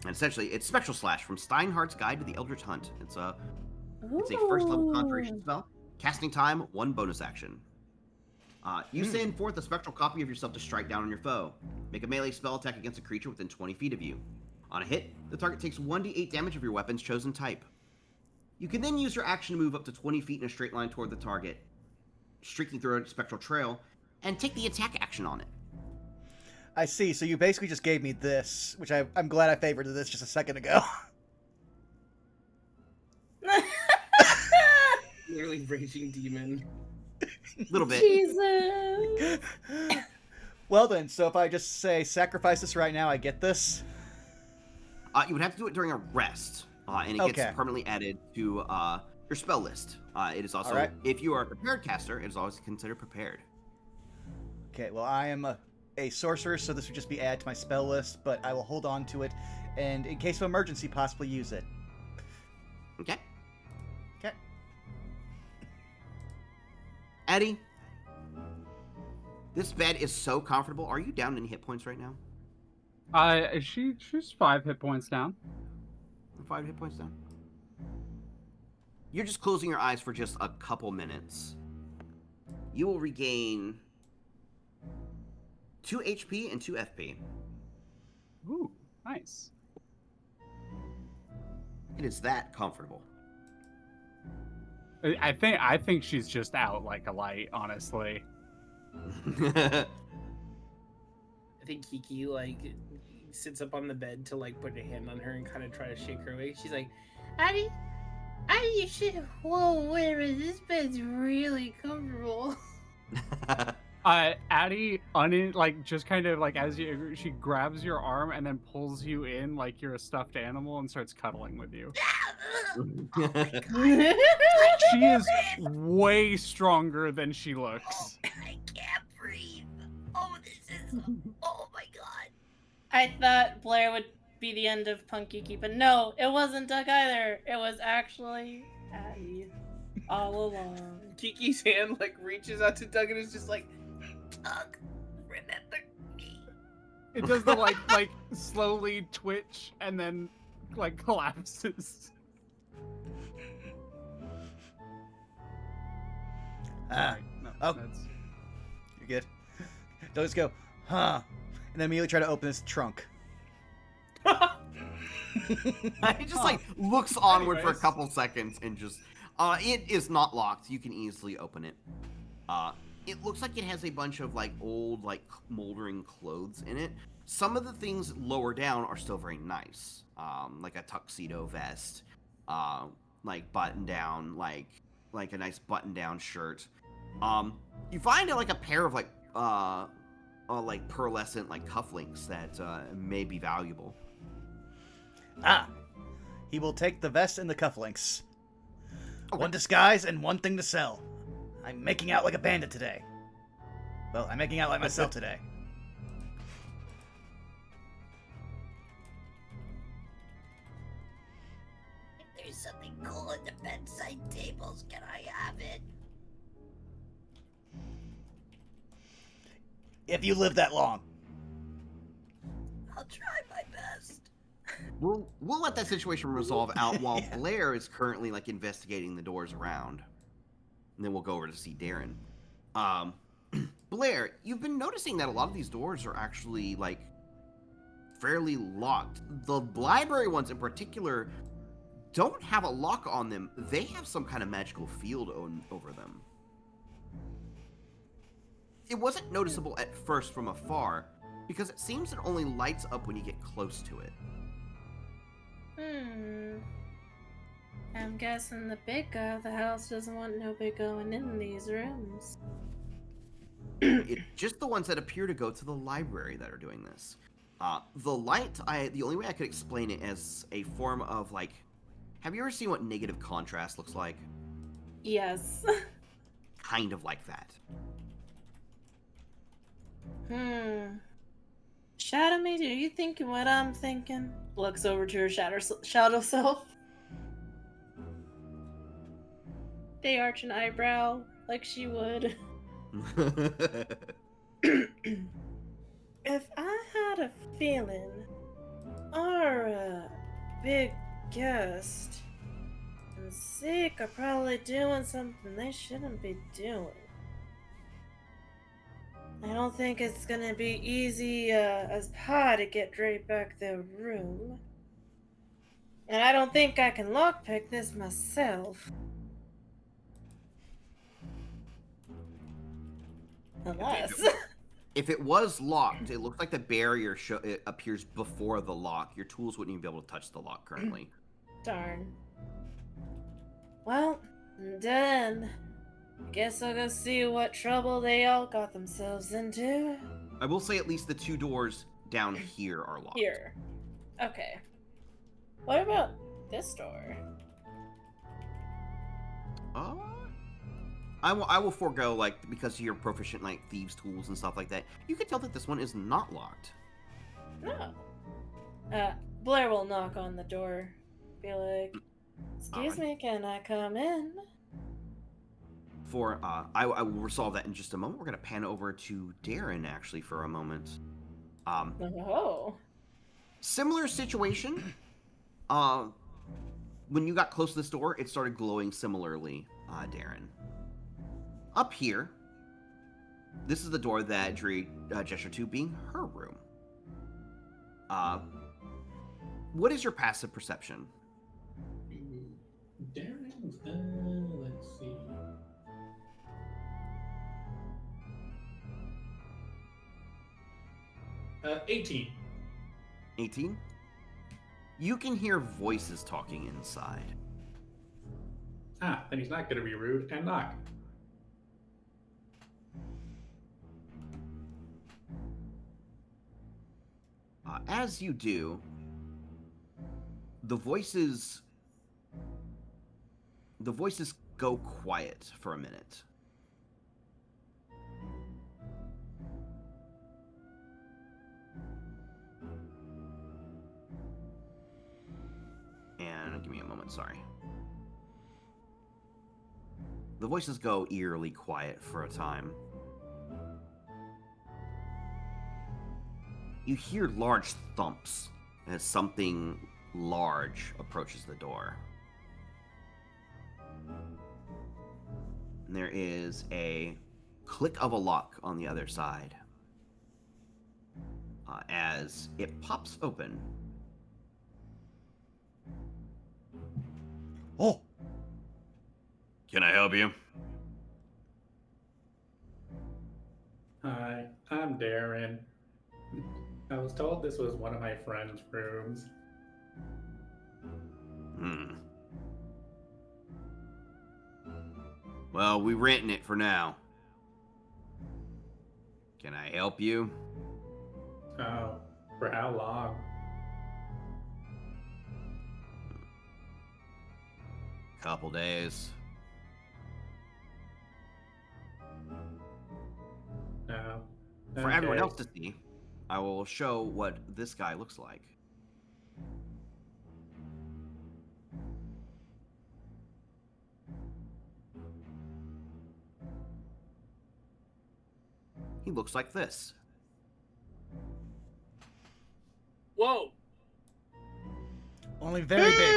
And essentially, it's Spectral Slash from Steinhardt's Guide to the Eldritch Hunt. It's a first level conjuration spell. Casting time, 1 bonus action. You send forth a spectral copy of yourself to strike down on your foe. Make a melee spell attack against a creature within 20 feet of you. On a hit, the target takes 1d8 damage of your weapon's chosen type. You can then use your action to move up to 20 feet in a straight line toward the target, streaking through a spectral trail, and take the attack action on it. I see. So you basically just gave me this, which I'm glad I favored this just a second ago. Nearly raging demon. Little bit. Jesus. Well then, so if I just say sacrifice this right now, I get this? You would have to do it during a rest, and it gets permanently added to your spell list. It is also, if you are a prepared caster, it is always considered prepared. Okay, well I am a sorcerer, so this would just be added to my spell list, but I will hold on to it, and in case of emergency, possibly use it. Okay. Okay. Addy, this bed is so comfortable. Are you down any hit points right now? She's 5 hit points down. 5 hit points down. You're just closing your eyes for just a couple minutes. You will regain 2 HP and 2 FP. Ooh, nice. It is that comfortable. I think she's just out like a light, honestly. I think Kiki sits up on the bed to put a hand on her and kind of try to shake her awake. She's like, Addy, you should. Whoa, wait a minute. This bed's really comfortable. Addy, just kind of as she grabs your arm and then pulls you in like you're a stuffed animal and starts cuddling with you. She is way stronger than she looks. I can't breathe. Oh, this is. Oh my god. I thought Blair would be the end of Punkiki, but no, it wasn't Doug either. It was actually Addy all along. Kiki's hand reaches out to Doug and is just like, Doug, remember me. It does the slowly twitch and then collapses. No, you're good. They'll just go, huh, and then immediately try to open his trunk. It just looks onward for a couple seconds and just it is not locked. You can easily open it. It looks like it has a bunch of old moldering clothes in it. Some of the things lower down are still very nice, like a tuxedo vest, button down, like a nice button down shirt. You find a pair of pearlescent cufflinks that may be valuable. He will take the vest and the cufflinks. Okay. One disguise and one thing to sell. I'm making out like a bandit today. Well, I'm making out like myself today. If there's something cool in the bedside tables, can I have it? If you live that long. I'll try my best. We'll let that situation resolve out while Blair is currently investigating the doors around. And then we'll go over to see Darren. Blair, you've been noticing that a lot of these doors are actually fairly locked. The library ones in particular don't have a lock on them. They have some kind of magical field over them. It wasn't noticeable at first from afar, because it seems it only lights up when you get close to it. I'm guessing the big guy of the house doesn't want nobody going in these rooms. It's just the ones that appear to go to the library that are doing this. The light, the only way I could explain it as a form of have you ever seen what negative contrast looks like? Yes. Kind of like that. Shadow me, are you thinking what I'm thinking? Looks over to her shadow self. They arch an eyebrow like she would. If I had a feeling, or big guest. And Zeke are probably doing something they shouldn't be doing. I don't think it's gonna be easy as pie to get Dre back their room. And I don't think I can lockpick this myself. Unless. If it was locked, it looks like the barrier it appears before the lock. Your tools wouldn't even be able to touch the lock currently. Darn. Well, I'm done. Guess I'll go see what trouble they all got themselves into. I will say at least the 2 doors down here are locked. Here. Okay. What about this door? I will forego, like, because you're proficient in, like, thieves' tools and stuff like that. You can tell that this one is not locked. No. Blair will knock on the door. Be like, excuse me, can I come in? I will resolve that in just a moment. We're going to pan over to Darren, actually, for a moment. Oh. Similar situation. When you got close to this door, it started glowing similarly, Darren. Up here, this is the door that Dreary gestured to being her room. What is your passive perception? Darren's, let's see. 18. 18? You can hear voices talking inside. Ah, then he's not going to be rude and knock. As you do, the voices go quiet for a minute. And give me a moment, sorry. The voices go eerily quiet for a time. You hear large thumps as something large approaches the door. And there is a click of a lock on the other side as it pops open. Oh! Can I help you? Hi, I'm Darren. I was told this was one of my friend's rooms. Well, we renting it for now. Can I help you? Oh, for how long? Couple days. No. For everyone else to see, I will show what this guy looks like. He looks like this. Whoa! Only very big.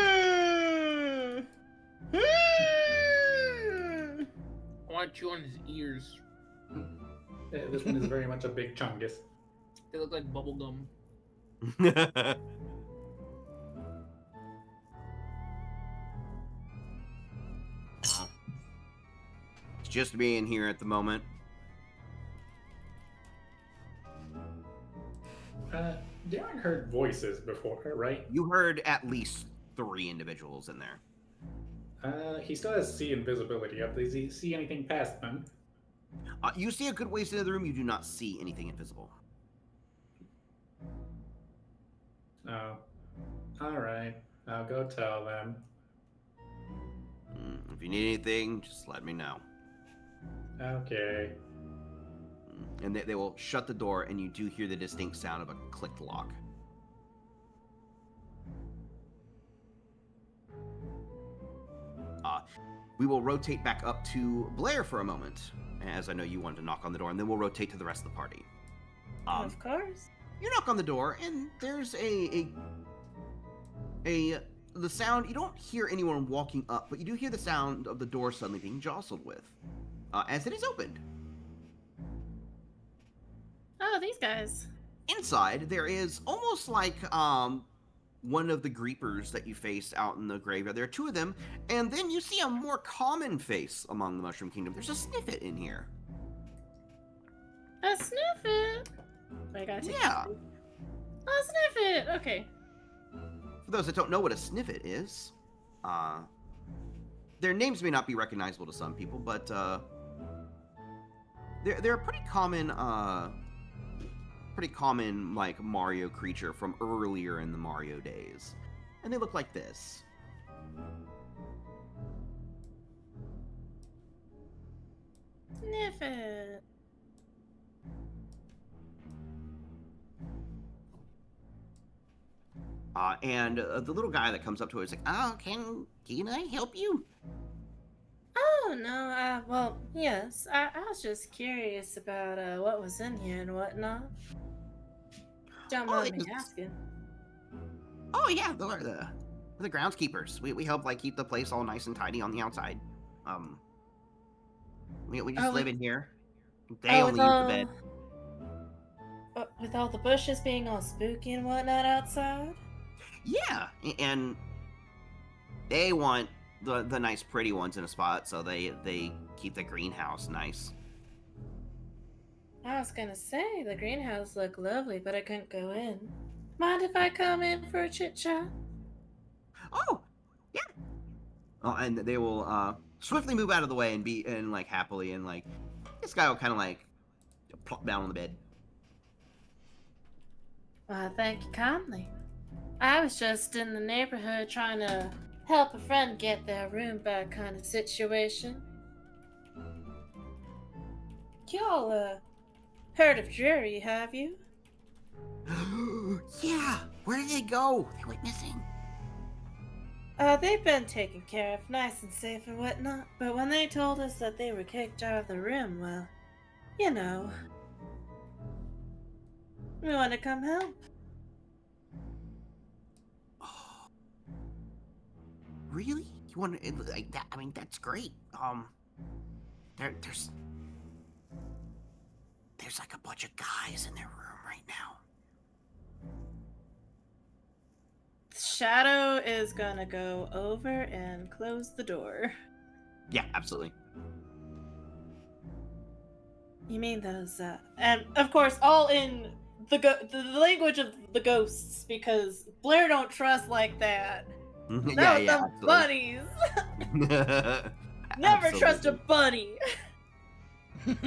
I want to chew on his ears. This one is very much a big chungus. They look like bubble gum. It's just me in here at the moment. Darren heard voices before, right? You heard at least 3 individuals in there. He still has see invisibility up. Does he see anything past them? You see a good ways into the room. You do not see anything invisible. Oh. Alright. I'll go tell them. If you need anything, just let me know. Okay. And they will shut the door, and you do hear the distinct sound of a clicked lock. We will rotate back up to Blair for a moment, as I know you wanted to knock on the door, and then we'll rotate to the rest of the party. Of course. You knock on the door, and there's a The sound, you don't hear anyone walking up, but you do hear the sound of the door suddenly being jostled with, as it is opened. Oh, these guys. Inside, there is almost like one of the Greepers that you faced out in the graveyard. There are two of them, and then you see a more common face among the Mushroom Kingdom. There's a Sniffit in here. A Sniffit. I gotta take Yeah. A Sniffit. Okay. For those that don't know what a Sniffit is, their names may not be recognizable to some people, but they're a pretty common like Mario creature from earlier in the Mario days, and they look like this. Sniffit. And the little guy that comes up to it is like, "Oh, can I help you?" Oh no. Well, yes. I was just curious about what was in here and whatnot. Don't mind me asking. Oh yeah, they're the groundskeepers. We help like keep the place all nice and tidy on the outside. We just live in here. They only use the bed. With all the bushes being all spooky and whatnot outside? Yeah, and they want the nice pretty ones in a spot, so they keep the greenhouse nice. I was gonna say, the greenhouse looked lovely, but I couldn't go in. Mind if I come in for a chit-chat? Oh, yeah. Oh, and they will swiftly move out of the way and like happily, and like this guy will kind of like plop down on the bed. Well, thank you kindly. I was just in the neighborhood trying to help a friend get their room back kind of situation. Y'all, heard of Dreary, have you? Yeah, where did they go? They went missing. They've been taken care of, nice and safe and whatnot, but when they told us that they were kicked out of the room, well, you know, we want to come help. Really? You want to like that? I mean, that's great. There's like a bunch of guys in their room right now. Shadow is gonna go over and close the door. Yeah, absolutely. You mean those, and of course, all in the language of the ghosts, because Blair don't trust like that. Yeah, Them absolutely. bunnies. Never trust a Absolutely. bunny.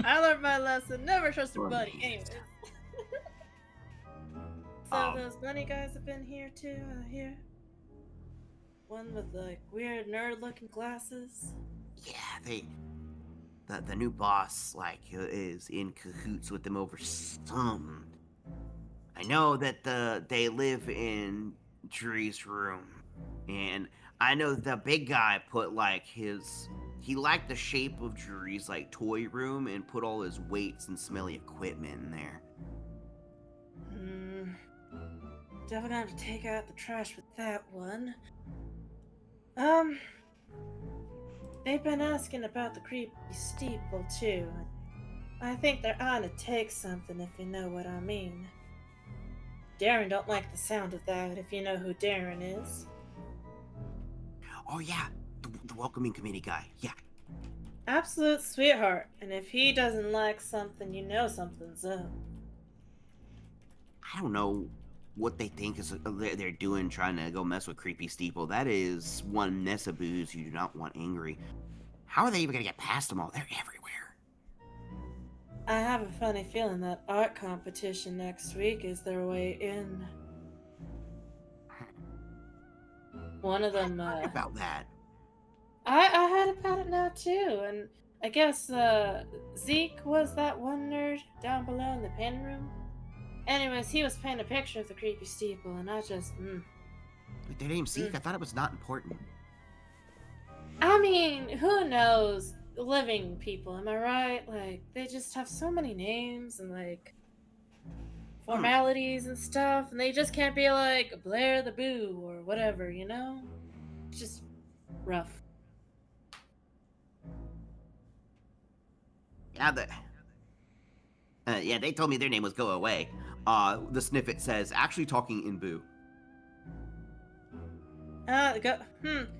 I learned my lesson. Never trust a bunny. Anyways. So those bunny guys have been here too, I hear. One with like weird nerd-looking glasses. Yeah, the new boss like is in cahoots with them over some. I know that they live in Dreary's room, and I know the big guy put like he liked the shape of Dreary's like toy room and put all his weights and smelly equipment in there. Definitely gonna have to take out the trash with that one. They've been asking about the creepy steeple too. I think they're on to take something, if you know what I mean. Darren don't like the sound of that, if you know who Darren is. Oh yeah, the welcoming committee guy. Yeah. Absolute sweetheart, and if he doesn't like something, you know something's up. I don't know what they think is they're doing trying to go mess with creepy steeple. That is one mess of booze you do not want angry. How are they even gonna get past them all? They're everywhere. I have a funny feeling that art competition next week is their way in. One of them, I heard about that. I heard about it now too, and I guess, Zeke was that one nerd down below in the pen room? Anyways, he was painting a picture of the creepy steeple, and I just, Wait, their name's Zeke? I thought it was not important. I mean, who knows? Living people, am I right? Like, they just have so many names, and like, formalities and stuff, and they just can't be like Blair the Boo or whatever, you know? It's just rough. Yeah, they told me their name was Go Away. The snippet says, actually talking in Boo.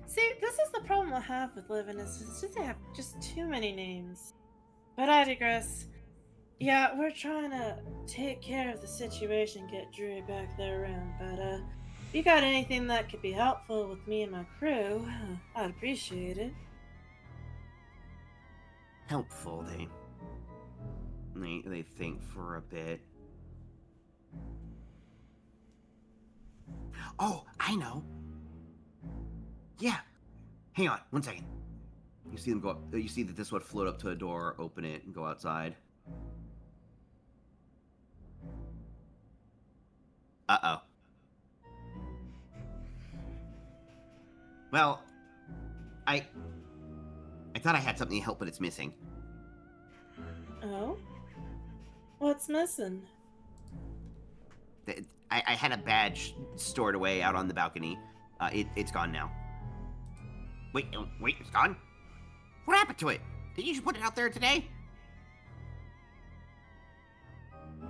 See, this is the problem I have with living is just they have just too many names. But I digress. Yeah, we're trying to take care of the situation, get Dreary back there around, but if you got anything that could be helpful with me and my crew, I'd appreciate it. Helpful, They think for a bit. Oh, I know. Yeah. Hang on, 1 second. You see them go up. You see that this would float up to a door, open it, and go outside. Uh-oh. Well, I thought I had something to help, but it's missing. Oh? What's missing? I had a badge stored away out on the balcony. It's gone now. Wait, it's gone? What happened to it? Did you just put it out there today?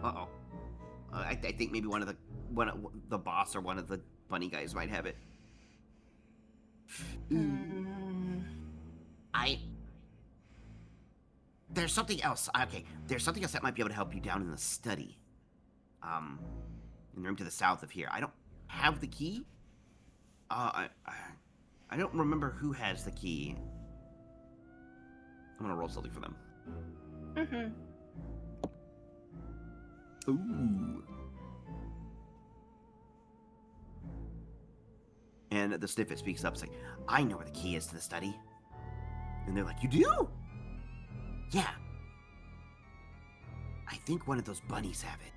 Uh-oh. I think maybe one of the boss or one of the bunny guys might have it. There's something else. Okay, there's something else that might be able to help you down in the study. In the room to the south of here. I don't have the key. I don't remember who has the key. I'm gonna roll something for them. Ooh. And the snippet speaks up, saying, I know where the key is to the study. And they're like, you do? Yeah. I think one of those bunnies have it.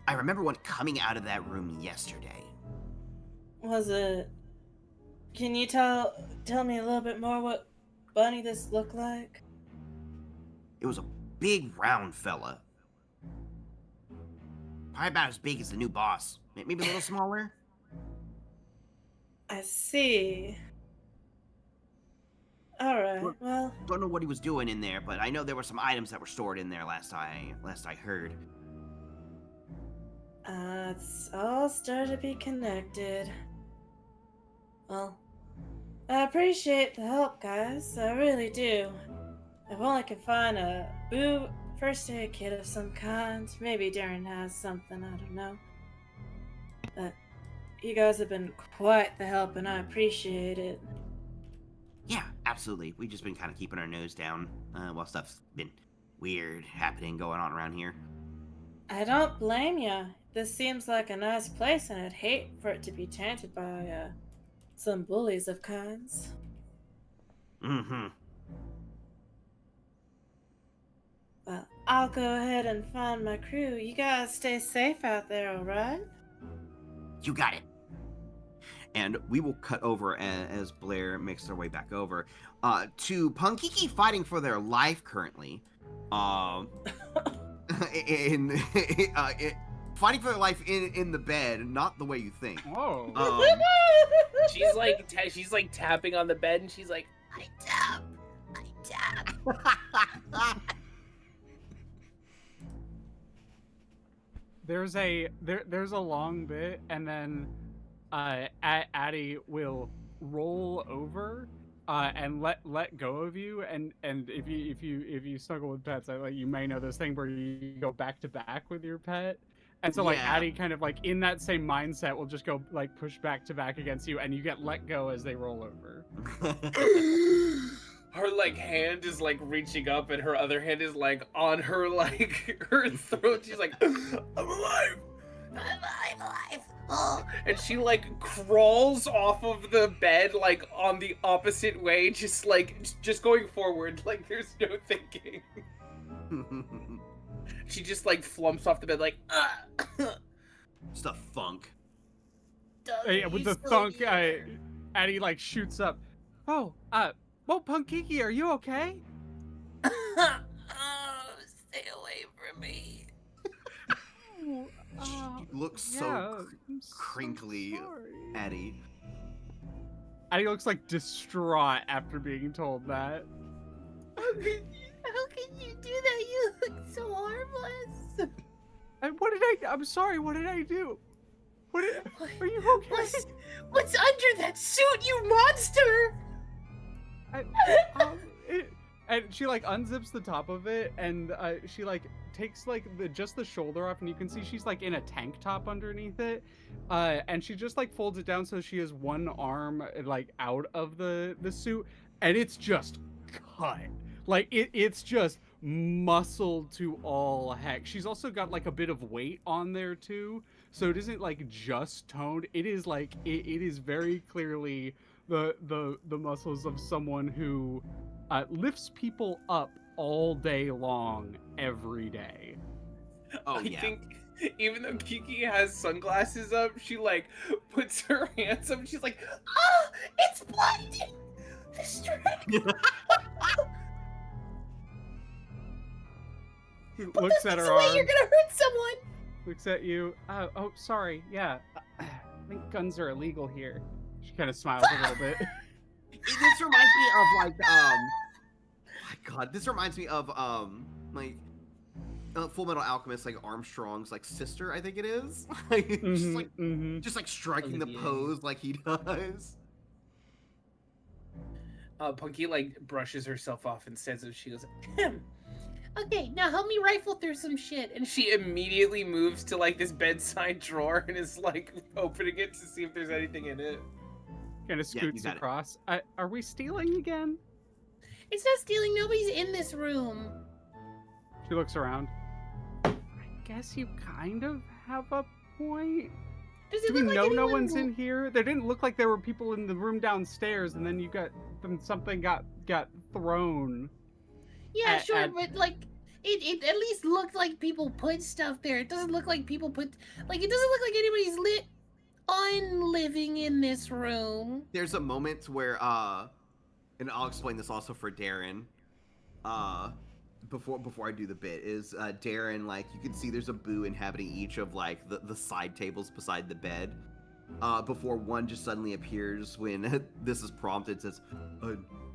I remember one coming out of that room yesterday. Was it... Can you tell me a little bit more what bunny this looked like? It was a big, round fella. Probably about as big as the new boss. Maybe a little smaller. I see. Alright, well... Don't know what he was doing in there, but I know there were some items that were stored in there last I heard. It's all started to be connected. Well, I appreciate the help, guys. I really do. If only I could find a first aid kit of some kind. Maybe Darren has something, I don't know. But you guys have been quite the help, and I appreciate it. Yeah, absolutely. We've just been kind of keeping our nose down while stuff's been weird happening going on around here. I don't blame ya. This seems like a nice place, and I'd hate for it to be tainted by some bullies of kinds. Mm-hmm. Well, I'll go ahead and find my crew. You guys stay safe out there, alright? You got it. And we will cut over as Blair makes their way back over to Punkiki fighting for their life currently. Fighting for their life in the bed, not the way you think. Oh. She's like tapping on the bed, and she's like, I tap. There's a long bit, and then Addy will roll over and let go of you, and if you struggle with pets, you may know this thing where you go back to back with your pet, and so Yeah. Addy kind of in that same mindset will just go push back to back against you, and you get let go as they roll over. her hand is reaching up, and her other hand is on her her throat. She's like, I'm alive. Oh. And she crawls off of the bed on the opposite way, just going forward, there's no thinking. She just flumps off the bed It's the thunk. Yeah, with the thunk, Addy shoots up. Oh, Punkiki, are you okay? Oh, stay away from me. She looks yeah, so I'm so crinkly, sorry. Addy. Addy looks like distraught after being told that. How can you do that? You look so harmless. And what did I'm sorry, what did I do? Are you okay? What's under that suit, you monster? And she like unzips the top of it, and she like takes like just the shoulder off, and you can see she's like in a tank top underneath it, and she just like folds it down so she has one arm like out of the suit, and it's just cut. Like it's just muscle to all heck. She's also got like a bit of weight on there too, so it isn't like just toned. It is like it is very clearly the muscles of someone who lifts people up all day long, every day. Oh, I yeah. think even though Kiki has sunglasses up, she like puts her hands up and she's like, Ah, it's blinding. The strength. Looks at her Way arm, you're gonna hurt someone. looks at you. Oh, sorry. Yeah, I think guns are illegal here. She kind of smiles a little bit. This reminds me of like my God, this reminds me of like Full Metal Alchemist, like Armstrong's like sister, I think it is. Like, just like striking the Olivia. pose like he does. Punky like brushes herself off and says it. She goes, "Ahem." Okay, now help me rifle through some shit. And she immediately moves to like this bedside drawer and is like opening it to see if there's anything in it. Kind of Yeah, you scoots got it. across. Are we stealing again? It's not stealing. Nobody's in this room. She looks around. I guess you kind of have a point. Does it Do we look like know no anyone one's in here? There didn't look like there were people in the room downstairs, and then something got thrown. Yeah, at- sure, at- but like it at least looked like people put stuff there. It doesn't look like people put it doesn't look like anybody's living in this room. There's a moment where and I'll explain this also for Darren. Before I do the bit is Darren, like you can see there's a boo inhabiting each of like the side tables beside the bed. Before one just suddenly appears when this is prompted, says,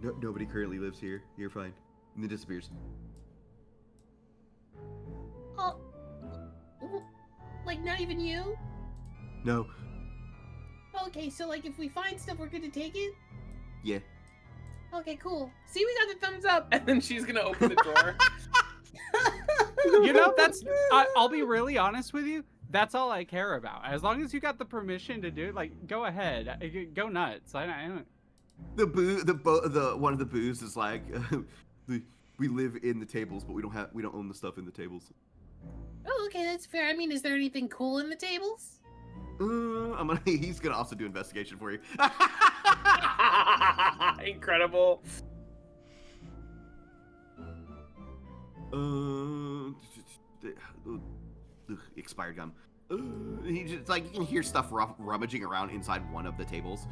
nobody currently lives here. You're fine. And then disappears. Oh, like not even you? No. Okay, so like if we find stuff, we're gonna take it. Yeah. Okay, cool. See, we got the thumbs up. And then she's gonna open the drawer. You know, I'll be really honest with you. That's all I care about. As long as you got the permission to do it, like, go ahead, go nuts. I don't. The one of the boos is like, we live in the tables, but we don't own the stuff in the tables. Oh, okay, that's fair. I mean, is there anything cool in the tables? He's gonna also do investigation for you. Incredible. Expired gum. He just like you can hear stuff rummaging around inside one of the tables.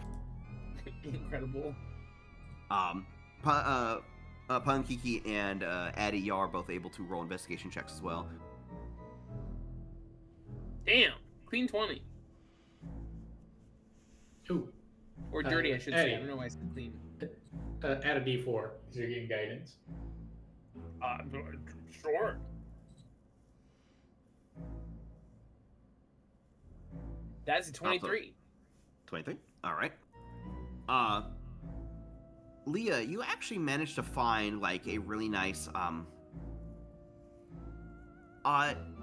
Incredible. Pankiki and Addy, y'all are both able to roll investigation checks as well. Damn. Clean 20. Ooh. Or dirty, I should Addy. say. I don't know why I said clean. Add a D4 because you're getting guidance. Sure. That's a 23. 23. All right. Leah, you actually managed to find like a really nice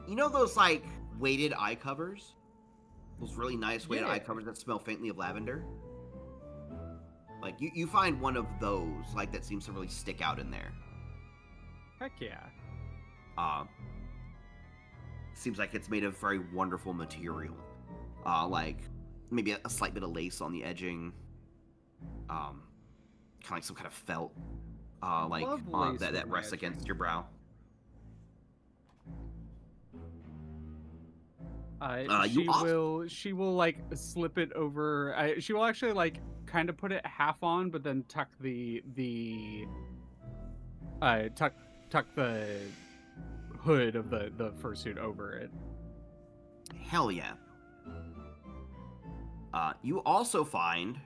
you know those like weighted eye covers? Those really nice weighted eye covers that smell faintly of lavender? Like you find one of those like that seems to really stick out in there. Heck yeah. Seems like it's made of very wonderful material. Like maybe a slight bit of lace on the edging. Kind of like some kind of felt. Like Love lace that on the rests edging. against your brow. She will like slip it over. She will actually like kind of put it half on, but then tuck the hood of the fursuit over it. Hell yeah. You also find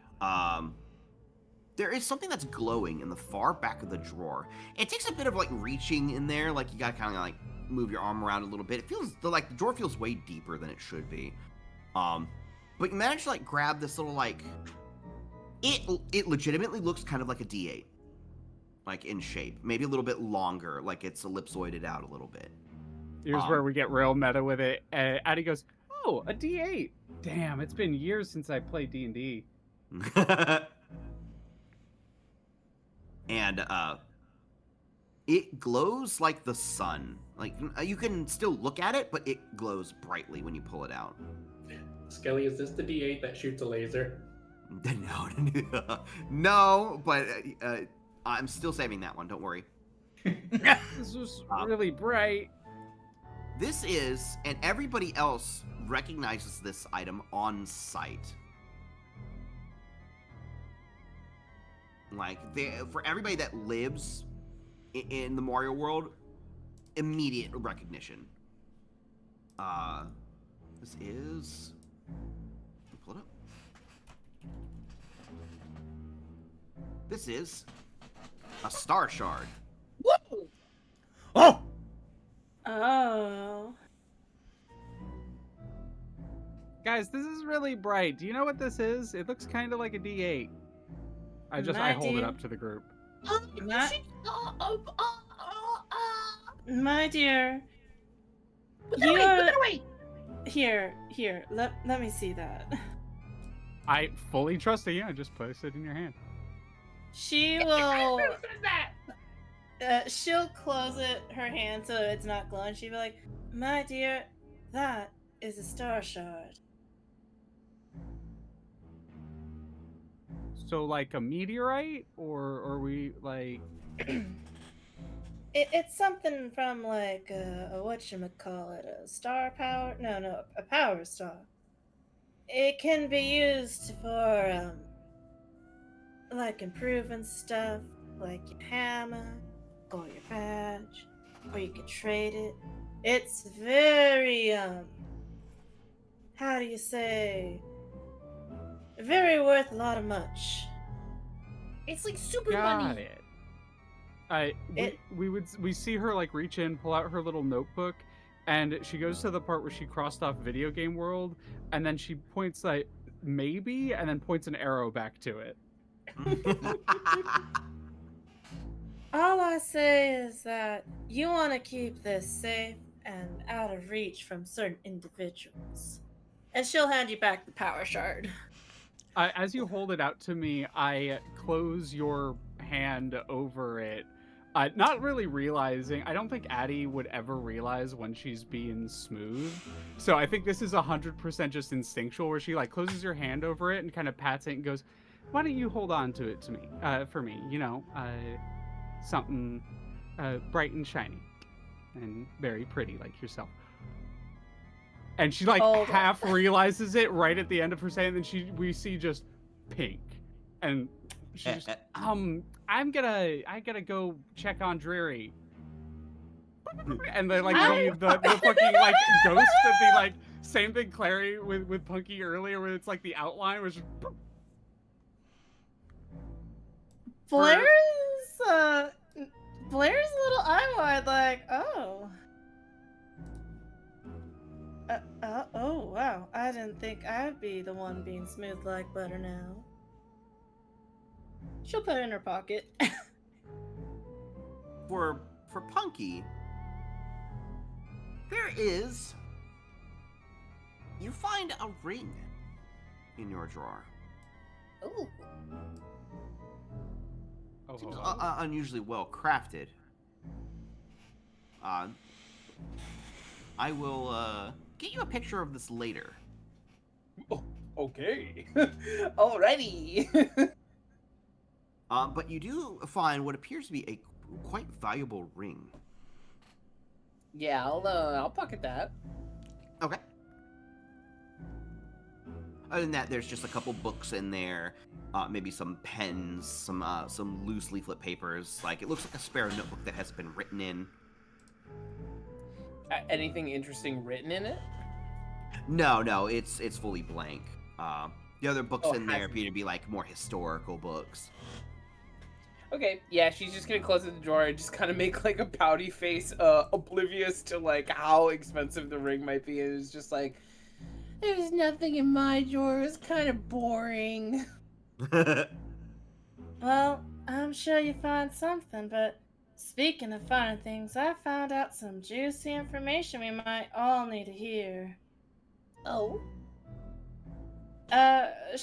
there is something that's glowing in the far back of the drawer. It takes a bit of like reaching in there, like you gotta kind of like move your arm around a little bit. It feels like the drawer feels way deeper than it should be. But you manage to like grab this little like it legitimately looks kind of like a D8, like in shape, maybe a little bit longer, like it's ellipsoided out a little bit. Here's where we get real meta with it. Addy goes, "Oh, a D8. Damn, it's been years since I played D&D." And it glows like the sun. Like you can still look at it, but it glows brightly when you pull it out. Skelly, is this the D8 that shoots a laser? No, but I'm still saving that one. Don't worry. This is really bright. This is, and everybody else recognizes this item on sight. Like, for everybody that lives in the Mario world, immediate recognition. This is... Pull it up. This is a star shard. Woo! Oh! Oh. Guys, this is really bright. Do you know what this is? It looks kind of like a D8. I hold it up to the group. My dear. Put that away! Here. Let me see that. I fully trust you. I just placed it in your hand. She will. She'll close her hand so it's not glowing. She'll be like, "My dear, that is a star shard." So, like a meteorite, or are we like? It's something from like a whatchamacallit, a star power? No, a power star. It can be used for like improving stuff, like your hammer or your badge, or you can trade it. It's very how do you say? Very worth a lot of much. It's like super Got money. it. We see her like reach in, pull out her little notebook, and she goes to the part where she crossed off video game world, and then she points like maybe, and then points an arrow back to it. All I say is that you want to keep this safe and out of reach from certain individuals. And she'll hand you back the power shard. As you hold it out to me, I close your hand over it. Not really realizing, I don't think Addy would ever realize when she's being smooth. So I think this is 100% just instinctual, where she like closes your hand over it and kind of pats it and goes, "Why don't you hold on to it to me, for me? You know, something bright and shiny and very pretty like yourself." And she like half realizes it right at the end of her saying, and then we see just pink, and she's just, I gotta go check on Dreary. And they like leave the fucking like ghost of the like same thing Clary with Punky earlier, where it's like the outline was just... Blair's a little eye-wide, like, oh. Oh, wow. I didn't think I'd be the one being smooth like butter now. She'll put it in her pocket. For Punky, you find a ring in your drawer. Ooh. Seems unusually well crafted. I will get you a picture of this later. Oh, okay. Alrighty. But you do find what appears to be a quite valuable ring. Yeah, I'll pocket that. Okay. Other than that, there's just a couple books in there, maybe some pens, some loose leaflet papers. Like, it looks like a spare notebook that has been written in. Anything interesting written in it? No, it's fully blank. The other books Oh, in there has- appear to be like more historical books. Okay, yeah, she's just gonna close the drawer and just kind of make like a pouty face, oblivious to like how expensive the ring might be. And it's just like, There's nothing in my drawer. It's kind of boring. Well, I'm sure you find something, but speaking of finding things, I found out some juicy information we might all need to hear. Oh? I'm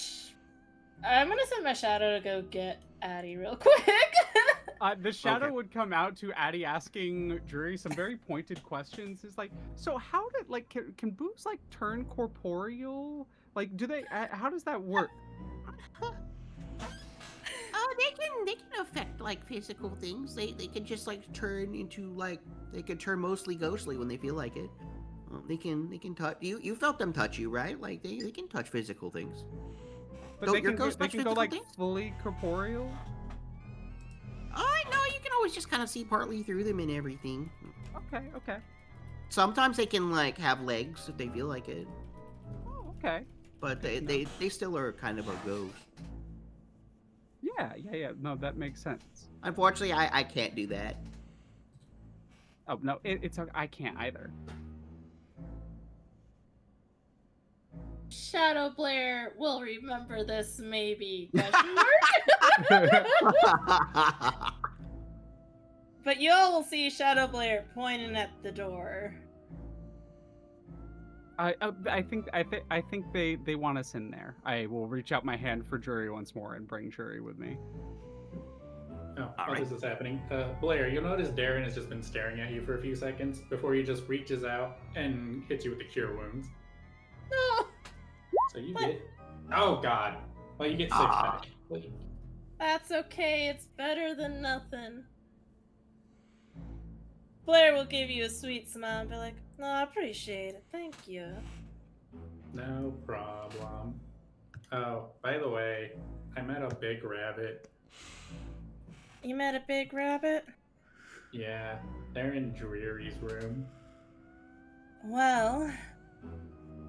gonna send my shadow to go get Addy real quick. The shadow Okay. would come out to Addy asking Dreary some very pointed questions. It's like, so how did like can boos like turn corporeal? Like, do they? How does that work? They can affect like physical things. They can just like turn into like they can turn mostly ghostly when they feel like it. They can touch you. You felt them touch you, right? Like they can touch physical things. But Don't they your can go, ghosts they touch can go physical like things? fully corporeal. No, you can always just kind of see partly through them and everything. Okay, okay. Sometimes they can like have legs if they feel like it, Oh, okay. but Good to they still are kind of a ghost. Yeah. No, that makes sense. Unfortunately, I can't do that. Oh no, it's I can't either. Shadow Blair will remember this, maybe. Question mark? But you all will see Shadow Blair pointing at the door. I think they want us in there. I will reach out my hand for Dreary once more and bring Dreary with me. Oh, while right. this is happening, Blair, you'll notice Darren has just been staring at you for a few seconds before he just reaches out and hits you with the cure wounds. No, So you What? get... Oh, God. Well, you get 6 back. Wait. that's okay. It's better than nothing. Blair will give you a sweet smile and be like, "No, I appreciate it. Thank you." No problem. Oh, by the way, I met a big rabbit. You met a big rabbit? Yeah, they're in Dreary's room. Well,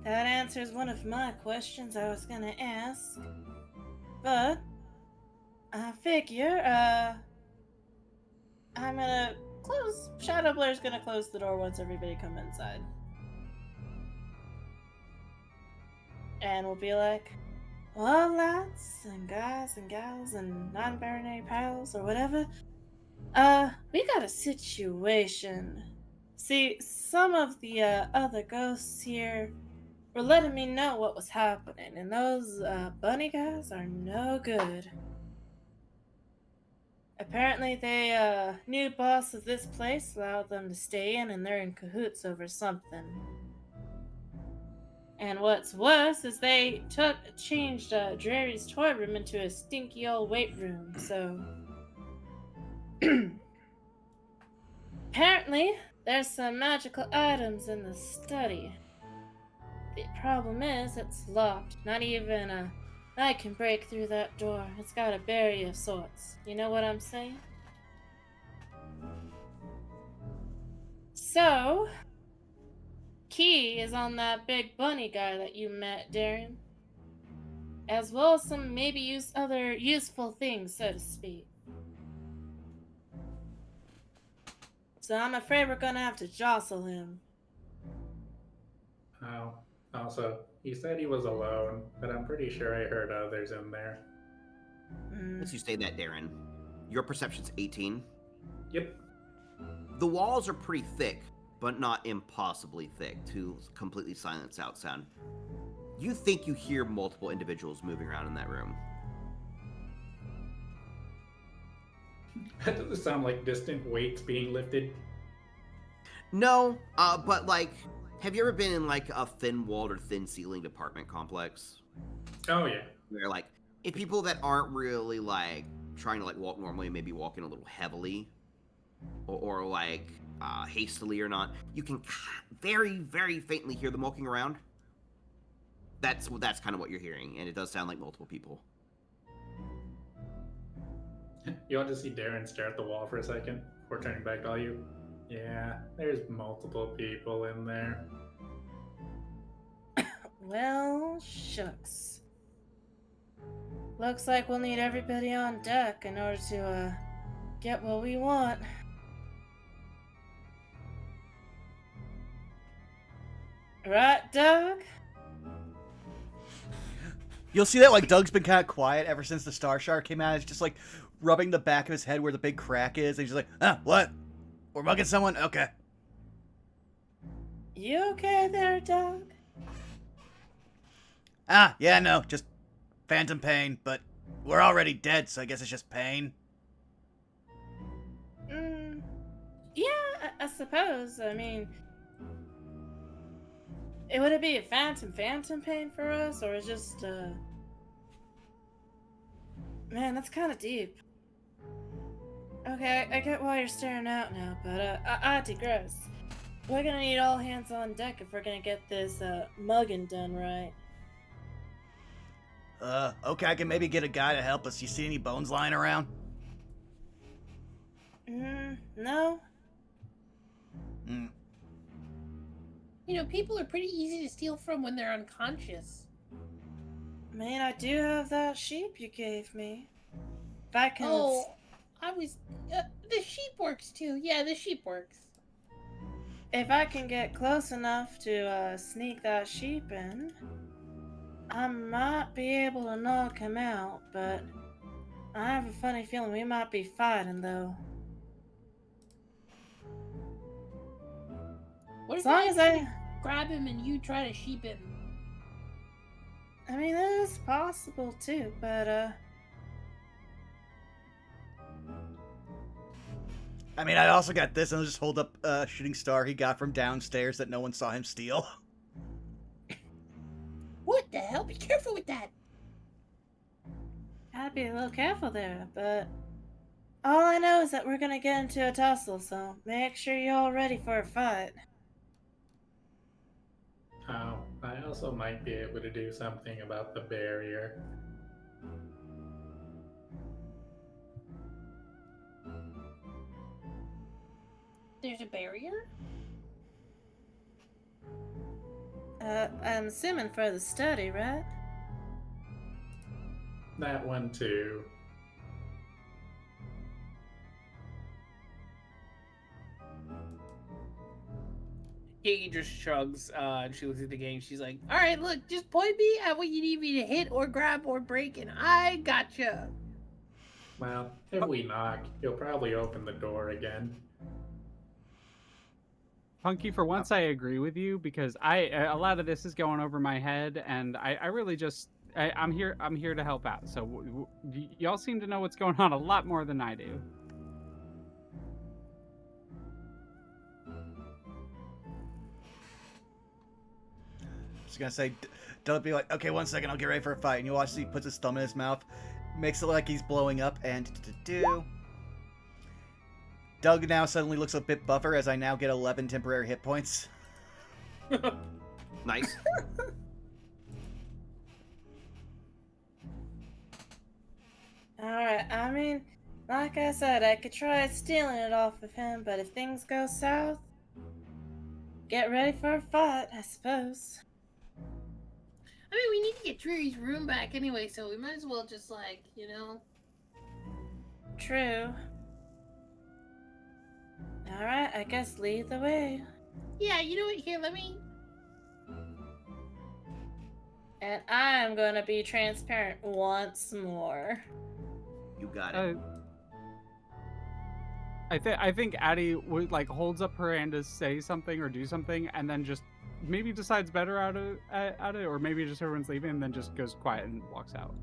that answers one of my questions I was gonna ask. But I figure, I'm gonna close. Shadow Blair's gonna close the door once everybody come inside. And we'll be like, well, lads and guys and gals and non-binary pals or whatever, we got a situation. See, some of the other ghosts here were letting me know what was happening, and those bunny guys are no good. Apparently, the new boss of this place allowed them to stay in, and they're in cahoots over something. And what's worse is they changed Dreary's toy room into a stinky old weight room, so... Apparently, there's some magical items in the study. The problem is, it's locked. Not even I can break through that door. It's got a barrier of sorts. You know what I'm saying? So, key is on that big bunny guy that you met, Darren. As well as some maybe other useful things, so to speak. So I'm afraid we're gonna have to jostle him. Oh, also, he said he was alone, but I'm pretty sure I heard others in there. Since you say that, Darren, your perception's 18. Yep. The walls are pretty thick, but not impossibly thick to completely silence out sound. You think you hear multiple individuals moving around in that room. That doesn't sound like distant weights being lifted. No, but like, have you ever been in like a thin-walled or thin-ceilinged apartment complex? Oh, yeah. Where like, if people that aren't really like trying to like walk normally, maybe walking a little heavily, or like hastily or not, you can very, very faintly hear them walking around. That's kind of what you're hearing, and it does sound like multiple people. You all just see Darren stare at the wall for a second before turning back to all you. Yeah, there's multiple people in there. Well, shucks. Looks like we'll need everybody on deck in order to, get what we want. Right, Doug? You'll see that like Doug's been kind of quiet ever since the Star Shark came out. It's just like rubbing the back of his head where the big crack is. And he's just like, what? We're mugging someone? Okay. You okay there, Doug? Yeah, no, just phantom pain, but we're already dead, so I guess it's just pain. Yeah, I suppose. I mean, would it be a phantom pain for us, or just, Man, that's kind of deep. Okay, I get why you're staring out now, but, Addy, gross. We're gonna need all hands on deck if we're gonna get this, mugging done right. Okay, I can maybe get a guy to help us. You see any bones lying around? No. You know, people are pretty easy to steal from when they're unconscious. I mean, I do have that sheep you gave me. If I can... Oh, I was... the sheep works too. Yeah, the sheep works. If I can get close enough to, sneak that sheep in, I might be able to knock him out, but I have a funny feeling we might be fighting, though. What As if long as I... grab him and you try to sheep him? I mean, that is possible, too, but, I mean, I also got this, and I'll just hold up a shooting star he got from downstairs that no one saw him steal. What the hell? Be careful with that. Gotta be a little careful there, but... All I know is that we're gonna get into a tussle, so make sure you're all ready for a fight. Oh, I also might be able to do something about the barrier. There's a barrier? I'm assuming for the study, right? That one too. Katie just shrugs. She looks at the game. She's like, Alright, look, just point me at what you need me to hit or grab or break, and I gotcha. Well, if we knock, he'll probably open the door again. Punky, for once I agree with you because a lot of this is going over my head, and I really just I'm here to help out. So y'all seem to know what's going on a lot more than I do. Just gonna say, don't be like, okay, 1 second, I'll get ready for a fight. And you watch, he puts his thumb in his mouth, makes it like he's blowing up, and Doug now suddenly looks a bit buffer as I now get 11 temporary hit points. Nice. Alright, I mean, like I said, I could try stealing it off of him, but if things go south, get ready for a fight, I suppose. I mean, we need to get Dreary's room back anyway, so we might as well just, like, you know... True. Alright, I guess lead the way. Yeah, you know what? Here, let me... And I'm gonna be transparent once more. You got it. I think Addy would like holds up her hand to say something or do something, and then just maybe decides better out of it, or maybe just everyone's leaving and then just goes quiet and walks out.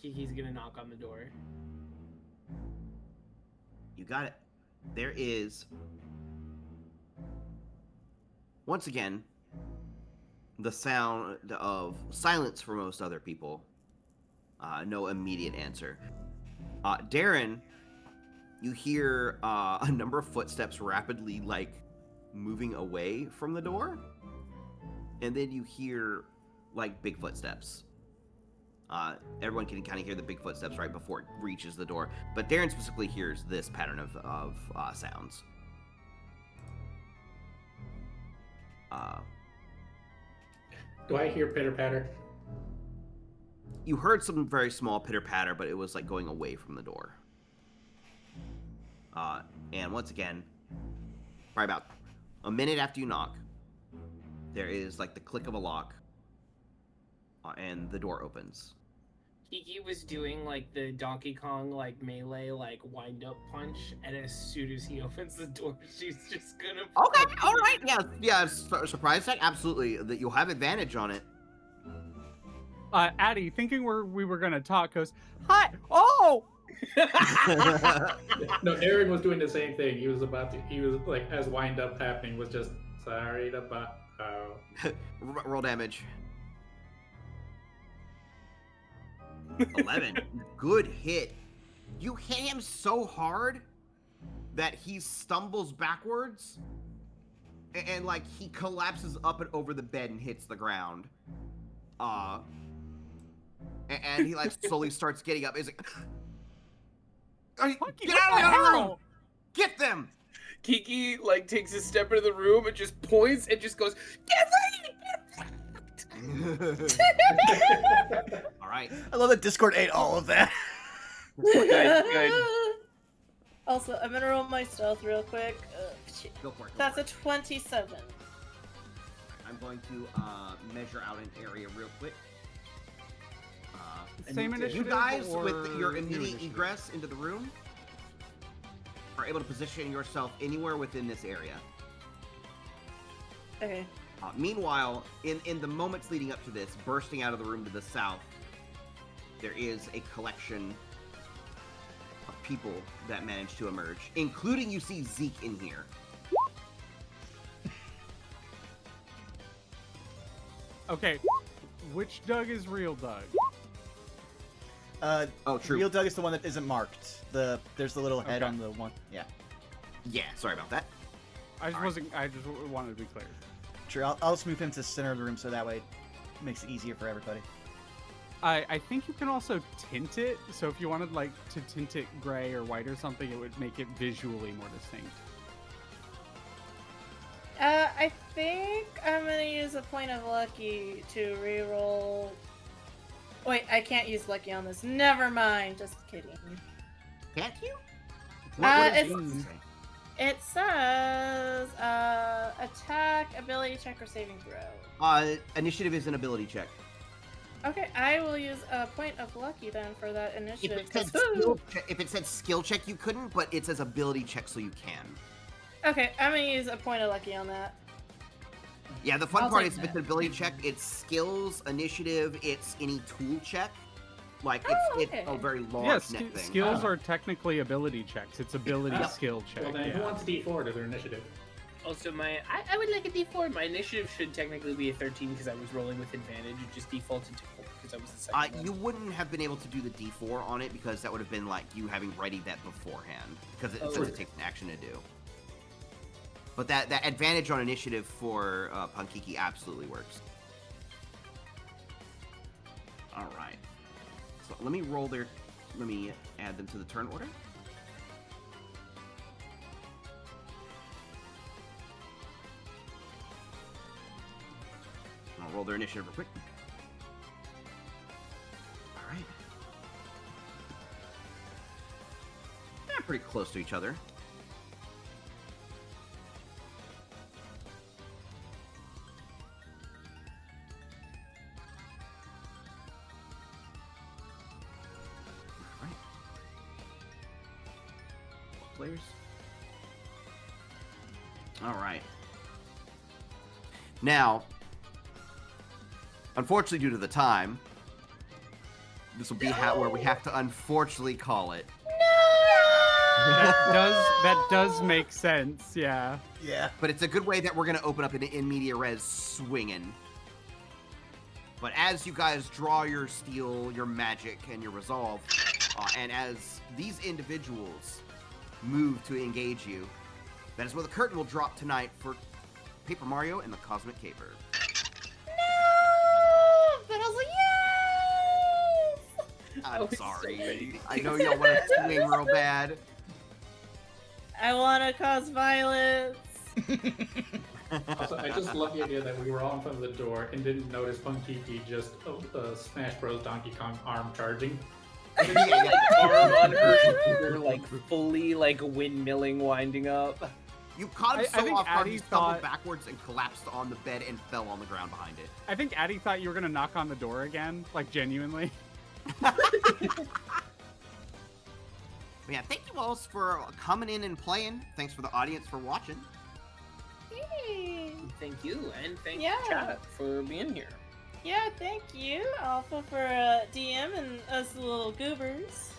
Kiki's gonna knock on the door. You got it. There is, once again, the sound of silence for most other people. No immediate answer. Darren, you hear a number of footsteps rapidly, like, moving away from the door. And then you hear, like, big footsteps. Everyone can kind of hear the big footsteps right before it reaches the door. But Darren specifically hears this pattern of sounds. Do I hear pitter patter? You heard some very small pitter patter, but it was like going away from the door. And once again, probably about a minute after you knock, there is like the click of a lock, and the door opens. Kiki was doing like the Donkey Kong like melee like wind up punch, and as soon as he opens the door, she's just gonna. Okay, all right, yeah. Surprise check, absolutely. That you'll have advantage on it. Addy, thinking we were gonna talk, goes, "Hi, oh!" No, Darren was doing the same thing. He was like, as wind up happening, was just sorry to Roll damage. 11. Good hit. You hit him so hard that he stumbles backwards, and like he collapses up and over the bed and hits the ground. And he like slowly starts getting up. He's like, get out of the other room! Get them! Kiki like takes a step into the room and just points and just goes, "Get ready!" All right. I love that Discord ate all of that. Good. Also, I'm gonna roll my stealth real quick. Go for it. That's a 27. I'm going to measure out an area real quick. Same You initiative, guys, or with your new immediate initiative? egress into the room, are able to position yourself anywhere within this area. Okay. Meanwhile, in the moments leading up to this, bursting out of the room to the south, there is a collection of people that managed to emerge, including you see Zeke in here. Okay, which Doug is real Doug? Oh, true. Real Doug is the one that isn't marked. There's the little head Okay. on the one. Yeah. Yeah, sorry about that. I just wanted to be clear. Sure, I'll just move him to the center of the room so that way it makes it easier for everybody. I think you can also tint it, so if you wanted like to tint it gray or white or something, it would make it visually more distinct. I think I'm gonna use a point of lucky to reroll. Wait, I can't use lucky on this. Never mind. Just kidding. Can't you? What does it's- it say? It says attack, ability check, or saving throw. Initiative is an ability check. Okay, I will use a point of lucky then for that If initiative. it said skill check, you couldn't, but it says ability check, so you can. Okay, I'm gonna use a point of lucky on that. Yeah, the fun I'll part take is if it's that. an ability check, it's skills, initiative, it's any tool check. Like, Oh, it's okay. a very large Yeah, net thing. skills Oh. are technically ability checks. It's ability Yeah. skill check. Well, then yeah. who wants D4 to their initiative? Also, I would like a D4. My initiative should technically be a 13 because I was rolling with advantage. It just defaulted to 4 because I was the second one. You wouldn't have been able to do the D4 on it because that would have been like you having readied that beforehand because it says it takes an action to do. But that advantage on initiative for Punkiki absolutely works. All right. So let me add them to the turn order. I'll roll their initiative real quick. All right. Yeah, pretty close to each other. All right. Players. All right. Now, unfortunately, due to the time, this will be where we have to unfortunately call it. That does make sense. Yeah. Yeah. But it's a good way that we're going to open up an in media res swinging. But as you guys draw your steel, your magic, and your resolve, and as these individuals move to engage you, that is where the curtain will drop tonight for Paper Mario and the Cosmic Caper. No! But I was like, yes! I'm was so sorry. ready. I know y'all want to swing real bad. I want to cause violence. Also, I just love the idea that we were all in front of the door and didn't notice Punky just Smash Bros. Donkey Kong arm charging. Like arm on her shoulder, like fully like windmilling, winding up. You caught him I so think off guard, Addy he stumbled thought- backwards and collapsed on the bed and fell on the ground behind it. I think Addy thought you were gonna knock on the door again, like genuinely. But yeah, thank you all for coming in and playing. Thanks for the audience for watching. Hey. Thank you, and thank Yeah. chat for being here. Yeah, thank you, Alpha, for DM and us little goobers.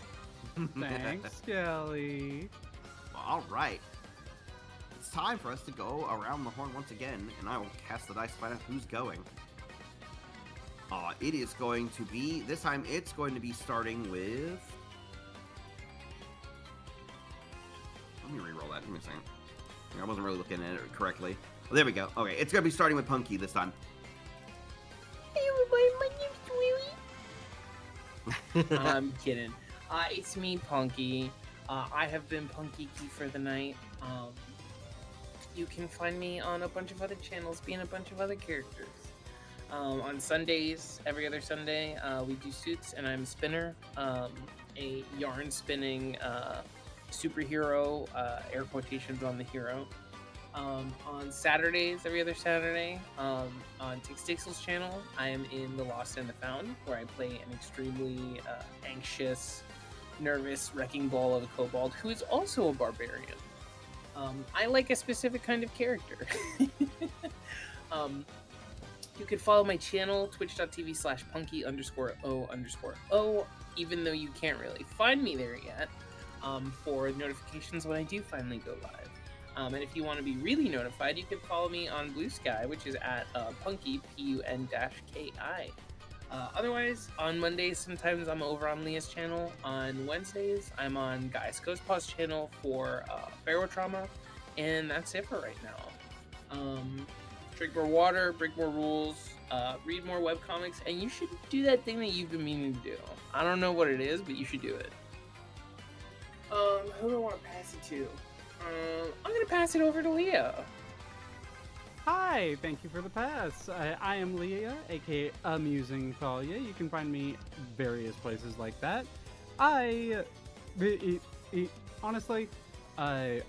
Thanks, Skelly. All right. It's time for us to go around the horn once again, and I will cast the dice to find out who's going. It is going to be, this time it's going to be starting with... Let me re-roll that. Give me a second. I wasn't really looking at it correctly. Oh, there we go. Okay, it's going to be starting with Punky this time. Hey everybody, my name's Dreary. I'm kidding. It's me, Punky. I have been Punky for the night. You can find me on a bunch of other channels, being a bunch of other characters. On Sundays, every other Sunday, we do suits, and I'm Spinner, a yarn spinning superhero, air quotations on the hero. On Saturdays, every other Saturday, on Tixel's channel, I am in The Lost and the Found, where I play an extremely anxious, nervous wrecking ball of a kobold who is also a barbarian. I like a specific kind of character. You could follow my channel, twitch.tv/punky_o_o, even though you can't really find me there yet, for notifications when I do finally go live. And if you want to be really notified, you can follow me on Blue Sky, which is at Punky, PUN-KI. Otherwise, on Mondays, sometimes I'm over on Leah's channel. On Wednesdays, I'm on Guy's Ghost Pause channel for Pharaoh Trauma. And that's it for right now. Drink more water, break more rules, read more webcomics, and you should do that thing that you've been meaning to do. I don't know what it is, but you should do it. Who do I want to pass it to? I'm going to pass it over to Leah. Hi, thank you for the pass. I am Leah, aka Amusing Thalia. You can find me various places like that. Honestly,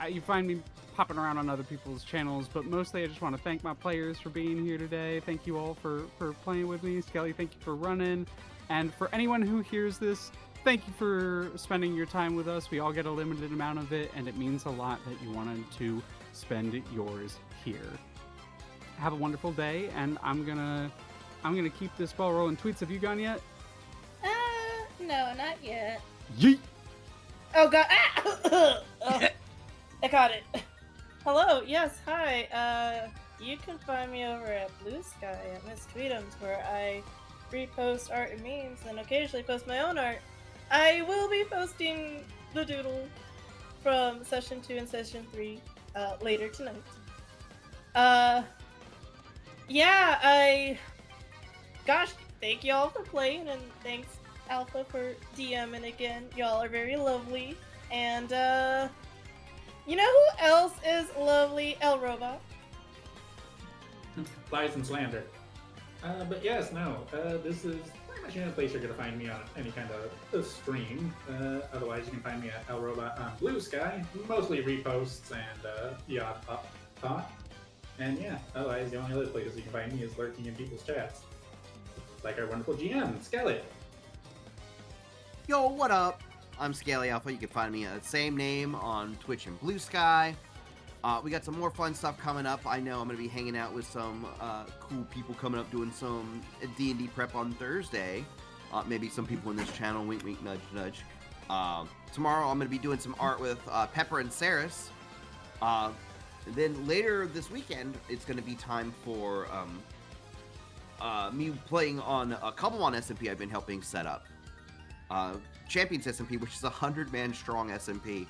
you find me popping around on other people's channels, but mostly I just want to thank my players for being here today. Thank you all for playing with me. Skelly, thank you for running. And for anyone who hears this, thank you for spending your time with us. We all get a limited amount of it, and it means a lot that you wanted to spend yours here. Have a wonderful day, and I'm gonna keep this ball rolling. Tweets, have you gone yet? No, not yet. Yeet! Oh god, oh, I caught it. Hello, yes, hi. You can find me over at Blue Sky at Miss Tweetums, where I repost art and memes, and occasionally post my own art. I will be posting the doodle from Session 2 and Session 3 later tonight. Yeah, gosh, thank y'all for playing, and thanks, Alpha, for DMing again. Y'all are very lovely. And, you know who else is lovely? El Robot. Lies and slander. But yes, no, this is pretty much the only place you're going to find me on any kind of stream. Otherwise, you can find me at El Robot on Blue Sky, mostly reposts and the odd thought. And yeah, otherwise, the only other places you can find me is lurking in people's chats. Like our wonderful GM, Skelly. Yo, what up? I'm Scaly Alpha. You can find me at the same name on Twitch and Blue Sky. We got some more fun stuff coming up. I know I'm going to be hanging out with some cool people coming up doing some D&D prep on Thursday. Maybe some people in this channel, wink, wink, nudge, nudge. Tomorrow I'm going to be doing some art with Pepper and Saris. Then later this weekend, it's going to be time for me playing on a couple on SMP I've been helping set up. Champions SMP, which is a 100-man strong SMP.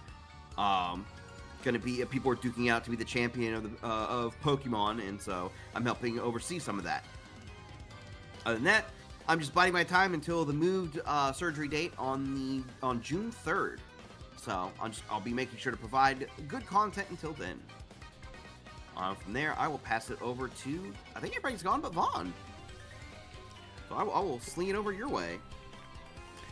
Going to be people are duking out to be the champion of Pokemon, and so I'm helping oversee some of that. Other than that, I'm just biding my time until the moved surgery date on June 3rd. So I'll be making sure to provide good content until then. From there, I will pass it over to, I think everybody's gone but Vaughn. So I will sling it over your way.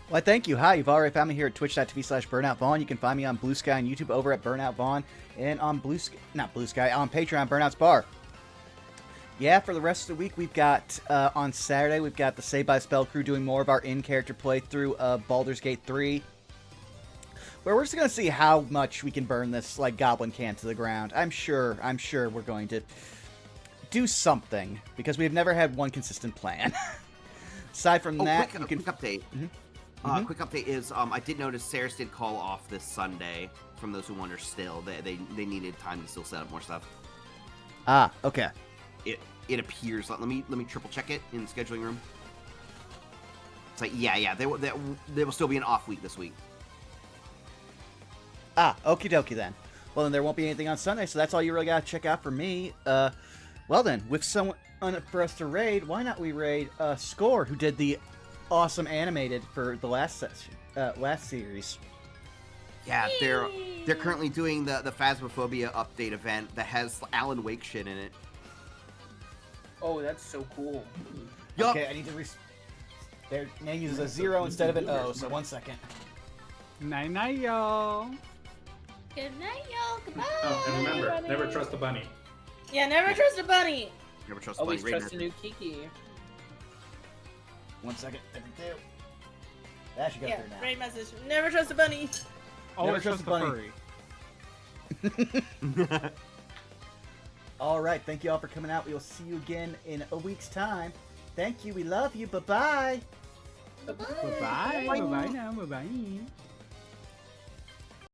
Well, thank you. Hi, you've already found me here at twitch.tv/BurnoutVaughn. You can find me on Blue Sky and YouTube over at Burnout Vaughn, and on on Patreon, Burnout's Bar. Yeah, for the rest of the week, we've got, on Saturday, we've got the Saved by Spell crew doing more of our in-character playthrough of Baldur's Gate 3, where we're just going to see how much we can burn this, like, goblin can to the ground. I'm sure we're going to do something, because we've never had one consistent plan. Aside from that, quick update. Mm-hmm. Quick update is, I did notice Sarah's did call off this Sunday, from those who wonder still. They needed time to still set up more stuff. Ah, okay. It appears, let me triple check it in the scheduling room. It's like, yeah, there will still be an off week this week. Ah, okie dokie then. Well, then there won't be anything on Sunday, so that's all you really got to check out for me. Well then, with someone for us to raid, why not we raid Score, who did the awesome animated for the last session, last series. Yeah, they're currently doing the Phasmophobia update event that has Alan Wake shit in it. Oh, that's so cool. Yup. Okay, I need to their name uses a 0 instead of an O, so 1 second. Night night, y'all. Good night, y'all. Goodbye. Oh, and remember, everybody. never trust a bunny. Yeah, never trust a bunny. Never trust Always Bunny trust a new Kiki. 1 second. Different two. That should go Yeah, through now. great message. Never trust a bunny. Always trust trust a the bunny. furry. All right, thank you all for coming out. We will see you again in a week's time. Thank you. We love you. Bye-bye. Bye-bye. Bye-bye now. Bye-bye.